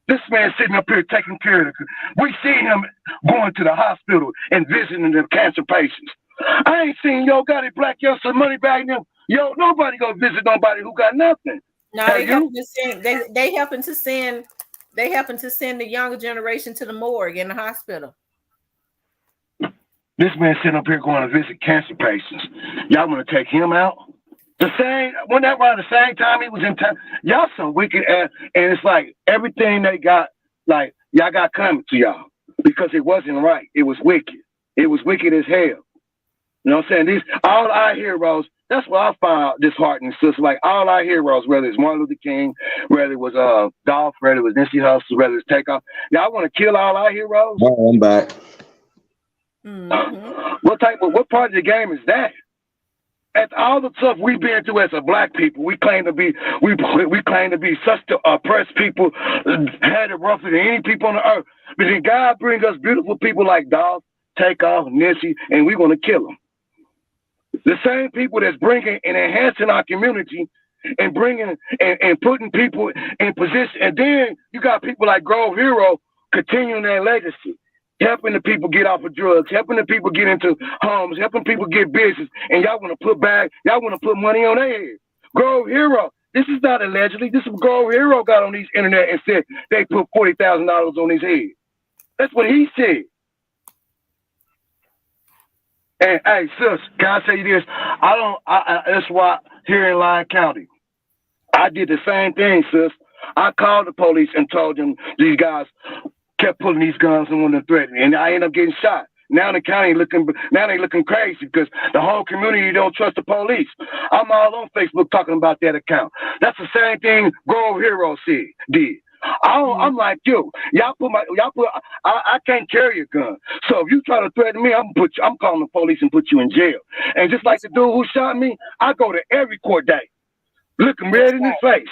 This man sitting up here taking care of it. We see him going to the hospital and visiting the cancer patients. I ain't seen Gotti, Black Youngster, Moneybag them. Nobody go visit nobody who got nothing. No, Have they helping you? to send. They helping to send. They helping to send the younger generation to the morgue in the hospital. This man sitting up here going to visit cancer patients. Y'all want to take him out? The same, when that around the same time he was in town, y'all some wicked ass, and it's like everything they got, like y'all got coming to y'all because it wasn't right. It was wicked. It was wicked as hell. You know what I'm saying? These all our heroes. That's what I found disheartening. So it's like all our heroes, whether it's Martin Luther King, whether it was Dolph, whether it was Nipsey Hussle, whether it's Takeoff. Y'all want to kill all our heroes? Oh, I'm back. What part of the game is that? After all the stuff we've been through as a black people, we claim to be such the oppressed people, had it rougher than any people on the earth. But then God bring us beautiful people like Dolph, Takeoff, Nipsey, and we want to kill them. The same people that's bringing and enhancing our community and bringing and putting people in position. And then you got people like Grove Hero continuing their legacy, helping the people get off of drugs, helping the people get into homes, helping people get business. And y'all want to put money on their head. Grove Hero, this is not allegedly. This is Grove Hero got on these internet and said they put $40,000 on his head. That's what he said. And hey, sis, can I tell you this? That's why here in Lyon County, I did the same thing, sis. I called the police and told them these guys kept pulling these guns and wanted to threaten me, and I ended up getting shot. Now the county they looking crazy because the whole community don't trust the police. I'm all on Facebook talking about that account. That's the same thing Grove Hero did. I'm like, yo, I can't carry a gun. So if you try to threaten me, I'm calling the police and put you in jail. And just like the dude who shot me, I go to every court day, look him red in his face.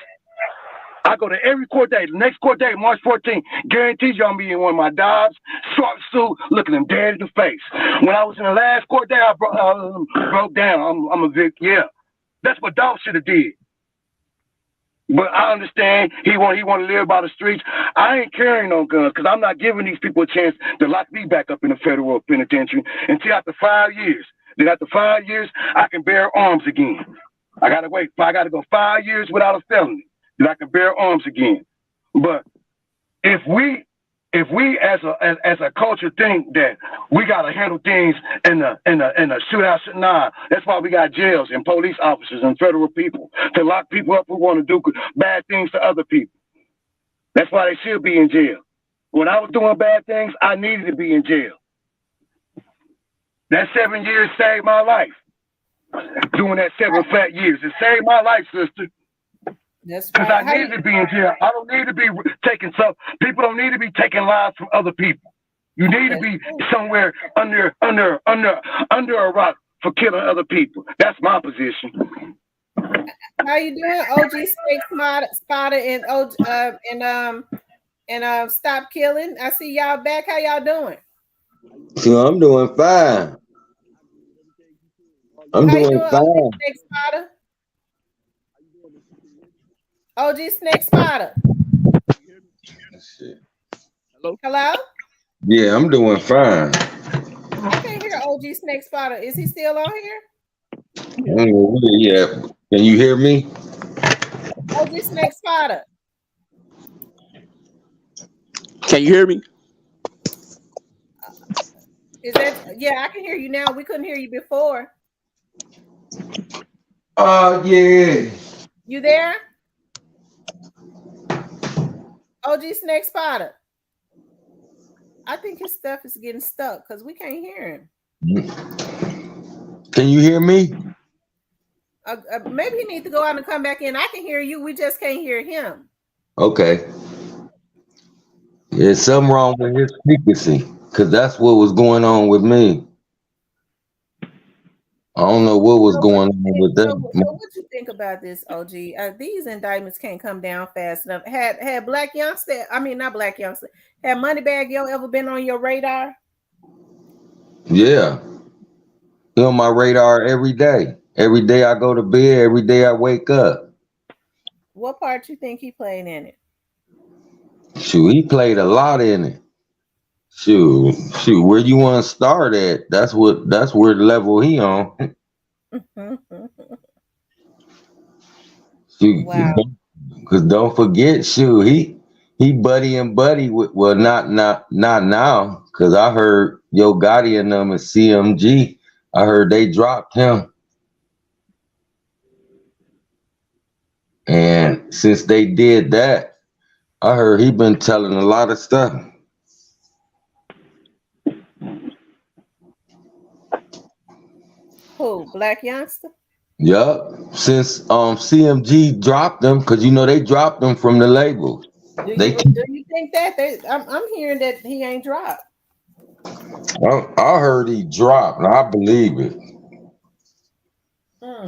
I go to every court day. The next court day, March 14th, guarantees you I'm be in one of my Dobbs, short suit, looking them dead in the face. When I was in the last court day, I broke down. I'm a victim. Yeah, that's what Dolph should have did. But I understand he want to live by the streets. I ain't carrying no guns because I'm not giving these people a chance to lock me back up in the federal penitentiary until after 5 years. Then after 5 years, I can bear arms again. I gotta wait. I gotta go 5 years without a felony. Then I can bear arms again. But if we as a culture think that we gotta handle things in a shootout, nah, that's why we got jails and police officers and federal people to lock people up who want to do bad things to other people. That's why they should be in jail. When I was doing bad things, I needed to be in jail. That 7 years saved my life. Doing that 7 fat years, it saved my life, sister. That's because I need to be in jail. I don't need to be taking stuff. People don't need to be taking lives from other people. You need to be somewhere under a rock for killing other people. That's my position. How you doing, OG Snake Spotter and Stop Killing? I see y'all back. How y'all doing? So I'm doing fine. How you doing, OG Snake Spotter? OG Snake Spotter. Hello? Yeah, I'm doing fine. I can't hear OG Snake Spotter. Is he still on here? Yeah. Can you hear me? OG Snake Spotter. Can you hear me? Is that yeah? I can hear you now. We couldn't hear you before. Yeah. You there? OG Snake Spotter. I think his stuff is getting stuck because we can't hear him. Can you hear me? Maybe he needs to go out and come back in. I can hear you. We just can't hear him. Okay. There's something wrong with his frequency because that's what was going on with me. I don't know what was going on with that. So what you think about this, OG? These indictments can't come down fast enough. Had Black Youngster, I mean not Black Youngster, had Moneybagg Yo ever been on your radar? Yeah. He on my radar every day. Every day I go to bed, every day I wake up. What part you think he played in it? Shoot, he played a lot in it. Shoot, where you want to start at? That's where the level he on. Shoot, wow. Cause don't forget, shoot, he buddy and buddy with, well, not now, cause I heard Yo Gotti and them and CMG. I heard they dropped him, and since they did that, I heard he been telling a lot of stuff. Who? Black Youngster? Yup. Since CMG dropped them, cause you know they dropped them from the label. Do They you keep, do you think that I'm hearing that he ain't dropped? I heard he dropped, and I believe it. Hmm.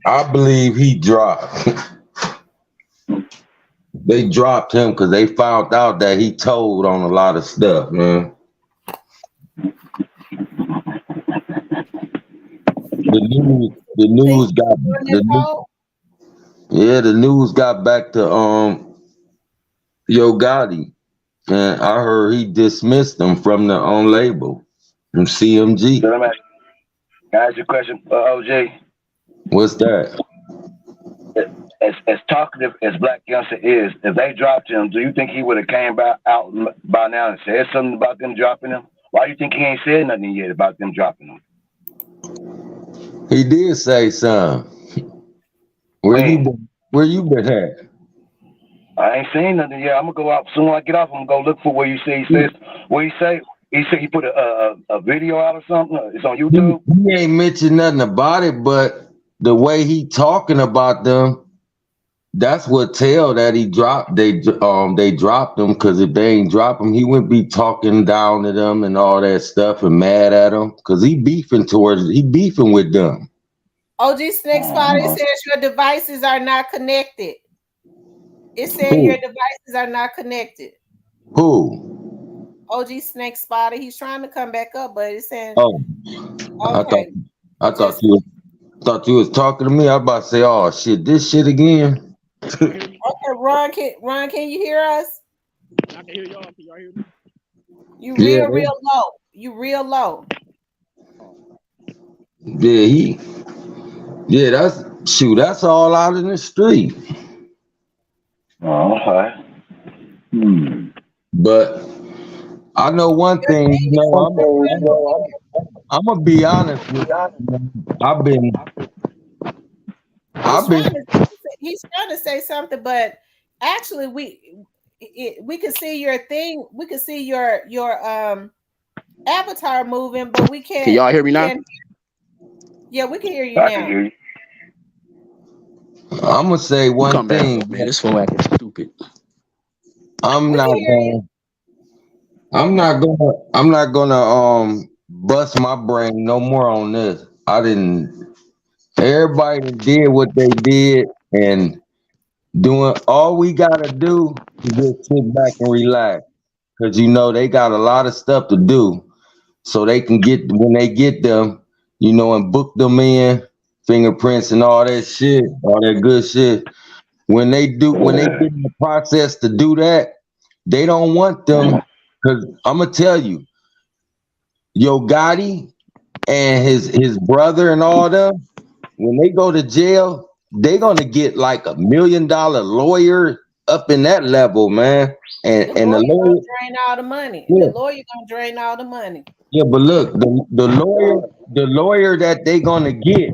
I believe he dropped. They dropped him because they found out that he told on a lot of stuff, man. The Think news got he's doing that call? the news got back to Yo Gotti, and I heard he dismissed them from the on label from CMG. So let me ask you a question, OJ. What's that? As talkative as Black Youngster is, if they dropped him, do you think he would have came out by now and said something about them dropping him? Why do you think he ain't said nothing yet about them dropping him? He did say something. Where you been at? I ain't seen nothing yet. I'm gonna go out soon as I get off. I'm gonna go look for where you see. He says where he say. He said he put a video out or something. It's on YouTube. He ain't mentioned nothing about it, but the way he talking about them, that's what tell that he dropped. They dropped them, because if they ain't drop him, he wouldn't be talking down to them and all that stuff and mad at them, because he beefing with them. OG Snake Spotter, it says your devices are not connected. It said Who? your devices are not connected. Who? OG Snake Spotter, he's trying to come back up, but it's saying, Oh, okay. I thought you was talking to me. I was about to say, oh shit, this shit again. Okay, Ron, can you hear us? I can hear y'all. Can y'all hear me? You real low. You real low. Yeah, that's all out in the street. Oh, okay. But I know one thing, I'm gonna be honest with you. He's trying to say something, but actually we can see your thing. We can see your avatar moving, but we can't. Can y'all hear me now? Yeah, we can hear you I now. can hear you. I'm gonna say one thing, man. This phone acting stupid. I'm not gonna bust my brain no more on this. Everybody did what they did, and doing all we gotta do is just sit back and relax, because they got a lot of stuff to do, so they can get, when they get them, and book them in, fingerprints and all that shit, all that good shit. When they get in the process to do that, they don't want them, because I'm gonna tell you, Yo Gotti and his brother and all them, when they go to jail, they gonna get like $1 million lawyer up in that level, man. And the lawyer gonna drain all the money. Yeah. The lawyer gonna drain all the money. Yeah, but look, the lawyer that they gonna get,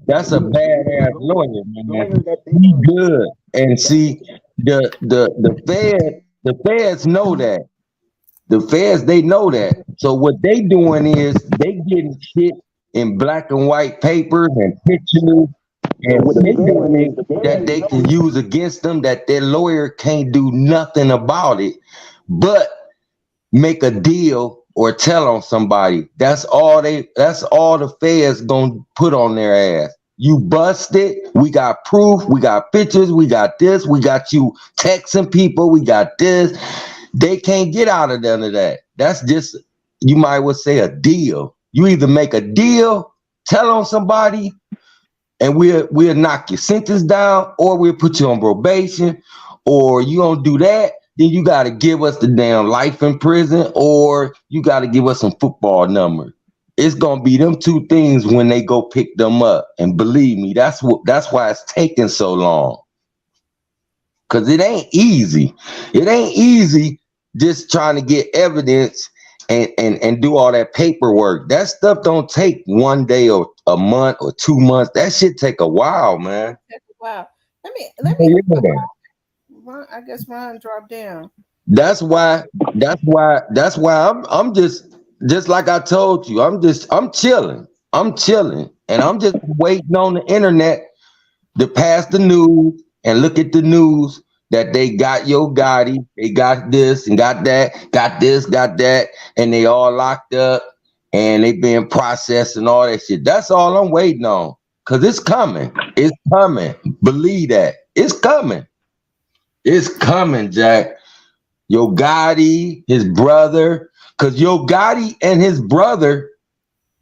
that's a badass lawyer, man. He good. And see, the feds know that. The feds, they know that. So what they doing is they getting shit in black and white papers and pictures. And what they doing is that they can use against them, that their lawyer can't do nothing about it, but make a deal or tell on somebody. That's all the feds gonna put on their ass. You busted, we got proof, we got pictures, we got this, we got you texting people, we got this. They can't get out of none of that. That's just, you might well say, a deal. You either make a deal, tell on somebody, and we'll knock your sentence down, or we'll put you on probation, or you don't do that, then you got to give us the damn life in prison, or you got to give us some football number. It's gonna be them two things when they go pick them up. And believe me, that's why it's taking so long. because it ain't easy. It ain't easy just trying to get evidence and do all that paperwork. That stuff don't take one day or a month or 2 months. That shit take a while, man. Wow. Let me. Yeah. I guess Ron dropped down. That's why I'm just like I told you. I'm chilling. And I'm just waiting on the internet to pass the news and look at the news that they got Yo Gotti, they got this and got that, got this, got that, and they all locked up and they being processed and all that shit. That's all I'm waiting on. Cause it's coming. It's coming. Believe that. It's coming. It's coming, Jack. Yo Gotti, his brother, cause Yo Gotti and his brother,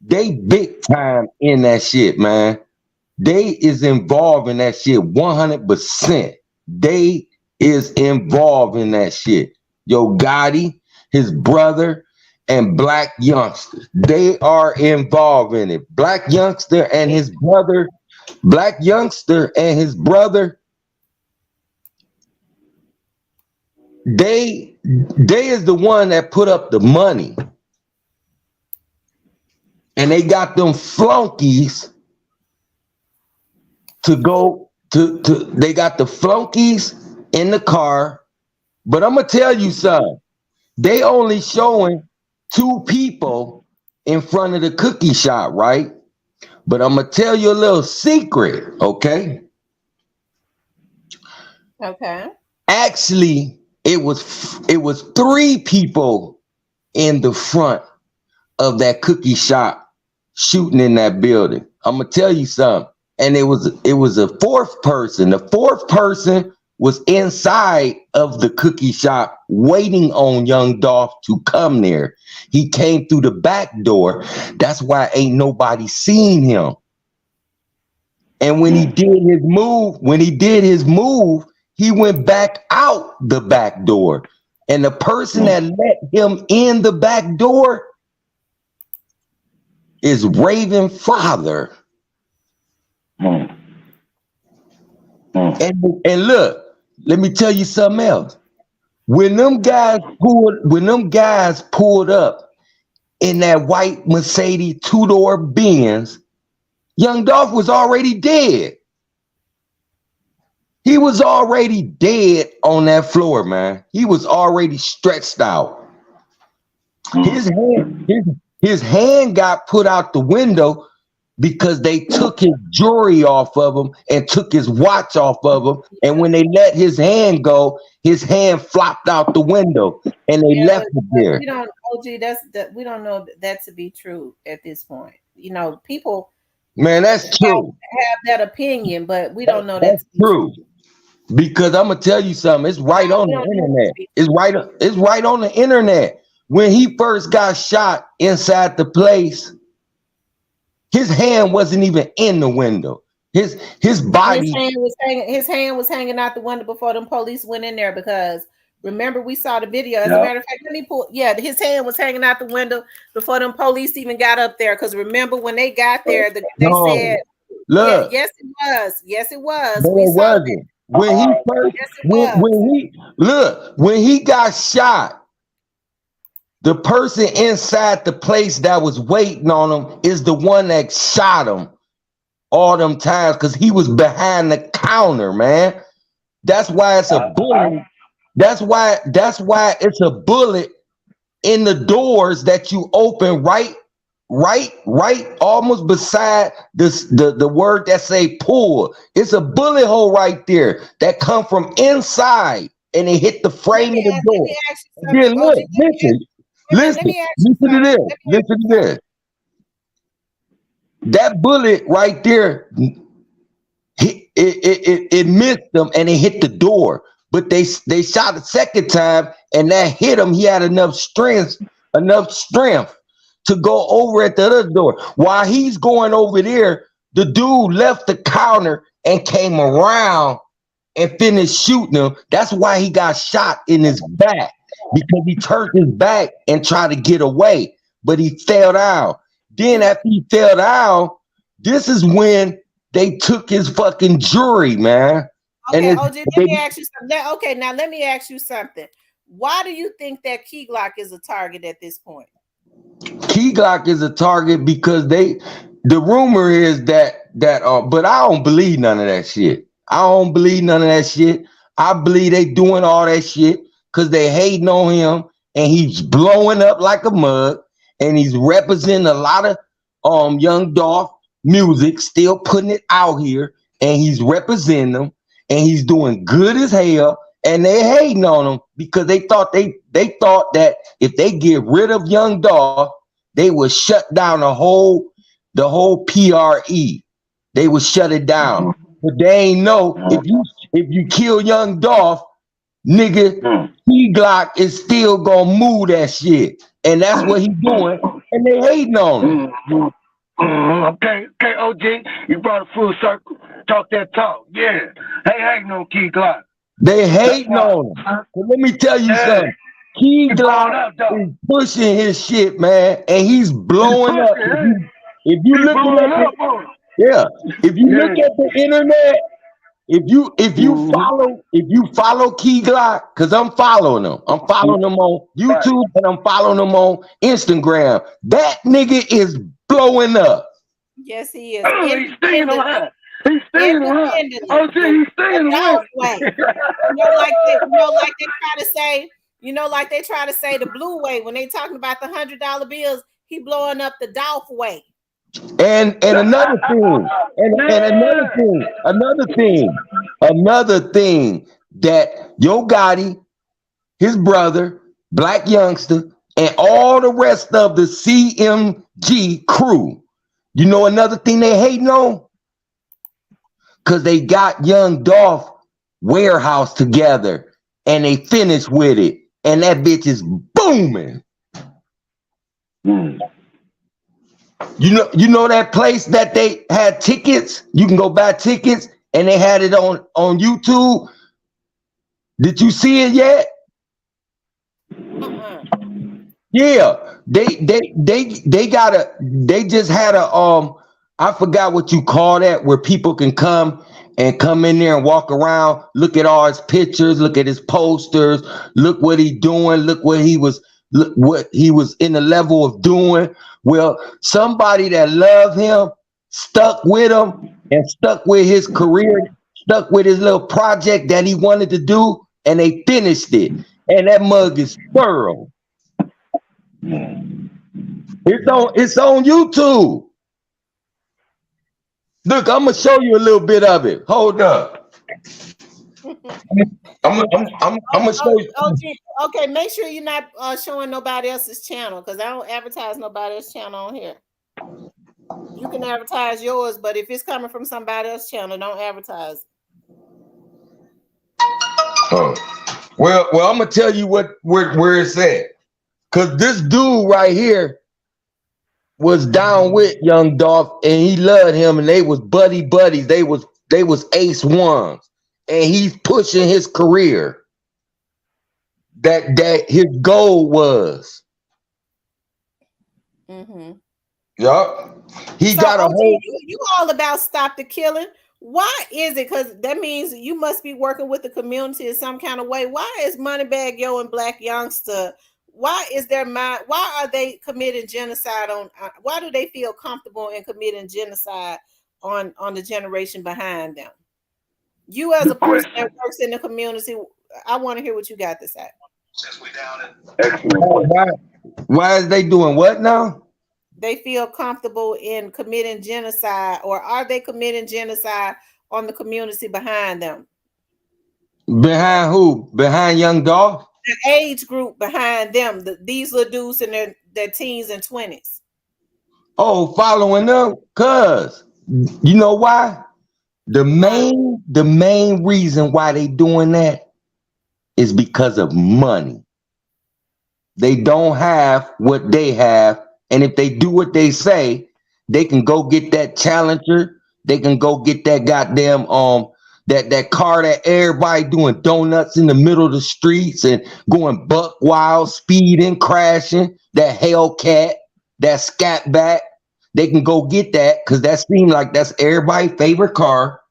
they big time in that shit, man. They is involved in that shit 100%. They is involved in that shit. Yo Gotti, his brother, and Black Youngster. They are involved in it. Black Youngster and his brother, they is the one that put up the money. And they got them flunkies to go to they got the flunkies in the car. But I'm gonna tell you something. They only showing 2 people in front of the cookie shop, right? But I'm gonna tell you a little secret, okay? Okay. Actually, it was 3 people in the front of that cookie shop shooting in that building. I'm gonna tell you something. And it was a 4th person. The 4th person was inside of the cookie shop waiting on Young Dolph to come there. He came through the back door. That's why ain't nobody seen him. And when he did his move, he went back out the back door. And the person that let him in the back door is Raven father. And look, let me tell you something else. When them guys pulled up in that white Mercedes 2-door Benz, Young Dolph was already dead. He was already dead on that floor, man. He was already stretched out. His hand got put out the window because they took his jewelry off of him and took his watch off of him. And when they let his hand go, his hand flopped out the window and they left it there. We don't know that to be true at this point. You know, people, man, that's true. Have that opinion, but we don't know that's true. Because I'm gonna tell you something. It's right on the internet. It's right on the internet. When he first got shot inside the place, his hand wasn't even in the window. His body. His hand was hanging out the window before them police went in there. Because remember, we saw the video. As a matter of fact, let me pull. Yeah, his hand was hanging out the window before them police even got up there. Because remember when they got there, they said, "Look, yes, it was. Yes, it was. No, it wasn't." When he first, when he got shot, the person inside the place that was waiting on him is the one that shot him all them times because he was behind the counter, man. That's why it's a bullet. That's why it's a bullet in the doors that you open right almost beside the word that say pull. It's a bullet hole right there that come from inside and it hit the frame of the door. Then look, listen to this. That bullet right there, it missed them and it hit the door. But they shot a second time and that hit him. He had enough strength to go over at the other door. While he's going over there, the dude left the counter and came around and finished shooting him. That's why he got shot in his back, because he turned his back and tried to get away, but he fell down. Then after he fell down, this is when they took his fucking jewelry, man. Okay, OG, let me ask you something. Okay, now let me ask you something. Why do you think that Keyglock is a target at this point? Keyglock is a target because the rumor is but I don't believe none of that shit. I don't believe none of that shit. I believe they doing all that shit because they hating on him and he's blowing up like a mug and he's representing a lot of Young Dolph music, still putting it out here, and he's representing them and he's doing good as hell. And they hating on him because they thought that if they get rid of Young Dolph, they would shut down the whole PRE. They would shut it down. But they ain't know if you kill Young Dolph, nigga, Keyglock is still gonna move that shit. And that's what he's doing. And they hating on him. Okay, OG, you brought a full circle. Talk that talk. Yeah. Hey, hating on Keyglock. They hating on him. So let me tell you something. Keyglock is pushing his shit, man, and he's blowing up. If you look at if you look at the internet, if you follow Keyglock, because I'm following him. I'm following him on YouTube and I'm following him on Instagram. That nigga is blowing up. Yes, he is. Oh, he's staying alive. He's staying alive. Oh, he's staying alive. Like they try to say, like they try to say the blue way when they talking about the $100 bills. He blowing up the Dolph way. And another thing that Yo Gotti, his brother, Black Youngster, and all the rest of the CMG crew, you know another thing they hating on? Because they got Young Dolph warehouse together and they finished with it. And that bitch is booming. You know that place that they had tickets? You can go buy tickets and they had it on YouTube. Did you see it yet? Yeah, they just had a I forgot what you call that, where people can come in there and walk around, look at all his pictures, look at his posters, look what he doing, look what he was in the level of doing. Well, somebody that loved him stuck with him and stuck with his career, stuck with his little project that he wanted to do, and they finished it. And that mug is thorough. It's on YouTube. Look, I'm gonna show you a little bit of it. Hold up. I'm gonna show you. Okay, make sure you're not showing nobody else's channel, because I don't advertise nobody else's channel on here. You can advertise yours, but if it's coming from somebody else's channel, don't advertise. Oh, well, I'm gonna tell you where it's at, cause this dude right here was down with Young Dolph, and he loved him, and they was buddies. They was ace ones, and he's pushing his career. That his goal was. Yup. He so, got a whole. You all about stop the killing. Why is it? Because that means you must be working with the community in some kind of way. Why is Moneybagg Yo and Black Youngster? Why are they committing genocide on? Why do they feel comfortable in committing genocide on the generation behind them? You as a person that works in the community, I want to hear what you got to say. Since we down Why is they doing what now? They feel comfortable in committing genocide, or are they committing genocide on the community behind them? Behind who? Behind Young Dolph? The age group behind them, these little dudes in their teens and 20s. Oh, following them? Cause you know why? The main reason why they doing that is because of money. They don't have what they have, and if they do what they say, they can go get that Challenger. They can go get that goddamn that car that everybody doing donuts in the middle of the streets and going buck wild, speeding, crashing. That Hellcat, that Scatback. They can go get that because that seems like that's everybody's favorite car.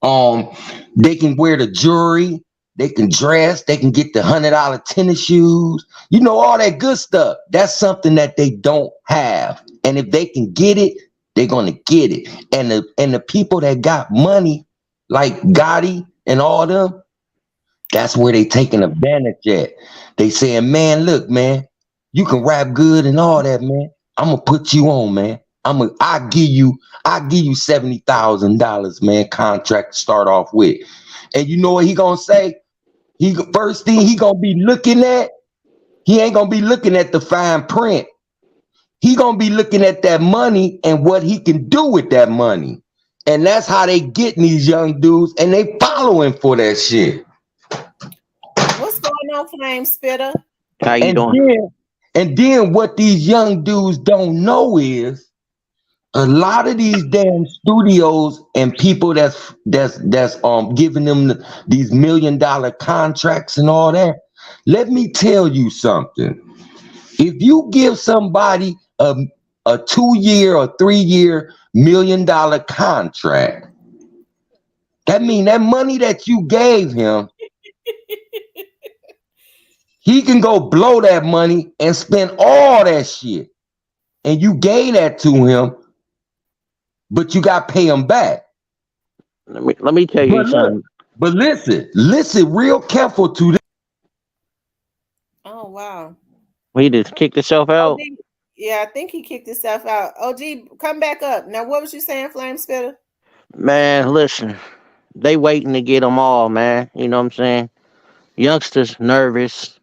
They can wear the jewelry, they can dress, they can get the $100 tennis shoes, you know, all that good stuff. That's something that they don't have. And if they can get it, they're gonna get it. And the people that got money, like Gotti and all them, that's where they taking advantage at. They saying, man, look, man, you can rap good and all that, man. I'm gonna put you on, man. I give you $70,000, man, contract to start off with. And you know what he gonna say? First thing he gonna be looking at, he ain't gonna be looking at the fine print. He gonna be looking at that money and what he can do with that money. And that's how they getting these young dudes, and they following for that shit. What's going on, Flame Spitter? How you doing? And then what these young dudes don't know is a lot of these damn studios and people that's giving them these $1 million contracts and all that. Let me tell you something. If you give somebody a 2-year or 3-year $1 million contract, that mean that money that you gave him, he can go blow that money and spend all that shit. And you gave that to him, but you got to pay him back. Let me tell you something. But listen real careful to this. Oh, wow. He just kicked himself out. Yeah, I think he kicked himself out. OG, come back up. Now, what was you saying, Flame Spitter? Man, listen. They waiting to get them all, man. You know what I'm saying? Youngsters nervous.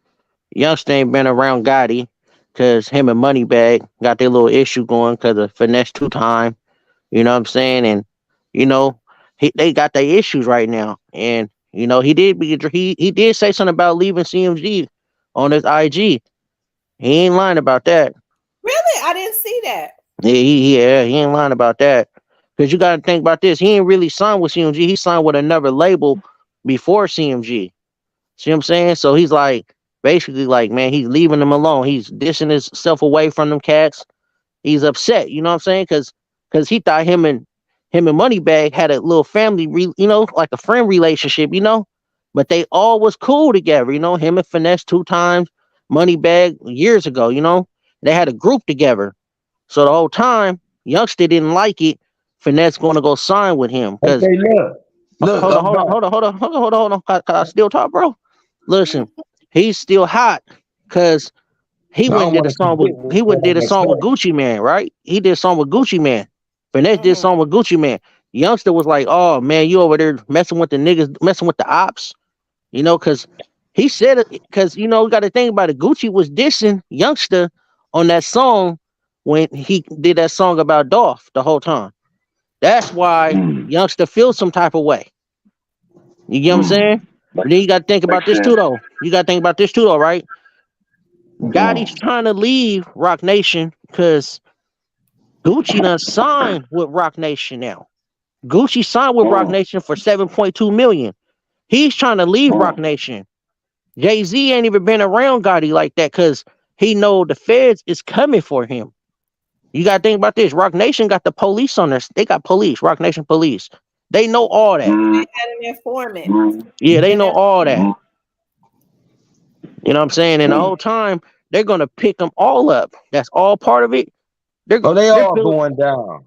Youngster ain't been around Gotti because him and Moneybag got their little issue going because of finesse 2 time. You know what I'm saying? And, you know, they got their issues right now. And, you know, he did say something about leaving CMG on his IG. He ain't lying about that. Really? I didn't see that. Yeah, he ain't lying about that. Because you got to think about this. He ain't really signed with CMG. He signed with another label before CMG. See what I'm saying? So he's like, basically like, man, he's leaving them alone. He's dishing himself away from them cats. He's upset, you know what I'm saying? Because he thought him and Moneybag had a little family, you know, like a friend relationship, you know? But they all was cool together, you know? Him and Finesse 2 times, Moneybag years ago, you know? They had a group together. So the whole time, Youngster didn't like it. Finesse going to go sign with him. Okay, look. Hold on. Can I still talk, bro? Listen, he's still hot because he went and did a song with Gucci Mane, right? He did a song with Gucci Mane. Finesse did a song with Gucci Mane. Youngster was like, "Oh man, you over there messing with the niggas, messing with the ops," you know, because he said it. Because you know, we got to think about it. Gucci was dissing Youngster on that song when he did that song about Dolph the whole time. That's why Youngster feels some type of way. You get what I'm saying? But then you got to think about this too, though. Right? Gotti's trying to leave Rock Nation because Gucci done signed with Rock Nation now. Gucci signed with Rock Nation for $7.2 million. He's trying to leave Rock Nation. Jay-Z ain't even been around Gotti like that because he know the feds is coming for him. You got to think about this. Rock Nation got the police on this. They got police, Rock Nation police. They know all that. They had an informant. Yeah, they know all that. You know what I'm saying? And the whole time, they're going to pick them all up. That's all part of it. They all going down.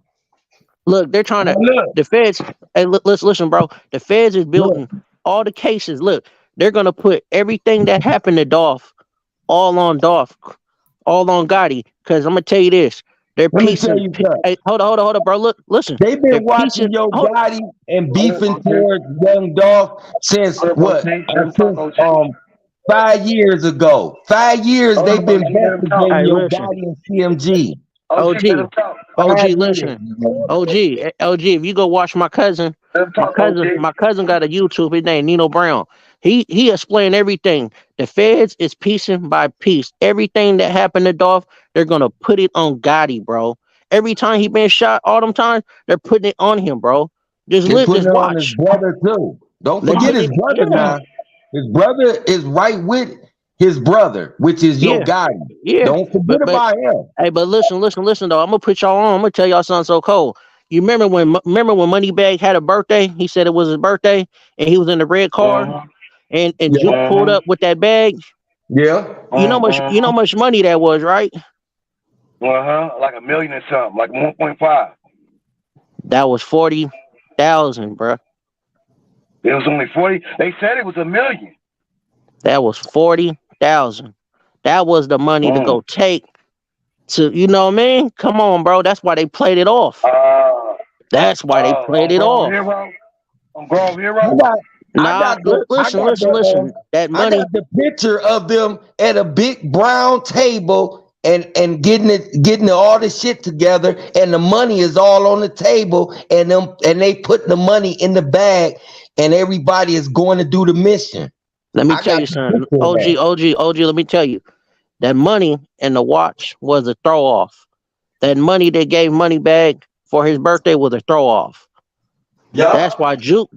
Look, they're trying to, the feds, hey, let's listen, bro. The feds is building all the cases. Look, they're going to put everything that happened to Dolph, all on Gotti. Because I'm going to tell you this. They're piecing. Hey, hold on, bro. Look, listen. They've been watching Yo Gotti and beefing towards Young Dolph since what? Since 5 years ago. 5 years they've been investigating Yo Gotti and CMG. OG, listen. OG, if you go watch my cousin got a YouTube. His name Nino Brown. He explained everything. The feds is piecing by piece. Everything that happened to Dolph, they're gonna put it on Gotti, bro. Every time he been shot, all them times, they're putting it on him, bro. Just watch. On his brother too. Don't forget his brother now. His brother is right with his brother, which is Yo Gotti. Yeah. Don't forget about him. Hey, but listen, though. I'm gonna put y'all on. I'm gonna tell y'all something so cold. You remember when Moneybag had a birthday? He said it was his birthday, and he was in the red car, and Juke pulled up with that bag. Yeah. You know how much money that was, right? Like $1 million or something, like 1.5. That was 40,000, bro. It was only 40. They said it was $1 million. That was 40,000. That was the money to go take to, you know what I mean? Come on, bro. That's why they played it off. That's why they played it off. On Grove Hero. Listen. That money. I got the picture of them at a big brown table and getting all the shit together, and the money is all on the table, and they put the money in the bag, and everybody is going to do the mission. Let me tell you something. OG, let me tell you. That money and the watch was a throw off. That money they gave Moneybag for his birthday was a throw off. Yeah. That's why Juke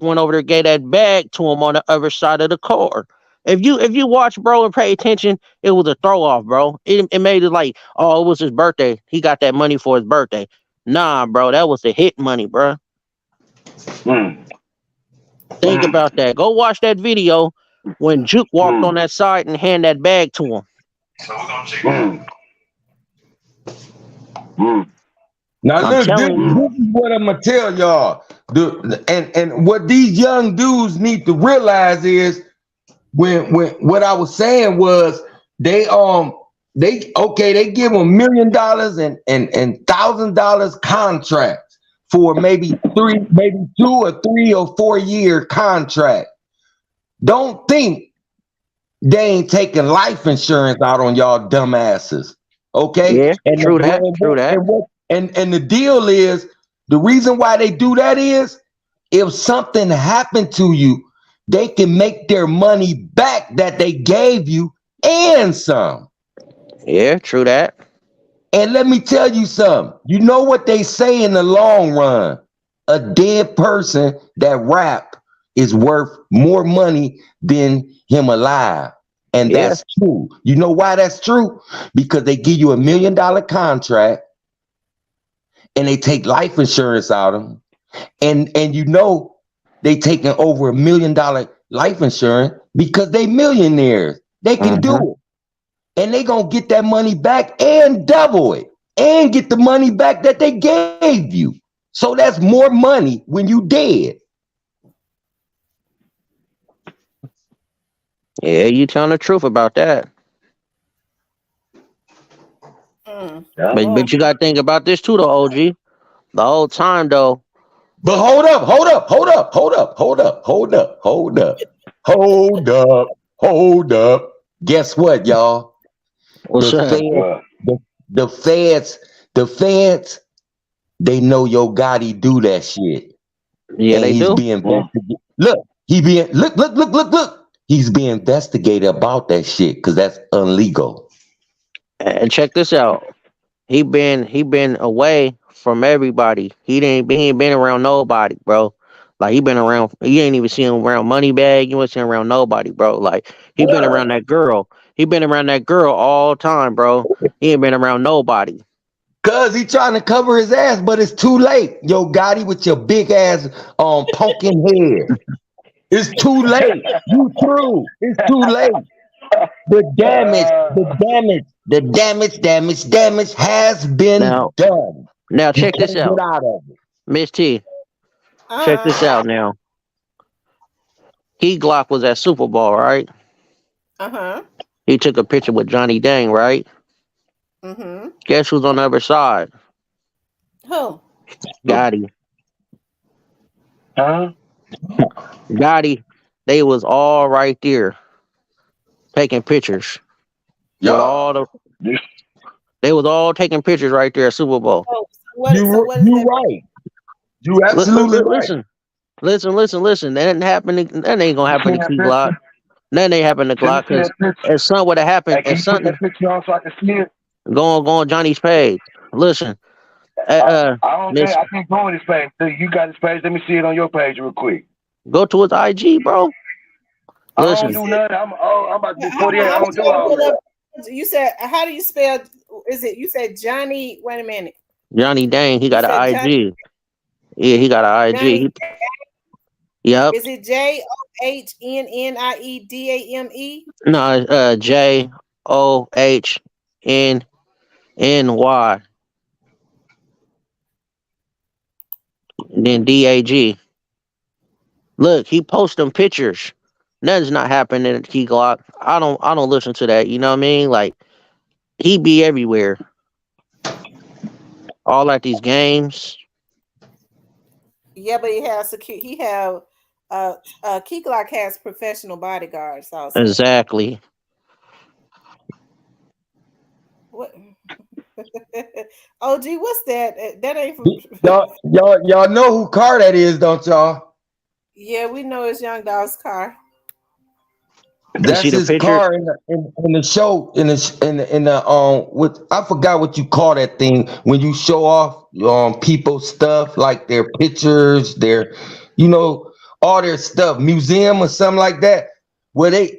went over there and gave that bag to him on the other side of the car. If you watch, bro, and pay attention, it was a throw off, bro. It made it like, oh, it was his birthday. He got that money for his birthday. Nah, bro, that was the hit money, bro. Think about that. Go watch that video when Juke walked on that side and hand that bag to him. So we're gonna check it out. Now look, this is what I'm gonna tell y'all. And what these young dudes need to realize is when what I was saying was they give them $1 million and $1,000 contracts for maybe 2 or 3 or 4 year contract. Don't think they ain't taking life insurance out on y'all dumbasses. Okay? Yeah, and true that. And the deal is, the reason why they do that is, if something happened to you, they can make their money back that they gave you and some. Yeah, true that. And let me tell you something. You know what they say in the long run? A dead person that rap is worth more money than him alive. And that's true. You know why that's true? Because they give you $1 million contract and they take life insurance out of them. And you know they taking over $1 million life insurance because they millionaires. They can do it. And they gonna get that money back and double it and get the money back that they gave you. So that's more money when you dead. Yeah, you telling the truth about that. But you gotta think about this too, though, OG. The whole time though. But hold up. Guess what, y'all? What's the feds, they know Yo Gotti do that shit. Yeah, and they do. Being look. He's being investigated about that shit because that's illegal. And check this out. He been away from everybody. He ain't been around nobody, bro. Like he ain't even seen him around Moneybag. You ain't seen him around nobody, bro. Like he been around that girl. He been around that girl all time, bro. He ain't been around nobody. Cause he trying to cover his ass, but it's too late. Yo Gotti with your big ass pumpkin head. It's too late. You through. It's too late. The damage has been done. Now check this out. Get out of it. Miss T. Check this out now. Keyglock was at Super Bowl, right? He took a picture with Johnny Dang, right? Guess who's on the other side? Who? Gotti. Gotti. They was all right there taking pictures. They was all taking pictures right there at Super Bowl. You right. You absolutely right. Listen. That didn't happen. That ain't gonna happen to Keyglock. That ain't happen to Glock because if something would have happened, if something go on Johnny's page. Listen. I can't go on his page. You got his page. Let me see it on your page real quick. Go to his IG, bro. Listen. I don't do nothing. I'm about to be 48. I don't do all that. You said, how do you spell? Is it? You said Johnny? Wait a minute. Johnny Dang, he You got an said IG. Yeah, he got an IG. Johnny. Yep. Is it JOHNNIEDAME? No, JOHNNY. And then DAG. Look, he post them pictures. Nothing's not happening at Keyglock. I don't listen to that. You know what I mean? Like he be everywhere. All at these games. Yeah, but he have Keyglock has professional bodyguards also. Exactly. What? OG, what's that? That ain't from. Y'all know who car that is, don't y'all? Yeah, we know it's Young Dog's car. That's See the his picture? car in the show in the with I forgot what you call that thing when you show off people's stuff like their pictures, their all their stuff, museum or something like that. Where they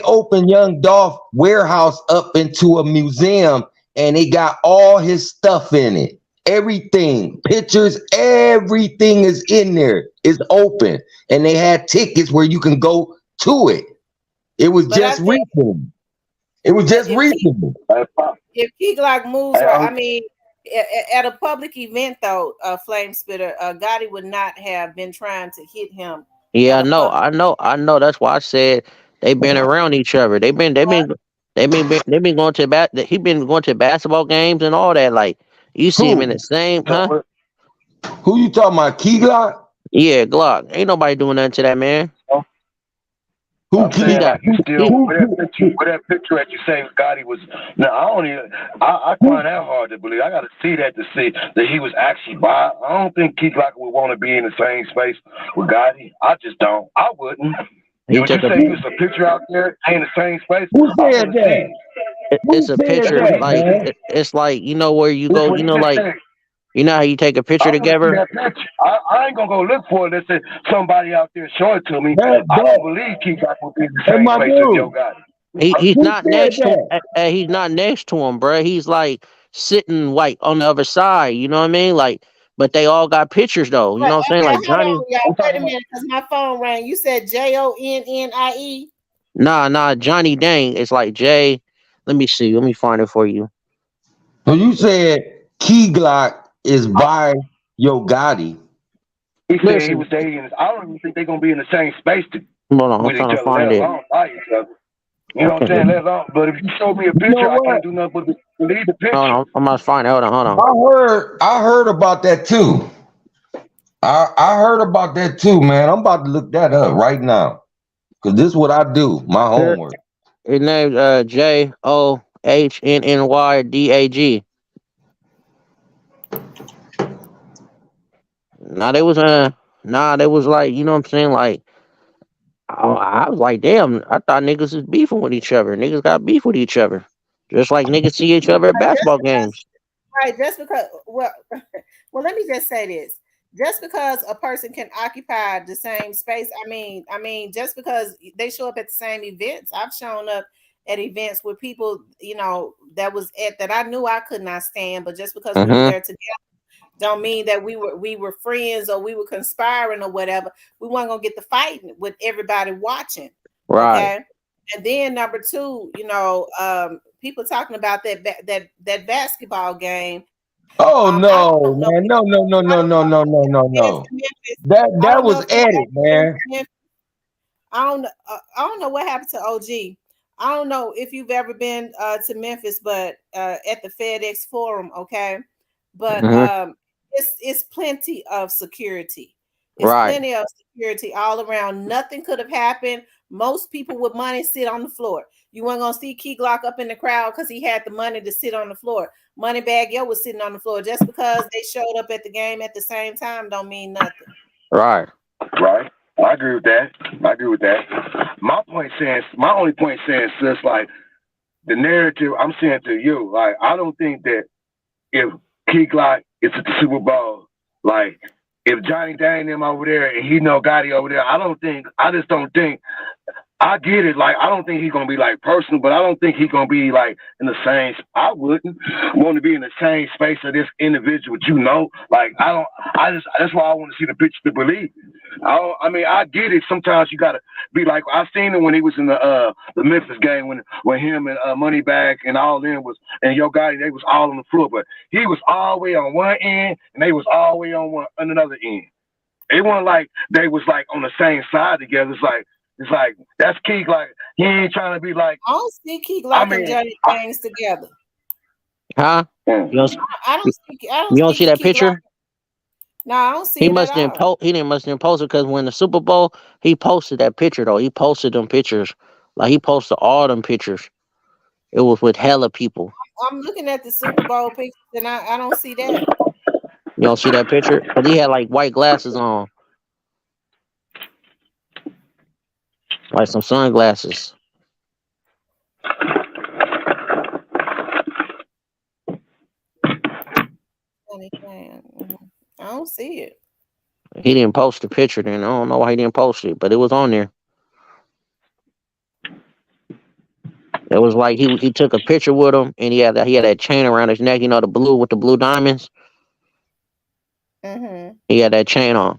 open Young Dolph warehouse up into a museum and they got all his stuff in it. Everything, pictures, everything is in there. It's open. And they had tickets where you can go to it. It was But I just think recent. It was just recent. if Keyglock moves right, I mean, at a public event though, Flame Spitter, Gotti would not have been trying to hit him. Yeah, At a public. I know. That's why I said they've been around each other. They've been going to he been going to basketball games and all that. Like you see him in Who? the same, huh? Who you talking about? Keyglock? Yeah, Glock. Ain't nobody doing nothing to that man. Who I'm saying like you still he with that picture that you say Gotti was. Now I find that hard to believe. I got to see that to see that he was actually by. I don't think Keyglock would want to be in the same space with Gotti. I just don't. I wouldn't. he Would you took a say he was a picture out there in the same space? Who I said want to see. that? Who it's a said picture that, like man? it's like where you That's go, what he just like said. you know how you take a picture I want to see together. that picture. I ain't gonna go look for it. Let's say somebody out there show it to me. I don't believe Keyglock would be in the same my space as Yo dude. Gotti. He's Who not said next to that? he's not next to him, bro. He's like sitting like on the other side. You know what I mean? Like, but they all got pictures though. You But know what I'm saying? okay, Like hold Johnny. on, y'all. Wait a minute, because my phone rang. You said JONNIE. Nah, Johnny Dang. It's like Jay. Let me see. Let me find it for you. So you said Keyglock is by Yo Gotti. He said he Listen, was dating. I don't even think they're gonna be in the same space hold on. I'm with each trying to other, let find it. alone by each other. You know what I'm Okay. saying? Let alone. But if you show me a You know picture, I what? can't do nothing but believe the Hold picture. on. I'm gonna find it. Hold on. I heard about that too. I heard about that too, man. I'm about to look that up right now. Cause this is what I do, my Here, homework. his name's JOHNNYDAG. Now they was they was like, you know what I'm saying? Like I was like, damn, I thought niggas was beefing with each other. Niggas got beef with each other. Just like niggas see each other at Just basketball because, games. right? Just because, well, let me just say this: just because a person can occupy the same space, I mean, just because they show up at the same events, I've shown up at events with people, that was that I knew I could not stand, but just because we were Mm-hmm. there together, don't mean that we were friends or we were conspiring or whatever. We weren't gonna get the fighting with everybody watching. Right. Okay. And then number two, people talking about that basketball game. Oh I no, don't know. man. No, no, no, I no, don't no, know no, no, no, if no. Memphis. I That don't know was if he edit, actually been to man. Memphis. I don't know what happened to OG. I don't know if you've ever been to Memphis, but at the FedEx Forum, okay. But Mm-hmm. it's plenty of security. It's Right. plenty of security all around. Nothing could have happened. Most people with money sit on the floor. You weren't gonna see Keyglock up in the crowd because he had the money to sit on the floor. Moneybag Yo was sitting on the floor. Just because they showed up at the game at the same time don't mean nothing. Right. Right. I agree with that. My only point saying, sis, like the narrative I'm saying to you, like I don't think that if Keyglock is at the Super Bowl, like if Johnny Dang them over there and he know Gotti over there, I just don't think I get it. Like, I don't think he's gonna be like personal, but I don't think he's gonna be like in the same. I wouldn't want to be in the same space of this individual. Like I don't. I just that's why I want to see the picture to believe. I mean, I get it. Sometimes you gotta be like I seen him when he was in the Memphis game when him and Moneybag and all them was and Yo Gotti, they was all on the floor, but he was all the way on one end and they was all the way on another end. It wasn't like they was like on the same side together. It's like that's Keyglock. He ain't trying to be like. I don't see Keyglock and Johnny Things together. Huh? I don't you don't see that picture? No, I don't see it at all. He must didn't post it because when the Super Bowl, he posted that picture though. He posted them pictures. Like he posted all them pictures. It was with hella people. I'm looking at the Super Bowl pictures and I don't see that. You don't see that picture? Because he had like white glasses on. Like some sunglasses. I don't see it. He didn't post the picture then. I don't know why he didn't post it, but it was on there. It was like he took a picture with him and he had that chain around his neck, the blue with the blue diamonds. Mm-hmm. He had that chain on.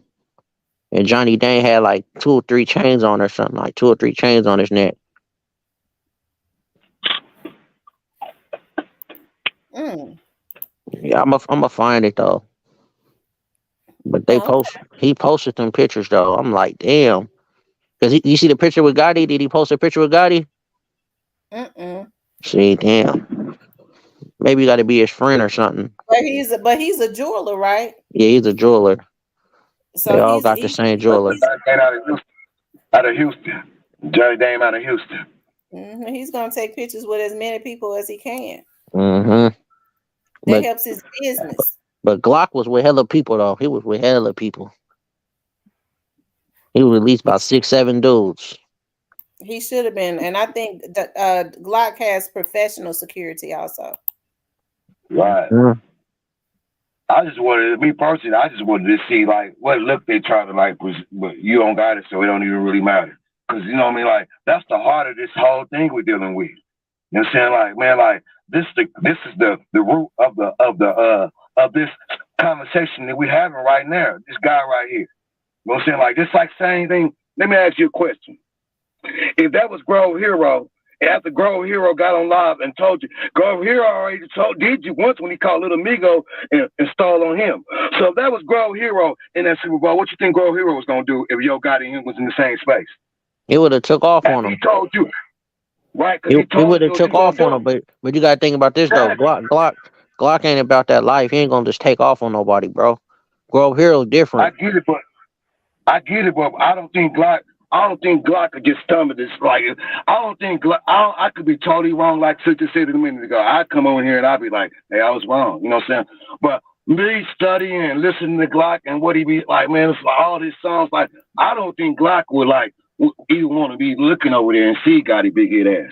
And Johnny Dane had like 2 or 3 chains on or something, like 2 or 3 chains on his neck. Yeah, I'm gonna find it though. But he posted them pictures though. I'm like, damn. Because you see the picture with Gotti? Did he post a picture with Gotti? See, damn. Maybe you got to be his friend or something. But he's a jeweler, right? Yeah, he's a jeweler. So they all got the same jeweler. Out of Houston. Johnny Dame out of Houston. Mm-hmm. He's gonna take pictures with as many people as he can. Mm-hmm. That helps his business. But Glock was with hella people though. He was with hella people. He was at least about 6-7 dudes. He should have been, and I think that Glock has professional security also. Right. Mm-hmm. I just wanted to see like what look they try to like, but you don't got it, so it don't even really matter. Cause you know what I mean, like that's the heart of this whole thing we're dealing with. You know what I'm saying? Like, man, like this is the root of this conversation that we're having right now. This guy right here. You know what I'm saying? Like this like same thing. Let me ask you a question. If that was Grove Hero, after Grove Hero got on live and told you, Grove Hero already did you once when he called Little Migo and stalled on him. So if that was Grove Hero in that Super Bowl, what you think Grove Hero was going to do if Yo Gotti and him was in the same space? It would have took off on him. He told you. Right? It would have took off on him, but you got to think about this, though. Glock ain't about that life. He ain't going to just take off on nobody, bro. Grove Hero's different. I get it, but I don't think Glock could just stomach this. Like, I don't think Glock. I could be totally wrong. Like Sister said a minute ago, I'd come over here and I'd be like, "Hey, I was wrong." You know what I'm saying? But me studying and listening to Glock and what he be like, man, it's like all these songs. Like, I don't think Glock would like even want to be looking over there and see Gotti big head ass.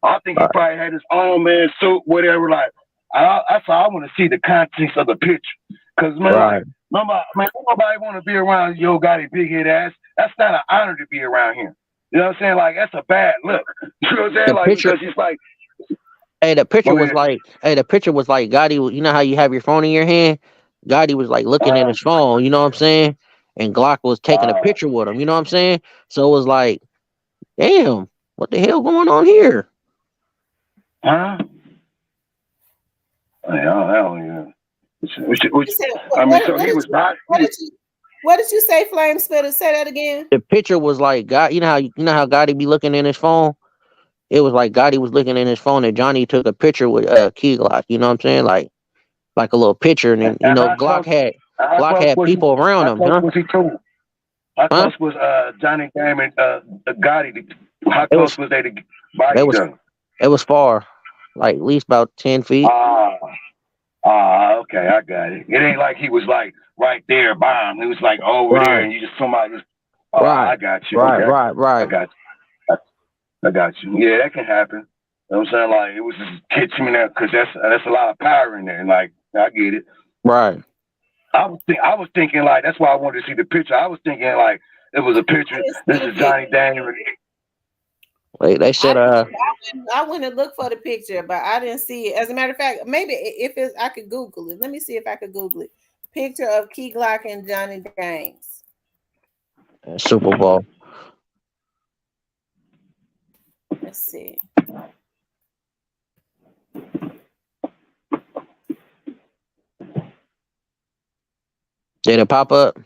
I think he probably had his own man suit, whatever. Like, that's how I want to see the contents of the picture. Cause man, like, nobody want to be around Yo Gotti big head ass. That's not an honor to be around him. You know what I'm saying? Like that's a bad look. You know what I'm saying? Like because he's like, the picture was like Gotti. You know how you have your phone in your hand? Gotti was like looking at his phone. You know what I'm saying? And Glock was taking a picture with him. You know what I'm saying? So it was like, damn, what the hell going on here? Huh? I don't know. What did you say, Flame Spitter? Say that again. The picture was like God. You know how Gotti be looking in his phone. It was like Gotti was looking in his phone, and Johnny took a picture with Keyglock. You know what I'm saying? Like a little picture, and then Glock had people around him. How close was he to? How close was Johnny Dame and Gotti? How close was they to body each other? It was far, like at least about 10 feet. Okay, I got it. It ain't like he was like right there by him. It was like over there, and you just somebody just. I got you. Right. I got you. Yeah, that can happen. You know what I'm saying? Like it was just catching me there because that's a lot of power in there. And like I get it. Right. I was thinking like that's why I wanted to see the picture. I was thinking like it was a picture. This is Johnny Daniel. They said I went and looked for the picture, but I didn't see it. As a matter of fact, maybe if it's, I could Google it. Let me see if I could Google it. Picture of Keyglock and Johnny Danes. Super Bowl. Let's see. Did it pop up?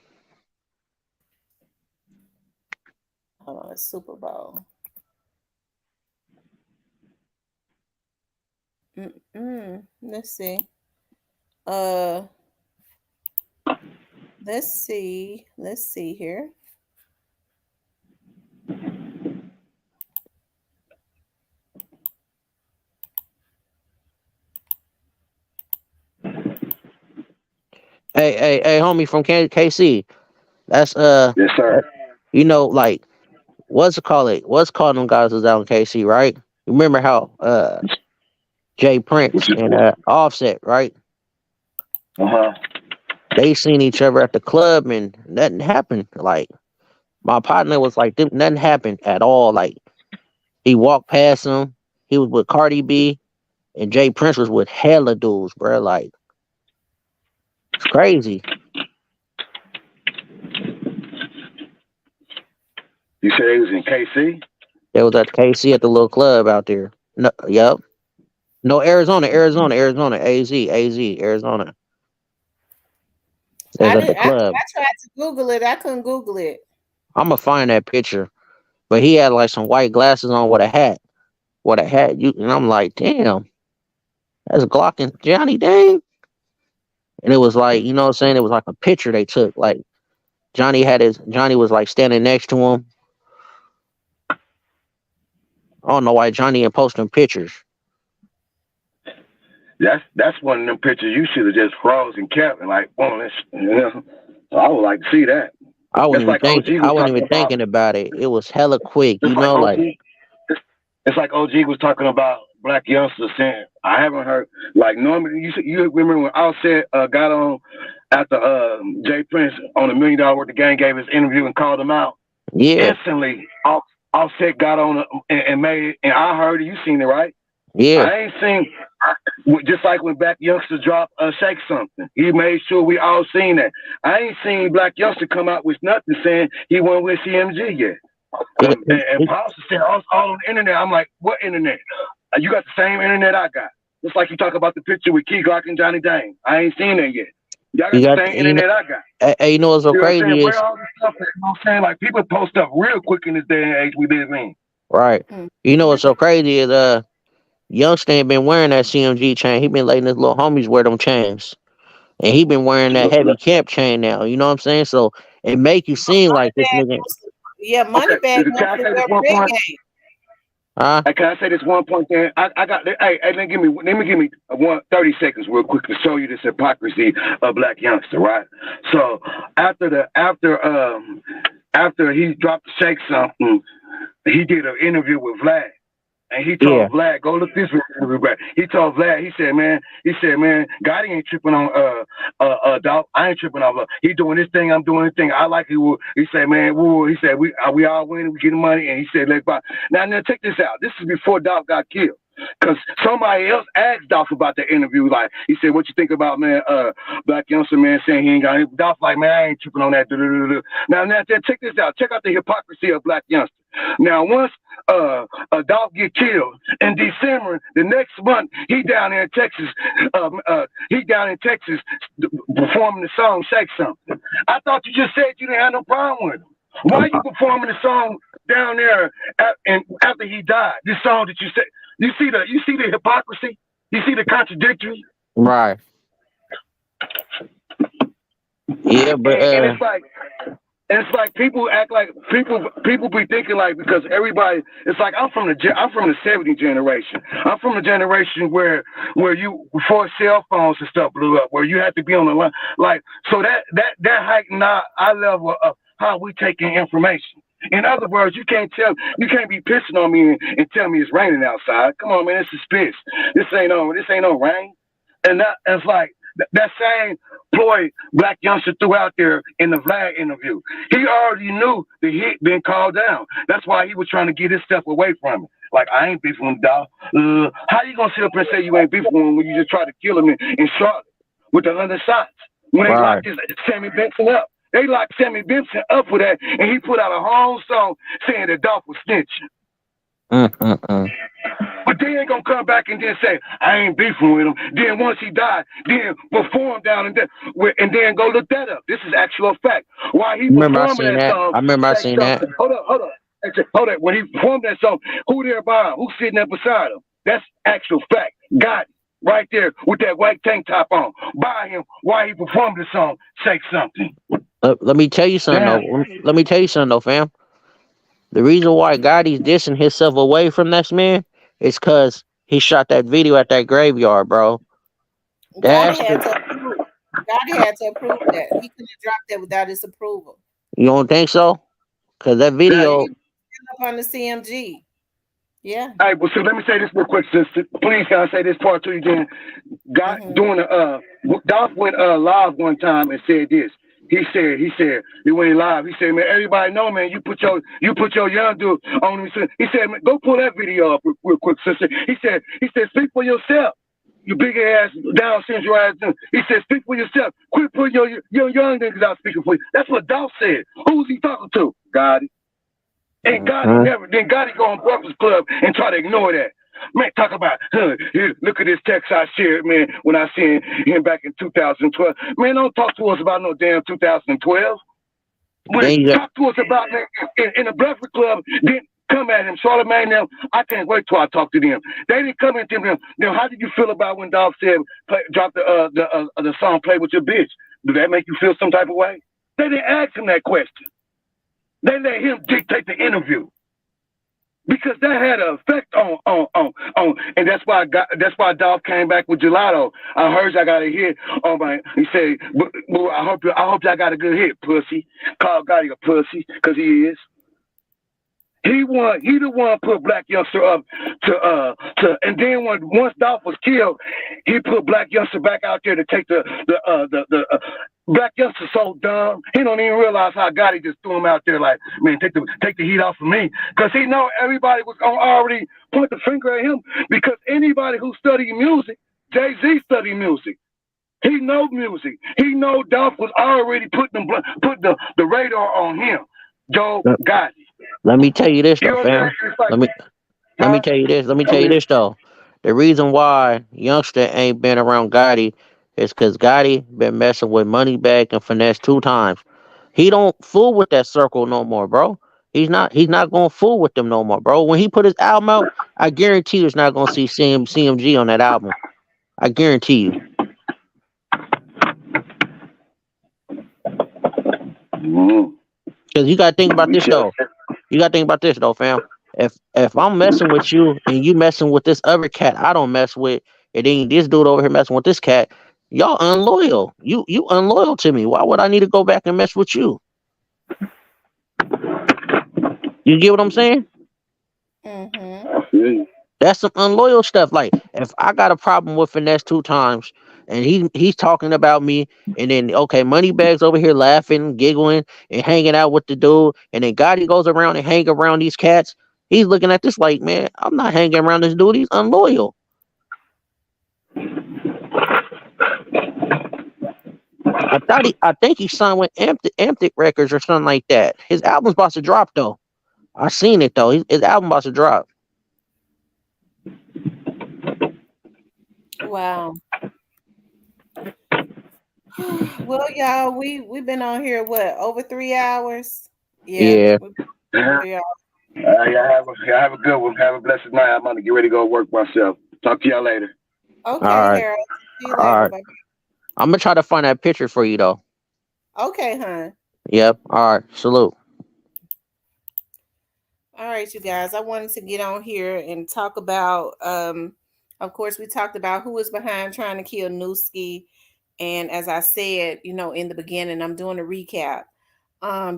Hold on, Super Bowl. Let's see. Let's see here. Hey, homie from KC. That's Yes, sir. you know, like what's it called? What's called them guys was out in KC, right? You remember how Jay Prince Which is and what? Offset, right? They seen each other at the club and nothing happened. Like my partner was like, nothing happened at all. Like he walked past him. He was with Cardi B, and Jay Prince was with hella dudes, bro. Like it's crazy. You said he was in KC? They was at KC at the little club out there. No, yep. No, Arizona, AZ, Arizona. They was I at the did. I club. tried to Google it. I couldn't Google it. I'm gonna find that picture, but he had like some white glasses on with a hat. With a hat, and I'm like, damn, that's Glock and Johnny Dang. And it was like, you know what I'm saying? It was like a picture they took. Like Johnny was like standing next to him. I don't know why Johnny ain't posting pictures. That's one of them pictures you should have just froze and kept and like, boom, So I would like to see that. I wasn't It's even like OG thinking. I was wasn't talking even about. thinking about it. It was hella quick, It's you like know, like it's like OG was talking about black youngsters saying, I haven't heard, like normally, you remember when Offset got on after Jay Prince on $1 million worth of game gave his interview and called him out? yeah, Instantly, Offset got on and made it, and I heard it, you seen it, right? yeah. I ain't seen, just like when Black Youngster dropped Shake Something. He made sure we all seen that. I ain't seen Black Youngster come out with nothing saying he wasn't with CMG yet. And Paul said all on the internet. I'm like, what internet? You got the same internet I got. Just like you talk about the picture with Keyglock and Johnny Dang. I ain't seen that yet. Y'all got the same internet I got. Hey, you know what's so You know what I'm crazy saying? is Where all this stuff at? You know what I'm saying? Like people post stuff real quick in this day and age we live in. right. You know what's so crazy is Youngster ain't been wearing that CMG chain. He been letting his little homies wear them chains. And he been wearing that heavy camp chain now. You know what I'm saying? So it make you seem like this nigga. Yeah, Moneybag Okay. Can I mostly say this wear one red point? game. Huh? Hey, can I say this one point there? I got. Hey, let me give me 30 seconds real quick to show you this hypocrisy of Black Youngster, right? So after he dropped the Shake Something, he did an interview with Vlad. And he told Vlad, go look this interview back. He told Vlad, he said, man, Gotti ain't tripping on dog. I ain't tripping on he doing this thing, I'm doing this thing. I like it. He said, man, he said, we all winning, we getting money. And he said, let's buy. Now check this out. This is before Dolph got killed. Because somebody else asked Dolph about the interview. Like, he said, what you think about, man, Black Youngster, man, saying he ain't got it. Dolph like, man, I ain't tripping on that. Now, check this out. Check out the hypocrisy of Black Youngster. Now, once Dolph get killed in December, the next month, he down there in Texas, performing the song Shake Something. I thought you just said you didn't have no problem with him. Why are you performing the song down there after he died? This song that you said, you see the hypocrisy? You see the contradictory? Right. Yeah, but and it's like people act like people be thinking like, because everybody, it's like I'm from the 70 generation. I'm from the generation where you, before cell phones and stuff blew up, where you had to be on the line, like, so that heightened our level of how we take in information. In other words, you can't be pissing on me and tell me it's raining outside. Come on, man, this is piss. This ain't no rain. And it's like, That same ploy black youngster threw out there in the Vlad interview. He already knew the hit been called down. That's why he was trying to get his stuff away from it. Like, I ain't beefing with dog. How you gonna sit up and say you ain't beefing with him when you just try to kill him in Charlotte with the 100 shots? When they Right. locked Sammy Benson up. They locked Sammy Benson up for that, and he put out a whole song saying that Dolph was snitching. But they ain't gonna come back and then say, I ain't beefing with him. Then once he died, then perform down and then go look that up. This is actual fact. Why he Remember I performing seen that that. song? I remember I seen that. Hold up. Hold up. When he performed that song, who there by him? Who's sitting there beside him? That's actual fact. Got it. Right there with that white tank top on. By him while he performed the song. Say something. Let me tell you something though. Let me tell you something though, fam. The reason why Gotti's dissing himself away from this man is because he shot that video at that graveyard, bro. Gotti That's had to the, approve. Gotti had to approve that. He couldn't have dropped that without his approval. you don't think so? Because that Yeah. video, He was up on the CMG. Yeah. All right, well, so let me say this real quick, sister. Please, can I say this part to you again? Doing Dolph went live one time and said this. He said he went live. He said, man, everybody know, man, you put your young dude on. He said, man, go pull that video up real quick, sister. He said, speak for yourself. You big ass Down syndrome ass. He said, speak for yourself. Quit putting your young niggas out speaking for you. That's what Dolph said. Who's he talking to? Gotti. And Gotti go on Breakfast Club and try to ignore that. Man, talk about, look at this text I shared, man, when I seen him back in 2012. Man, don't talk to us about no damn 2012. Talk to us about, man, in the Breakfast Club, didn't come at him. Charlamagne, them, I can't wait till I talk to them. They didn't come at them. Now, how did you feel about when Dolph said, drop the song, Play With Your Bitch? Did that make you feel some type of way? They didn't ask him that question. They let him dictate the interview because that had an effect on, and that's why Dolph came back with Gelato. I heard I got a hit on my. He said, I hope y'all got a good hit, pussy. Call Gotti a pussy because he is. He the one put Black Youngster up to and then once Dolph was killed, he put Black Youngster back out there to take the Black Youngster so dumb, he don't even realize how Gotti just threw him out there like, man, take the heat off of me. Because he know everybody was going to already point the finger at him because anybody who studied music, Jay-Z studied music. He know music. He know Dolph was already put the radar on him. Joe Gotti. Let me tell you this though, fam. Let me tell you this. Let me tell you this though. The reason why Youngster ain't been around Gotti is because Gotti been messing with Moneybagg and Finesse 2 times. He don't fool with that circle no more, bro. He's not gonna fool with them no more, bro. When he put his album out, I guarantee you it's not gonna see CMG on that album. I guarantee you. Because you gotta think about this though. You gotta think about this though, fam. If I'm messing with you and you messing with this other cat I don't mess with, and then this dude over here messing with this cat, y'all unloyal. You unloyal to me. Why would I need to go back and mess with you? You get what I'm saying? Mm-hmm. That's some unloyal stuff. Like if I got a problem with Finesse 2 times and he's talking about me, and then okay, Moneybags over here laughing, giggling, and hanging out with the dude, and then Gotti goes around and hang around these cats. He's looking at this like, man, I'm not hanging around this dude. He's unloyal. I think he signed with Amthic Records or something like that. His album's about to drop though. I seen it though. His album about to drop. Wow. Well, y'all, we've been on here over 3 hours. Yeah. 3 hours. Y'all have a good one. Have a blessed night. I'm gonna get ready to go work myself. Talk to y'all later. Okay, right. Harold. See you All later. right. Bye. I'm gonna try to find that picture for you though. Okay, hon. Yep. All right. Salute. All right, you guys. I wanted to get on here and talk about of course we talked about who was behind trying to kill Nuskie. And as I said, in the beginning, I'm doing a recap.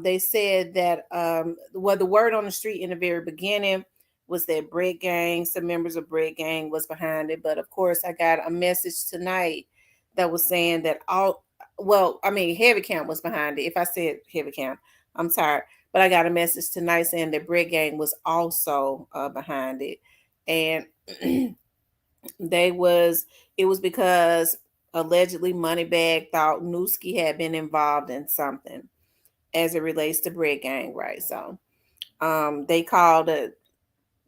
They said that the word on the street in the very beginning was that Bread Gang, some members of Bread Gang was behind it. But of course, I got a message tonight that was saying that all, well, I mean, Heavy Camp was behind it. If I said Heavy Camp, I'm tired. But I got a message tonight saying that Bread Gang was also behind it. And they was, it was because allegedly Moneybag thought Nuskie had been involved in something as it relates to Bread Gang, right? So they called it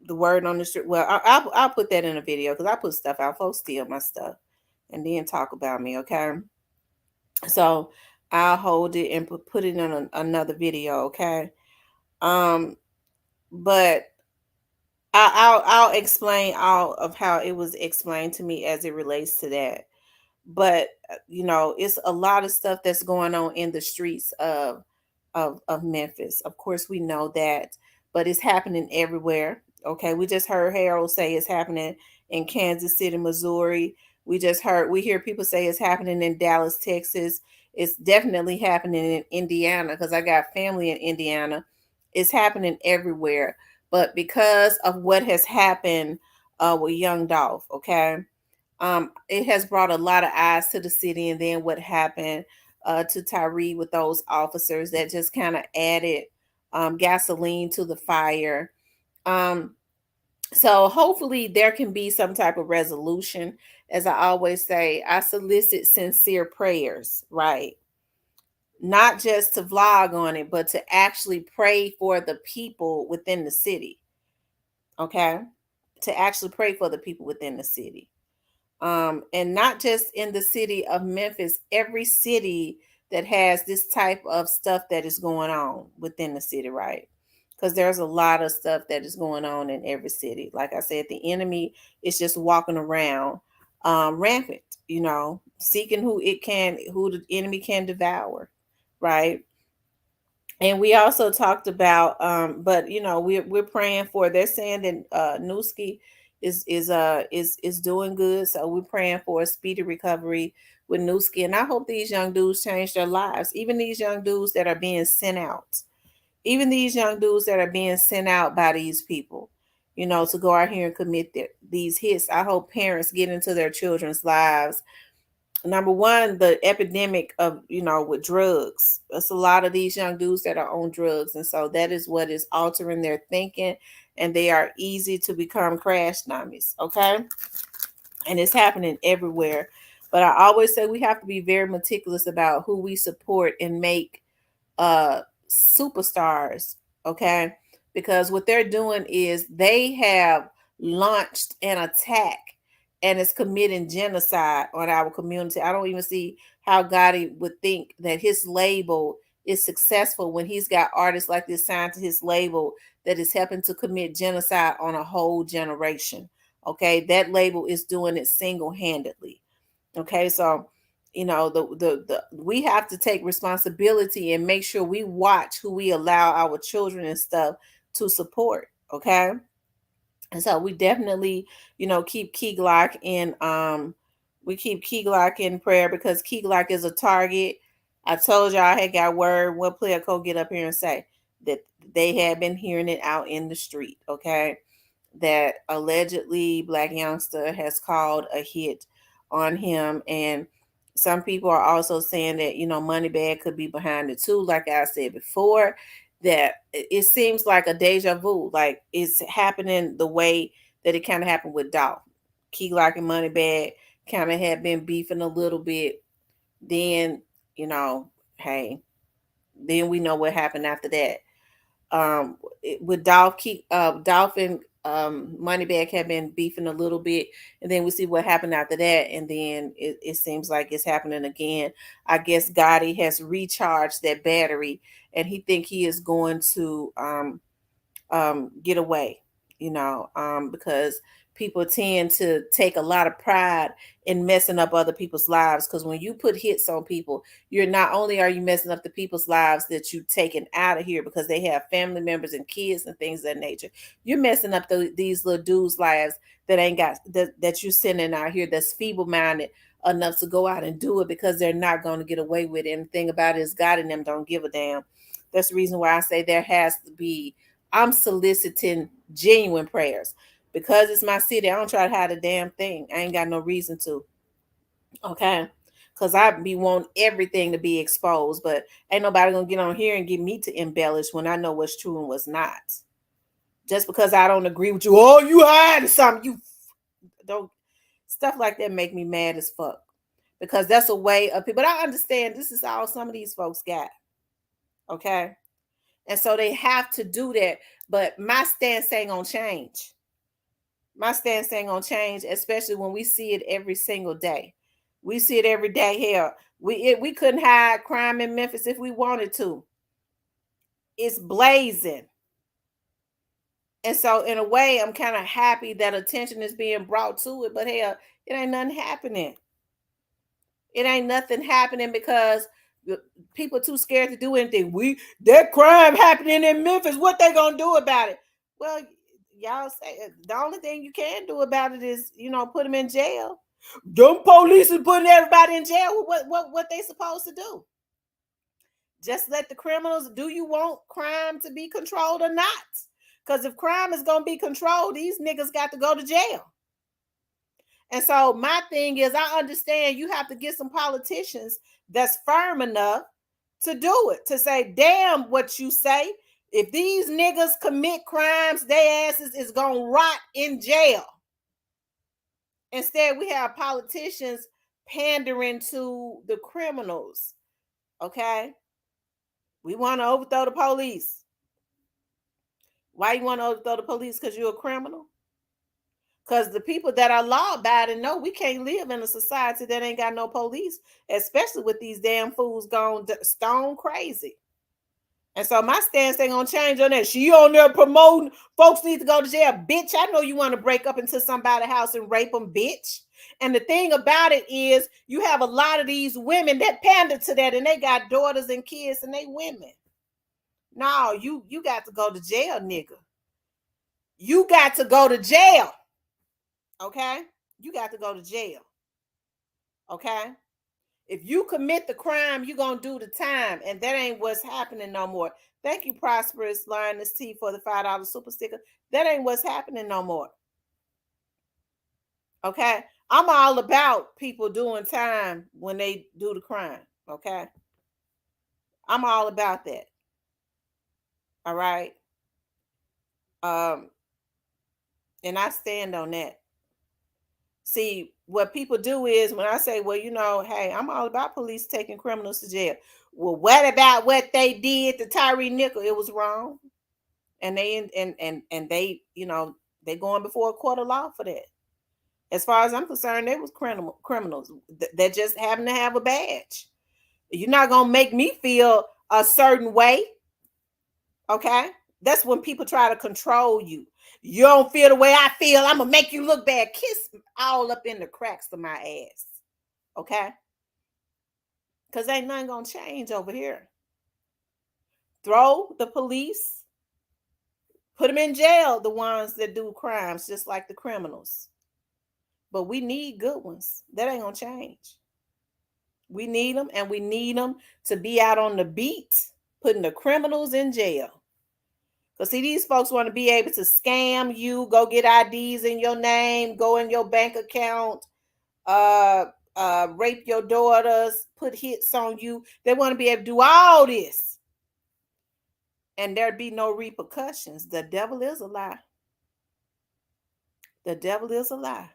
the word on the street. Well, I'll put that in a video because I put stuff out. Folks steal my stuff and then talk about me, okay? So I'll hold it and put it in another video, okay? Um, but I'll explain all of how it was explained to me as it relates to that. But you know, it's a lot of stuff that's going on in the streets of Memphis. Of course, we know that, but it's happening everywhere. Okay, we just heard Harold say it's happening in Kansas City, Missouri. We hear people say it's happening in Dallas, Texas. It's definitely happening in Indiana because I got family in Indiana. It's happening everywhere, but because of what has happened with Young Dolph, okay, it has brought a lot of eyes to the city, and then what happened to Tyree with those officers that just kind of added gasoline to the fire. Um, so hopefully there can be some type of resolution. As I always say, I solicit sincere prayers, right? Not just to vlog on it, but to actually pray for the people within the city. Okay? To actually pray for the people within the city. And not just in the city of Memphis, every city that has this type of stuff that is going on within the city, right? Because there's a lot of stuff that is going on in every city. Like I said, the enemy is just walking around rampant, you know, seeking who the enemy can devour, right? And we also talked about, but you know, we're praying for. They're saying that Nuskie is doing good, so we're praying for a speedy recovery with Nuskie. And I hope these young dudes change their lives. Even these young dudes that are being sent out, even these young dudes that are being sent out by these people, you know, to go out here and commit these hits. I hope parents get into their children's lives. Number one, the epidemic of, you know, with drugs. It's a lot of these young dudes that are on drugs, and so that is what is altering their thinking, and they are easy to become crash dummies. Okay, and it's happening everywhere. But I always say we have to be very meticulous about who we support and make uh superstars, okay? Because what they're doing is they have launched an attack and is committing genocide on our community. I don't even see how Gotti would think that his label is successful when he's got artists like this signed to his label that is helping to commit genocide on a whole generation. Okay, that label is doing it single-handedly. Okay, so you know the we have to take responsibility and make sure we watch who we allow our children and stuff to support. Okay, and so we definitely, you know, keep Keyglock in we keep Keyglock in prayer because Keyglock is a target. I told y'all I had got word. What player code get up here and say that they had been hearing it out in the street. Okay, that allegedly Black Youngster has called a hit on him. And some people are also saying that, you know, Moneybag could be behind it too. Like I said before, that it seems like a deja vu, like it's happening the way that it kind of happened with Dolph. Keyglock and Moneybag kind of had been beefing a little bit. Then, you know, hey, then we know what happened after that. With Dolph and Moneybag have been beefing a little bit, and then we see what happened after that, and then it seems like it's happening again. I guess Gotti has recharged that battery, and he think he is going to get away, you know, because people tend to take a lot of pride in messing up other people's lives. Because when you put hits on people, you're not only are you messing up the people's lives that you've taken out of here because they have family members and kids and things of that nature, you're messing up these little dudes' lives that ain't got that you're sending out here that's feeble-minded enough to go out and do it because they're not going to get away with it. And the thing about it is God and them don't give a damn. That's the reason why I say there has to be, I'm soliciting genuine prayers because it's my city. I don't try to hide a damn thing. I ain't got no reason to. Okay. because I be want everything to be exposed, but ain't nobody gonna get on here and get me to embellish when I know what's true and what's not. Just because I don't agree with you, oh, you hiding something, you don't. Stuff like that make me mad as fuck, because that's a way of people. But I understand this is all some of these folks got, okay, and so they have to do that. But my stance ain't gonna change. My stance ain't gonna change, especially when we see it every single day. We see it every day here. We couldn't hide crime in Memphis if we wanted to. It's blazing. And so in a way, I'm kind of happy that attention is being brought to it, but hell, it ain't nothing happening. It ain't nothing happening because people too scared to do anything. That crime happening in Memphis, what they gonna do about it? Well, y'all say the only thing you can do about it is, put them in jail. Them police is putting everybody in jail. What they supposed to do? Just let the criminals. Do you want crime to be controlled or not? Because if crime is gonna be controlled, these niggas got to go to jail. And so my thing is, I understand you have to get some politicians that's firm enough to do it, to say, damn what you say. If these niggas commit crimes, their asses is gonna rot in jail. Instead, we have politicians pandering to the criminals. Okay? We want to overthrow the police. Why you want to overthrow the police? Because you're a criminal? Because the people that are law-abiding know we can't live in a society that ain't got no police, especially with these damn fools gone stone crazy. And so my stance ain't gonna change on that. She on there promoting folks need to go to jail. Bitch, I know you want to break up into somebody's house and rape them, bitch. And the thing about it is you have a lot of these women that pander to that, and they got daughters and kids and they women. No, you got to go to jail, nigga. You got to go to jail. Okay? You got to go to jail. Okay? If you commit the crime, you're going to do the time. And that ain't what's happening no more. Thank you, Prosperous Lioness T, for the $5 super sticker. That ain't what's happening no more. Okay? I'm all about people doing time when they do the crime. Okay? I'm all about that. All right? And I stand on that. See, what people do is when I say, well, hey, I'm all about police taking criminals to jail. Well, what about what they did to Tyree Nickel? It was wrong. And they they, they going before a court of law for that. As far as I'm concerned, they was criminals that just happen to have a badge. You're not gonna make me feel a certain way. Okay? That's when people try to control you. You don't feel the way I feel, I'm gonna make you look bad. Kiss all up in the cracks of my ass. Okay? Because ain't nothing gonna change over here. Throw the police, put them in jail, the ones that do crimes, just like the criminals. But we need good ones. That ain't gonna change. We need them, and we need them to be out on the beat, putting the criminals in jail. Because see, these folks want to be able to scam you, go get IDs in your name, go in your bank account, rape your daughters, put hits on you. They want to be able to do all this. And there'd be no repercussions. The devil is a lie. The devil is a lie.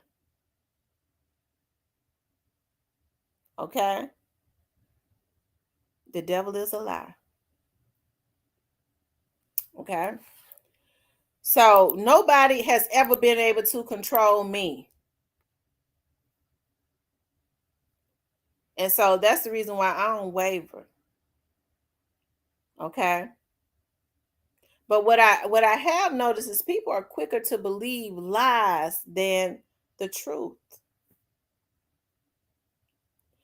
Okay? The devil is a lie. Okay? So nobody has ever been able to control me. And so that's the reason why I don't waver. Okay? But what I have noticed is people are quicker to believe lies than the truth.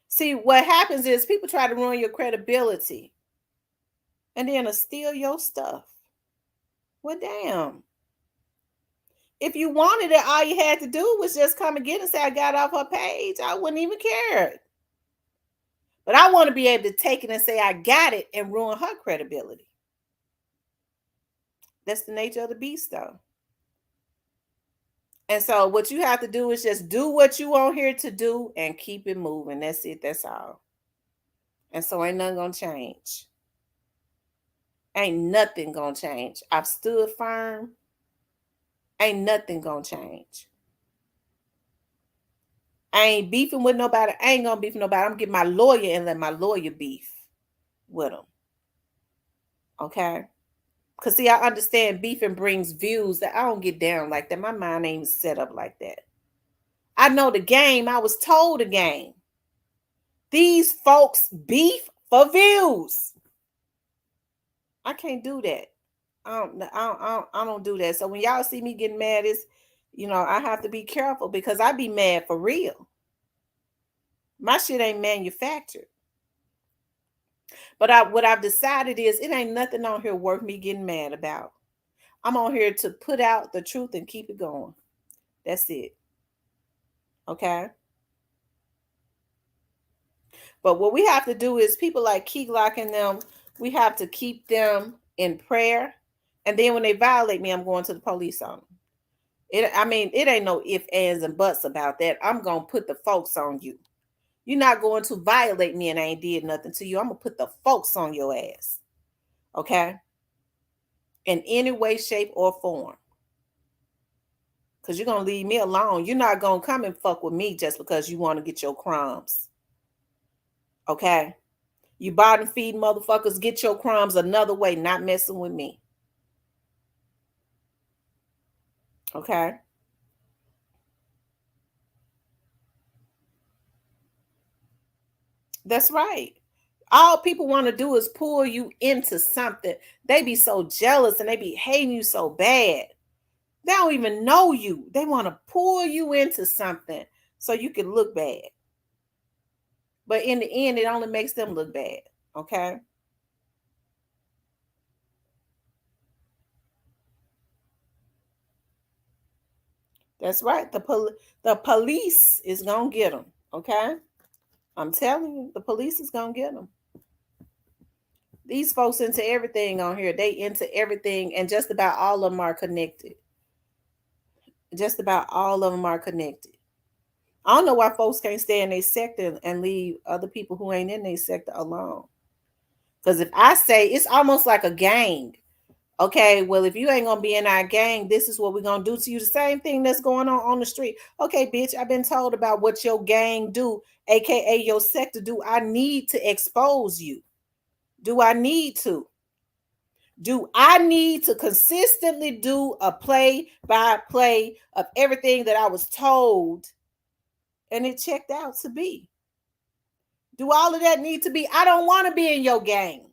See, what happens is people try to ruin your credibility and then steal your stuff. Well, damn. If you wanted it, all you had to do was just come and get it and say, I got off her page. I wouldn't even care. But I want to be able to take it and say, I got it, and ruin her credibility. That's the nature of the beast, though. And so what you have to do is just do what you on here to do and keep it moving. That's it. That's all. And so ain't nothing gonna change. Ain't nothing gonna change. I've stood firm. Ain't nothing gonna change. I ain't beefing with nobody. I ain't gonna beef with nobody. I'm gonna get my lawyer and let my lawyer beef with them. Okay? Because see, I understand beefing brings views that I don't get down like that. My mind ain't set up like that. I know the game. I was told the game. These folks beef for views. I can't do that. I don't do that. So when y'all see me getting mad, it's, I have to be careful because I be mad for real. My shit ain't manufactured. But what I've decided is it ain't nothing on here worth me getting mad about. I'm on here to put out the truth and keep it going. That's it. Okay? But what we have to do is people like Keyglock and them, we have to keep them in prayer. And then when they violate me, I'm going to the police on them. It ain't no ifs, ands, and buts about that. I'm going to put the folks on you. You're not going to violate me and I ain't did nothing to you. I'm going to put the folks on your ass. Okay? In any way, shape, or form. Because you're going to leave me alone. You're not going to come and fuck with me just because you want to get your crumbs. Okay? You bottom feed motherfuckers, get your crumbs another way, not messing with me. Okay? That's right. All people want to do is pull you into something. They be so jealous and they be hating you so bad. They don't even know you. They want to pull you into something so you can look bad. But in the end, it only makes them look bad. Okay? That's right. The police is going to get them. Okay? I'm telling you, the police is going to get them. These folks into everything on here. They into everything, and just about all of them are connected. Just about all of them are connected. I don't know why folks can't stay in their sector and leave other people who ain't in their sector alone. Because if I say, it's almost like a gang. Okay, well, if you ain't gonna be in our gang, this is what we're gonna do to you. The same thing that's going on the street. Okay, bitch, I've been told about what your gang do, aka your sector do. I need to expose you. Do I need to? Do I need to consistently do a play-by-play of everything that I was told and it checked out to be? Do all of that need to be? I don't want to be in your gang.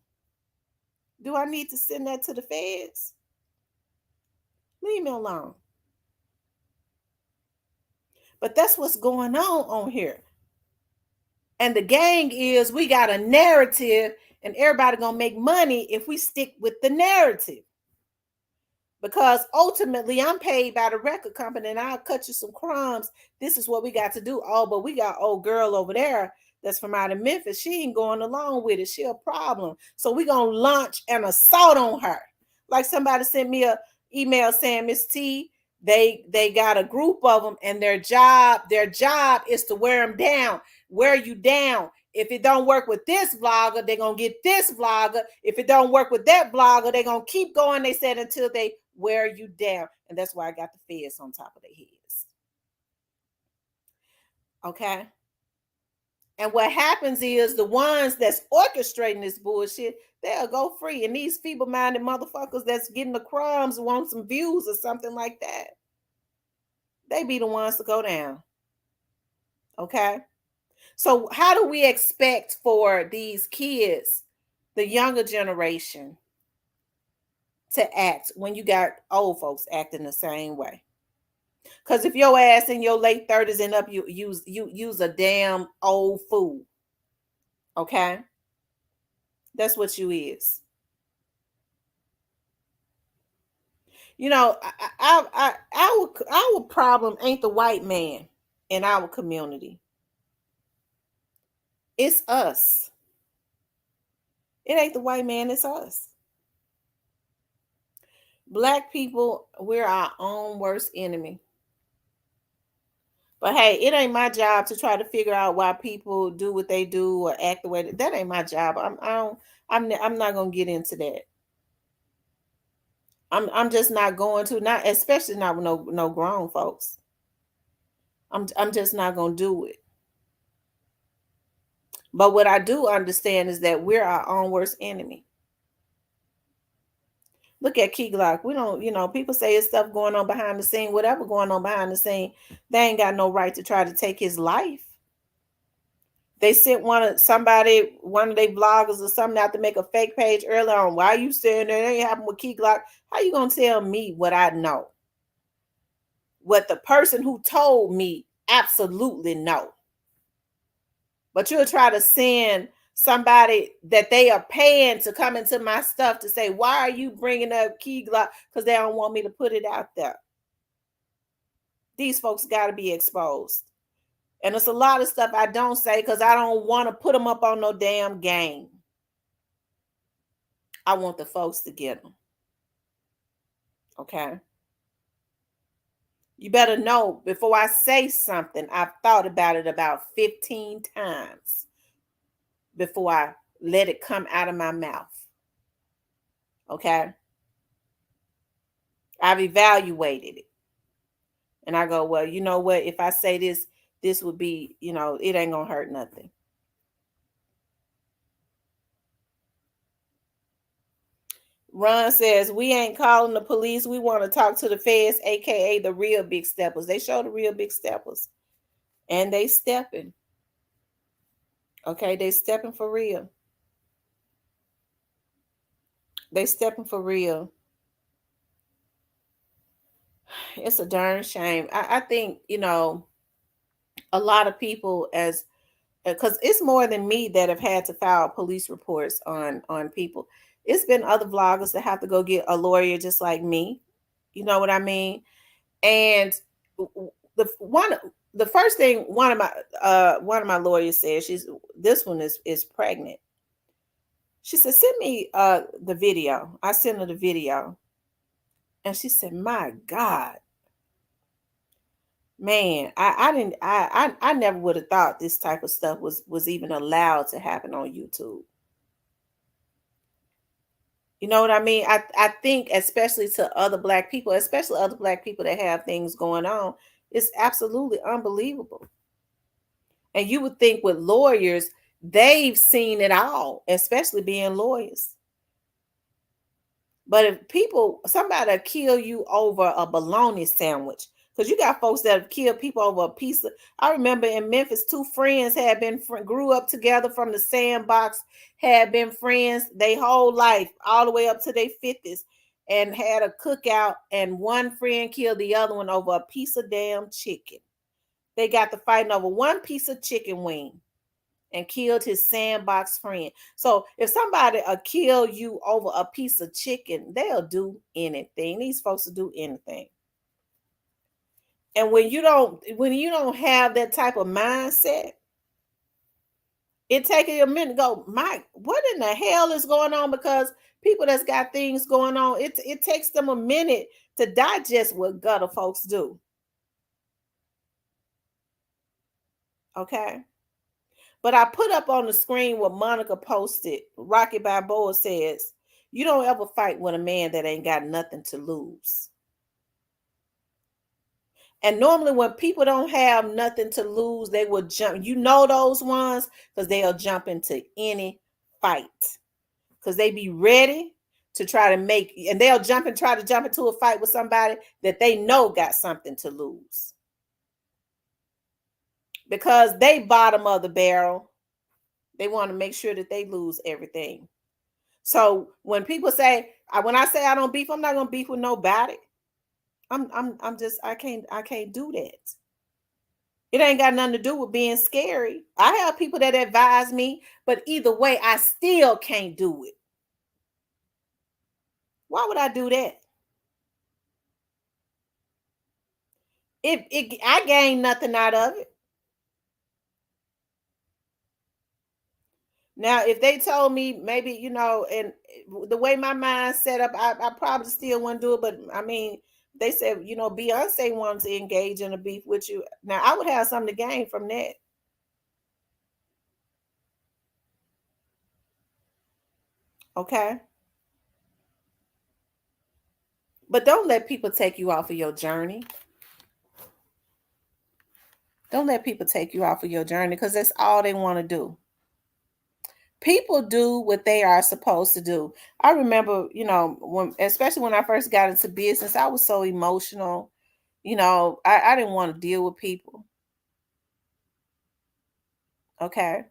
Do I need to send that to the feds? Leave me alone. But that's what's going on here. And the gang is, we got a narrative and everybody gonna make money if we stick with the narrative. Because ultimately I'm paid by the record company and I'll cut you some crumbs. This is what we got to do. Oh, but we got old girl over there that's from out of Memphis. She ain't going along with it. She a problem. So we gonna launch an assault on her. Like somebody sent me a email saying, Miss T, they got a group of them and their job is to wear them down, wear you down. If it don't work with this vlogger, they're going to get this vlogger. If it don't work with that vlogger, they're going to keep going, they said, until they wear you down. And that's why I got the feds on top of their heads. Okay? And what happens is the ones that's orchestrating this bullshit, they'll go free. And these feeble-minded motherfuckers that's getting the crumbs want some views or something like that, they be the ones to go down. Okay? So how do we expect for these kids, the younger generation, to act when you got old folks acting the same way? Because if your ass in your late 30s and up, you use a damn old fool. Okay? That's what you is. You know, our problem ain't the white man in our community. It's us. It ain't the white man, it's us. Black people, we're our own worst enemy. But hey, it ain't my job to try to figure out why people do what they do or act the way that ain't my job. I'm not gonna get into that. I'm just not going to, not especially not with no grown folks. I'm just not gonna do it. But what I do understand is that we're our own worst enemy. Look at Keyglock. We don't, people say it's stuff going on behind the scene, whatever going on behind the scene. They ain't got no right to try to take his life. They sent one of their bloggers or something out to make a fake page earlier on. Why are you saying that ain't happened with Keyglock? How you gonna tell me what I know? What the person who told me absolutely know. But you'll try to send somebody that they are paying to come into my stuff to say, why are you bringing up Keyglock? Because they don't want me to put it out there. These folks got to be exposed. And it's a lot of stuff I don't say because I don't want to put them up on no damn game. I want the folks to get them. Okay? You better know before I say something, I've thought about it about 15 times before I let it come out of my mouth. Okay? I've evaluated it. And I go, well, you know what? If I say this would be, it ain't going to hurt nothing. Ron says, we ain't calling the police. We want to talk to the feds, a.k.a. the real big steppers. They show the real big steppers. And they stepping. Okay, they stepping for real. They stepping for real. It's a darn shame. I think, a lot of people because it's more than me that have had to file police reports on people. It's been other vloggers that have to go get a lawyer just like me. You know what I mean? And the first thing one of my lawyers said, this one is pregnant. She said, send me the video. I sent her the video. And she said, my God, man, I never would have thought this type of stuff was even allowed to happen on YouTube. You know what I mean? I think especially to other Black people, especially other Black people that have things going on, it's absolutely unbelievable. And you would think with lawyers, they've seen it all, especially being lawyers. But if somebody kill you over a bologna sandwich, because you got folks that have killed people over a piece of. I remember in Memphis, two friends grew up together from the sandbox, had been friends their whole life, all the way up to their 50s, and had a cookout, and one friend killed the other one over a piece of damn chicken. They got to fighting over one piece of chicken wing and killed his sandbox friend. So if somebody kill you over a piece of chicken, they'll do anything. These folks will do anything. And when you don't have that type of mindset, it takes you a minute to go, Mike, what in the hell is going on? Because people that's got things going on, it takes them a minute to digest what gutter folks do. Okay. But I put up on the screen what Monica posted. Rocky Balboa says, you don't ever fight with a man that ain't got nothing to lose. And normally when people don't have nothing to lose, they will jump. You know those ones because they'll jump into any fight. Because they be ready to try to and they'll try to jump into a fight with somebody that they know got something to lose. Because they bottom of the barrel. They want to make sure that they lose everything. So when people say, when I say I don't beef, I'm not gonna beef with nobody. I can't do that. It ain't got nothing to do with being scary. I have people that advise me, but either way, I still can't do it. Why would I do that? I gain nothing out of it. Now, if they told me maybe, and the way my mind's set up, I probably still wouldn't do it. But I mean, They said, you know, Beyonce wanted to engage in a beef with you. Now, I would have something to gain from that. Okay? But don't let people take you off of your journey. Don't let people take you off of your journey because that's all they want to do. People do what they are supposed to do. I remember, you know, especially when I first got into business, I was so emotional. You know, I didn't want to deal with people. Okay.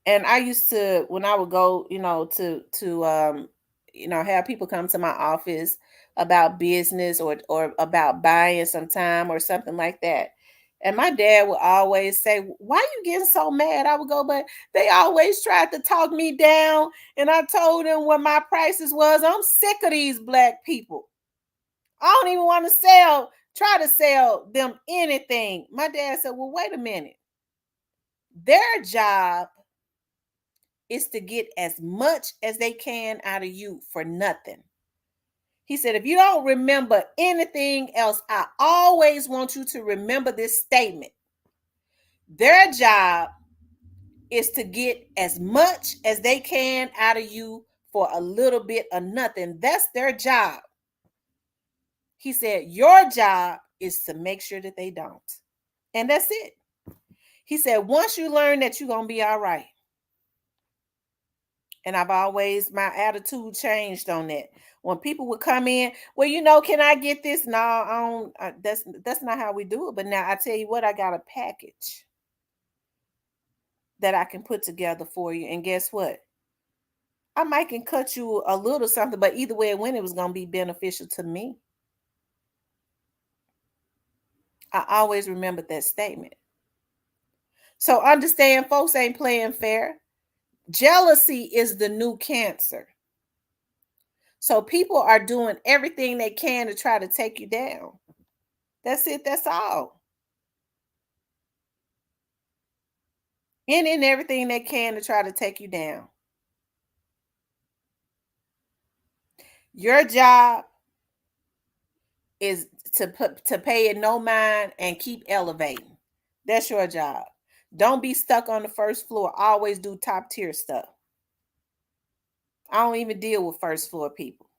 And I used to, when I would go, you know, you know, have people come to my office about business or about buying some time or something like that. And my dad would always say, "Why you getting so mad?" I would go, "But they always tried to talk me down, and I told them what my prices was. I'm sick of these black people. I don't even want to try to sell them anything." My dad said, "Well, wait a minute. Their job is to get as much as they can out of you for nothing." He said, "If you don't remember anything else, I always want you to remember this statement. Their job is to get as much as they can out of you for a little bit of nothing. That's their job." He said, "Your job is to make sure that they don't." And that's it. He said, "Once you learn that, you're going to be all right." And my attitude changed on that. When people would come in, "Well, you know, can I get this?" No, I don't. That's not how we do it. But now I tell you what, I got a package that I can put together for you. And guess what? I might can cut you a little something, but either way it went, it was going to be beneficial to me. I always remembered that statement. So understand, folks ain't playing fair. Jealousy is the new cancer. So people are doing everything they can to try to take you down. That's it. That's all. Any and everything they can to try to take you down. Your job is to pay it no mind and keep elevating. That's your job. Don't be stuck on the first floor. Always do top tier stuff. I don't even deal with first floor people.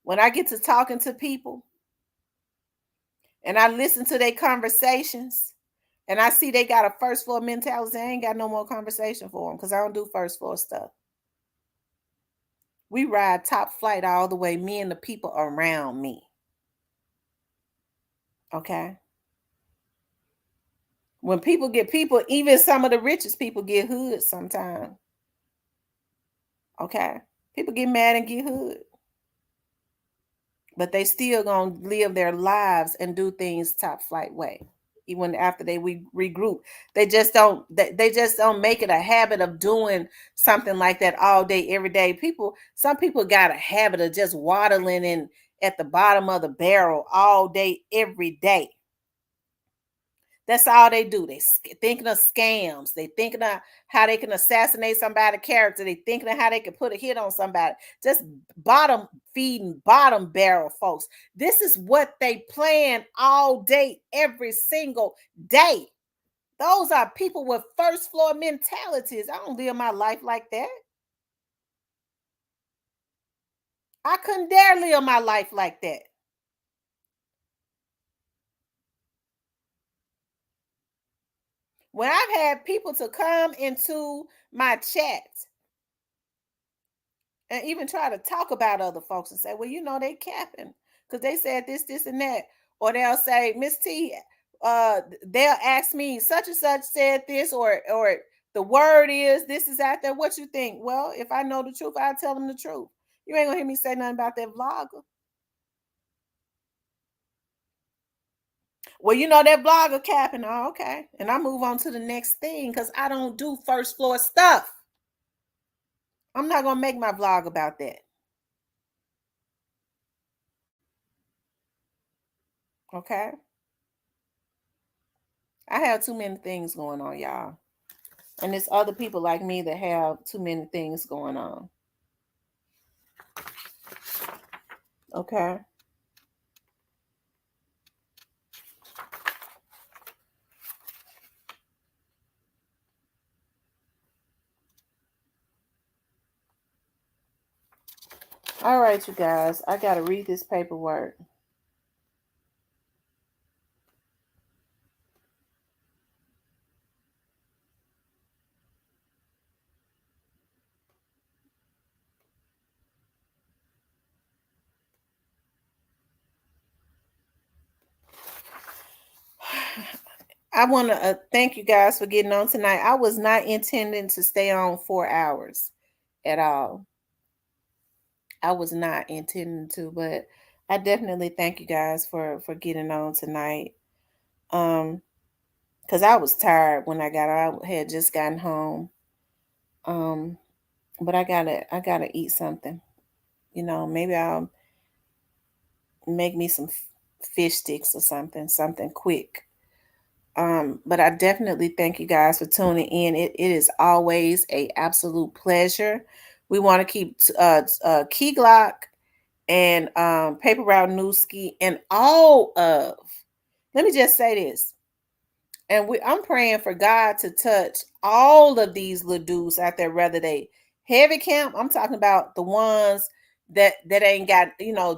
When I get to talking to people and I listen to their conversations and I see they got a first floor mentality, I ain't got no more conversation for them because I don't do first floor stuff. We ride top flight all the way, me and the people around me. Okay? When people, even some of the richest people get hood sometimes. Okay? People get mad and get hood. But they still gonna live their lives and do things top flight way. Even after they regroup, they just don't make it a habit of doing something like that all day, every day. Some people got a habit of just waddling in at the bottom of the barrel all day, every day. That's all they do. They thinking of scams. They thinking of how they can assassinate somebody's character. They thinking of how they can put a hit on somebody. Just bottom feeding, bottom barrel folks. This is what they plan all day, every single day. Those are people with first floor mentalities. I don't live my life like that. I couldn't dare live my life like that. When I've had people to come into my chat and even try to talk about other folks and say, "Well, you know, they capping because they said this, and that." Or they'll say, "Miss T," they'll ask me, "Such and such said this," or the word is, "This is out there. What you think?" Well, if I know the truth, I'll tell them the truth. You ain't gonna hear me say nothing about that vlogger. "Well, you know, that blogger capping." Oh, okay. And I move on to the next thing because I don't do first floor stuff. I'm not gonna make my vlog about that. Okay. I have too many things going on, y'all. And there's other people like me that have too many things going on. Okay. All right, you guys. I gotta read this paperwork. I want to thank you guys for getting on tonight. I was not intending to stay on 4 hours at all. I was not intending to, but I definitely thank you guys for getting on tonight. Because I was tired when I got out. I had just gotten home. But I gotta eat something. Maybe I'll make me some fish sticks or something quick. But I definitely thank you guys for tuning in. It is always a absolute pleasure. We want to keep Keyglock and Paper Route Nuskie and all of. Let me just say this. And I'm praying for God to touch all of these little dudes out there, whether they heavy camp. I'm talking about the ones that ain't got,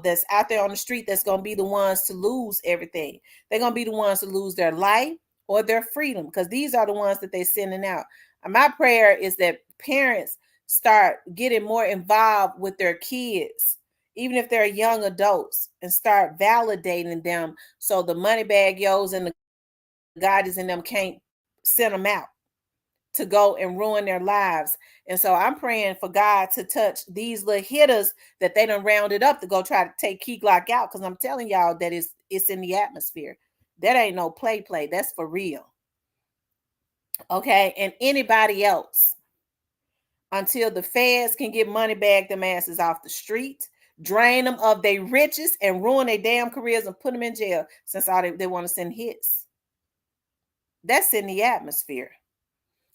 that's out there on the street, that's gonna be the ones to lose everything. They're gonna be the ones to lose their life or their freedom, because these are the ones that they're sending out. And my prayer is that parents start getting more involved with their kids, even if they're young adults, and start validating them so the money bag yos and the God is in them can't send them out to go and ruin their lives. And so I'm praying for God to touch these little hitters that they done rounded up to go try to take Keyglock out, because I'm telling y'all that it's in the atmosphere. That ain't no play. That's for real. Okay. And anybody else, until the feds can get money bag them asses off the street, drain them of their riches, and ruin their damn careers and put them in jail, since all they want to send hits. That's in the atmosphere.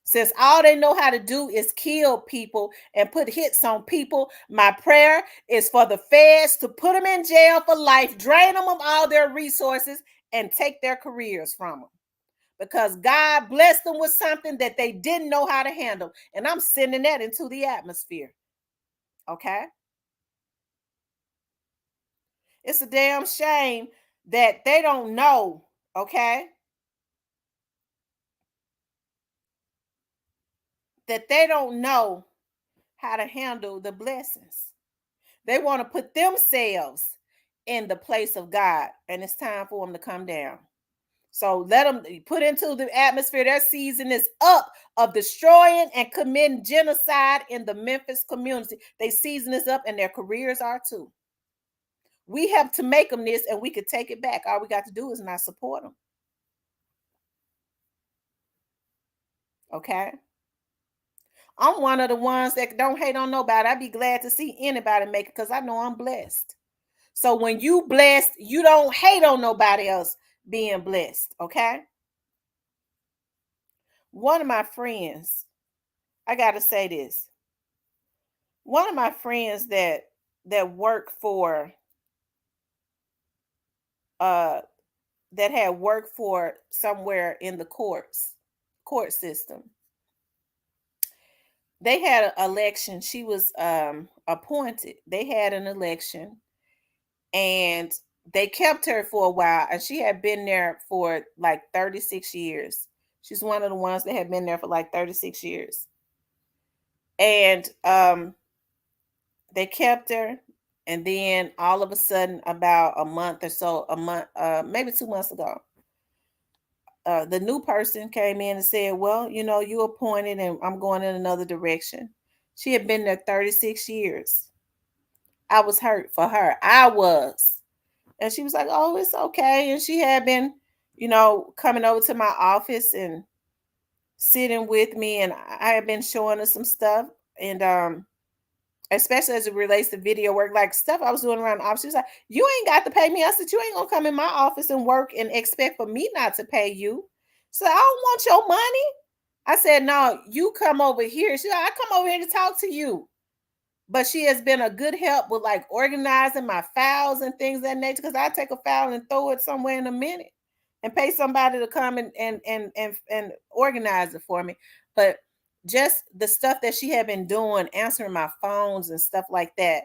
Since all they know how to do is kill people and put hits on people, my prayer is for the feds to put them in jail for life, drain them of all their resources, and take their careers from them. Because God blessed them with something that they didn't know how to handle. And I'm sending that into the atmosphere. Okay? It's a damn shame that they don't know, okay? That they don't know how to handle the blessings. They want to put themselves in the place of God, and it's time for them to come down. So let them put into the atmosphere. Their season is up of destroying and committing genocide in the Memphis community. Their season is up, and their careers are too. We have to make them this, and we could take it back. All we got to do is not support them. Okay? I'm one of the ones that don't hate on nobody. I'd be glad to see anybody make it, because I know I'm blessed. So when you blessed, you don't hate on nobody else being blessed, okay? One of my friends, I got to say this. One of my friends that work for that had worked for somewhere in the court system. They had an election. She was appointed. They had an election, and they kept her for a while, and she had been there for like 36 years. She's one of the ones that had been there for like 36 years. And they kept her, and then all of a sudden, about a month or so, maybe 2 months ago, the new person came in and said, well, you appointed and I'm going in another direction. She had been there 36 years. I was hurt for her. I was. And she was like, oh, it's okay. And she had been, coming over to my office and sitting with me, and I had been showing her some stuff. And especially as it relates to video work, like stuff I was doing around the office. She was like, you ain't got to pay me. I said, you ain't gonna come in my office and work and expect for me not to pay you. So I don't want your money. I said, no, you come over here. She said, I come over here to talk to you. But she has been a good help with like organizing my files and things of that nature, because I take a file and throw it somewhere in a minute and pay somebody to come and organize it for me. But just the stuff that she had been doing, answering my phones and stuff like that,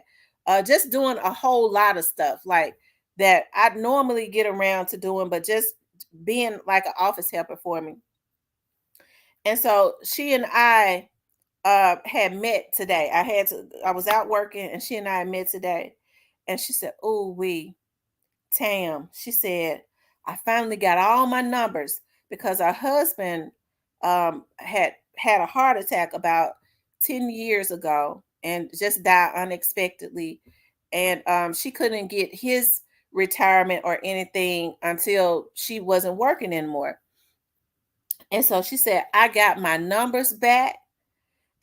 just doing a whole lot of stuff like that I normally get around to doing, but just being like an office helper for me. And so she and I had met today. I was out working and she and I met today. And she said, "Oh, Tam," she said, "I finally got all my numbers because her husband had a heart attack about 10 years ago and just died unexpectedly. And she couldn't get his retirement or anything until she wasn't working anymore. And so she said, I got my numbers back.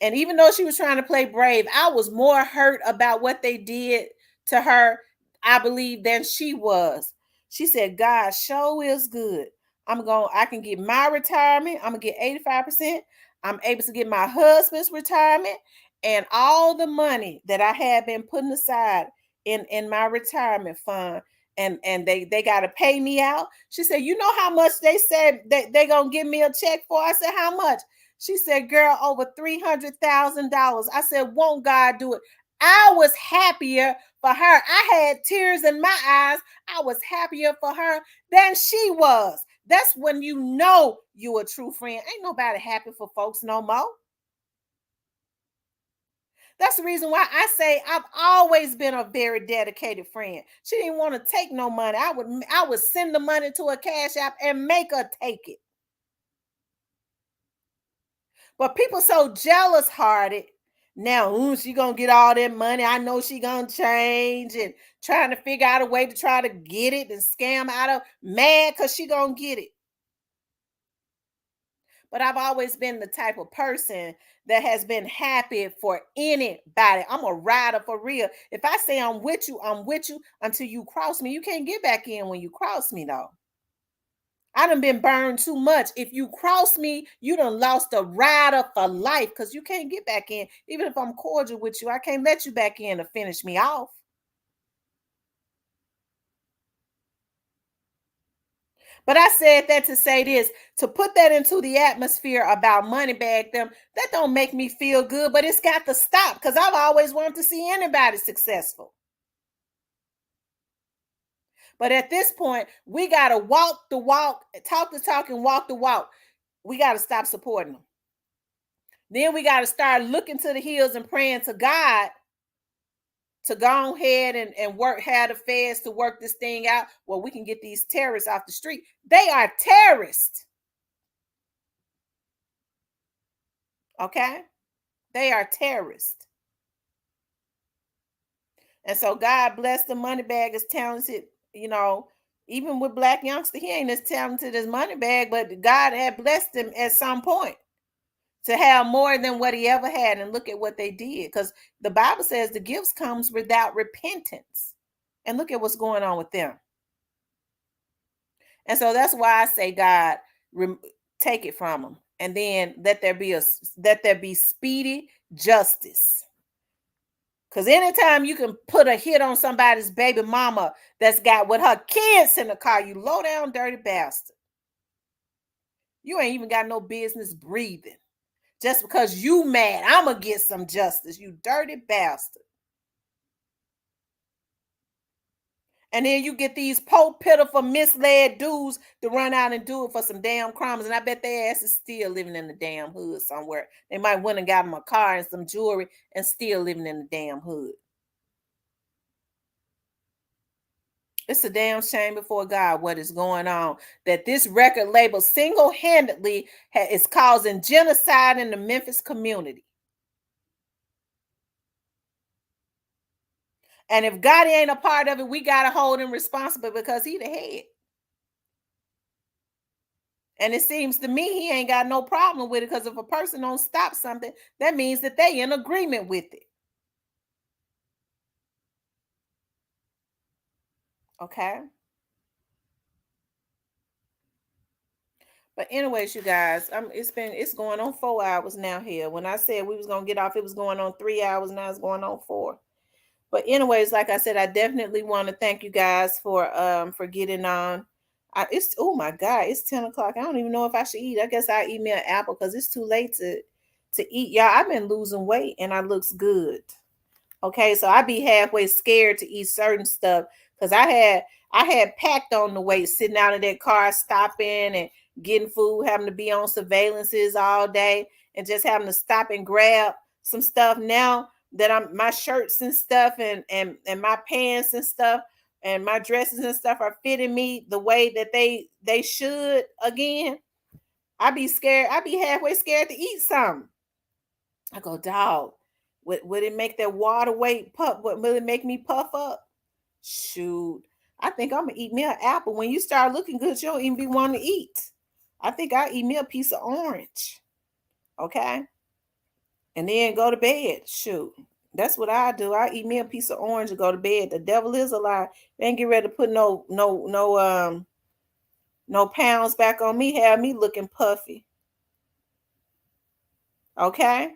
And even though she was trying to play brave, I was more hurt about what they did to her, I believe, than she was. She said, God sure is good. I can get my retirement. I'm going to get 85%. I'm able to get my husband's retirement and all the money that I had been putting aside in my retirement fund. And they got to pay me out. She said, you know how much they said they going to give me a check for? I said, how much? She said, girl, over $300,000. I said, won't God do it? I was happier for her. I had tears in my eyes. I was happier for her than she was. That's when you know you a true friend. Ain't nobody happy for folks no more. That's the reason why I say I've always been a very dedicated friend. She didn't want to take no money. I would send the money to a cash app and make her take it. But people so jealous hearted. Now, she gonna get all that money. I know she gonna change and trying to figure out a way to try to get it and scam out of mad because she gonna get it. But I've always been the type of person that has been happy for anybody. I'm a rider for real. If I say I'm with you until you cross me. You can't get back in when you cross me though. I done been burned too much. If you cross me, you done lost a rider for life because you can't get back in. Even if I'm cordial with you, I can't let you back in to finish me off. But I said that to say this, to put that into the atmosphere about money bag them, that don't make me feel good, but it's got to stop because I've always wanted to see anybody successful. But at this point, we got to walk the walk, talk the talk, and walk the walk. We got to stop supporting them. Then we got to start looking to the hills and praying to God to go ahead and work, have the feds to work this thing out where we can get these terrorists off the street. They are terrorists. Okay? They are terrorists. And so God bless the Moneybag is talented, you know, even with Black youngster, he ain't as talented as Moneybag, but God had blessed him at some point to have more than what he ever had. And look at what they did, because the Bible says the gifts comes without repentance. And look at what's going on with them. And so that's why I say, God, take it from them, and then let there be speedy justice. Because anytime you can put a hit on somebody's baby mama that's got with her kids in the car, you low down dirty bastard. You ain't even got no business breathing. Just because you mad, I'm going to get some justice, you dirty bastard. And then you get these poor, pitiful, misled dudes to run out and do it for some damn crumbs. And I bet their ass is still living in the damn hood somewhere. They might went and got them a car and some jewelry and still living in the damn hood. It's a damn shame before God what is going on. That this record label single-handedly is causing genocide in the Memphis community. And if Gotti ain't a part of it, we got to hold him responsible because he the head. And it seems to me he ain't got no problem with it, because if a person don't stop something, that means that they in agreement with it. Okay? But anyways, you guys, it's going on 4 hours now here. When I said we was going to get off, it was going on 3 hours. Now it's going on 4. But anyways, like I said, I definitely want to thank you guys for getting on. Oh my God, it's 10 o'clock. I don't even know if I should eat. I guess I'll eat me an apple because it's too late to eat. Y'all, I've been losing weight and I looks good. Okay, so I be halfway scared to eat certain stuff because I had packed on the weight, sitting out in that car, stopping and getting food, having to be on surveillances all day, and just having to stop and grab some stuff. Now that I'm my shirts and stuff and my pants and stuff and my dresses and stuff are fitting me the way that they should again. I be scared. I be halfway scared to eat something. I go, dog, would it make that water weight puff? What will it make me puff up? Shoot. I think I'm gonna eat me an apple. When you start looking good, you don't even be wanting to eat. I think I'll eat me a piece of orange. Okay. And then go to bed. Shoot. That's what I do. I eat me a piece of orange and go to bed. The devil is a lie. They ain't get ready to put no pounds back on me. Have me looking puffy. Okay.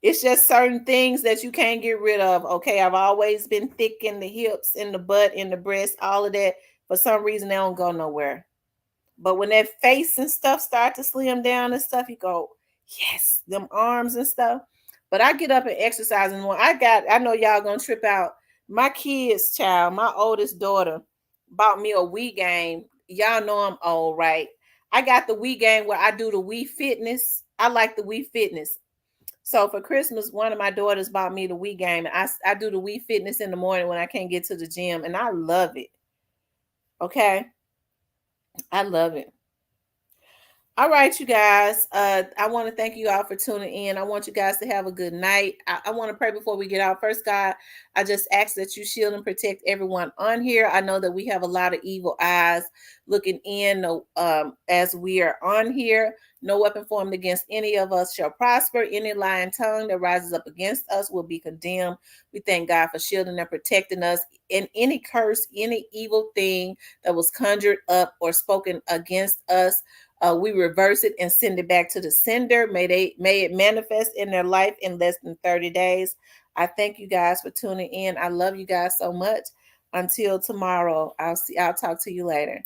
It's just certain things that you can't get rid of. Okay, I've always been thick in the hips, in the butt, in the breast, all of that. For some reason, they don't go nowhere. But when that face and stuff start to slim down and stuff, you go, yes, them arms and stuff. But I get up and exercise and more. I know y'all gonna trip out. My kids, child, my oldest daughter bought me a Wii game. Y'all know I'm old, right? I got the Wii game where I do the Wii Fitness. I like the Wii Fitness. So for Christmas, one of my daughters bought me the Wii game. And I do the Wii Fitness in the morning when I can't get to the gym, and I love it. Okay, I love it. All right, you guys. I want to thank you all for tuning in. I want you guys to have a good night. I want to pray before we get out. First, God, I just ask that you shield and protect everyone on here. I know that we have a lot of evil eyes looking in as we are on here. No weapon formed against any of us shall prosper. Any lying tongue that rises up against us will be condemned. We thank God for shielding and protecting us. In any curse, any evil thing that was conjured up or spoken against us, we reverse it and send it back to the sender. May it manifest in their life in less than 30 days. I thank you guys for tuning in. I love you guys so much. Until tomorrow, I'll talk to you later.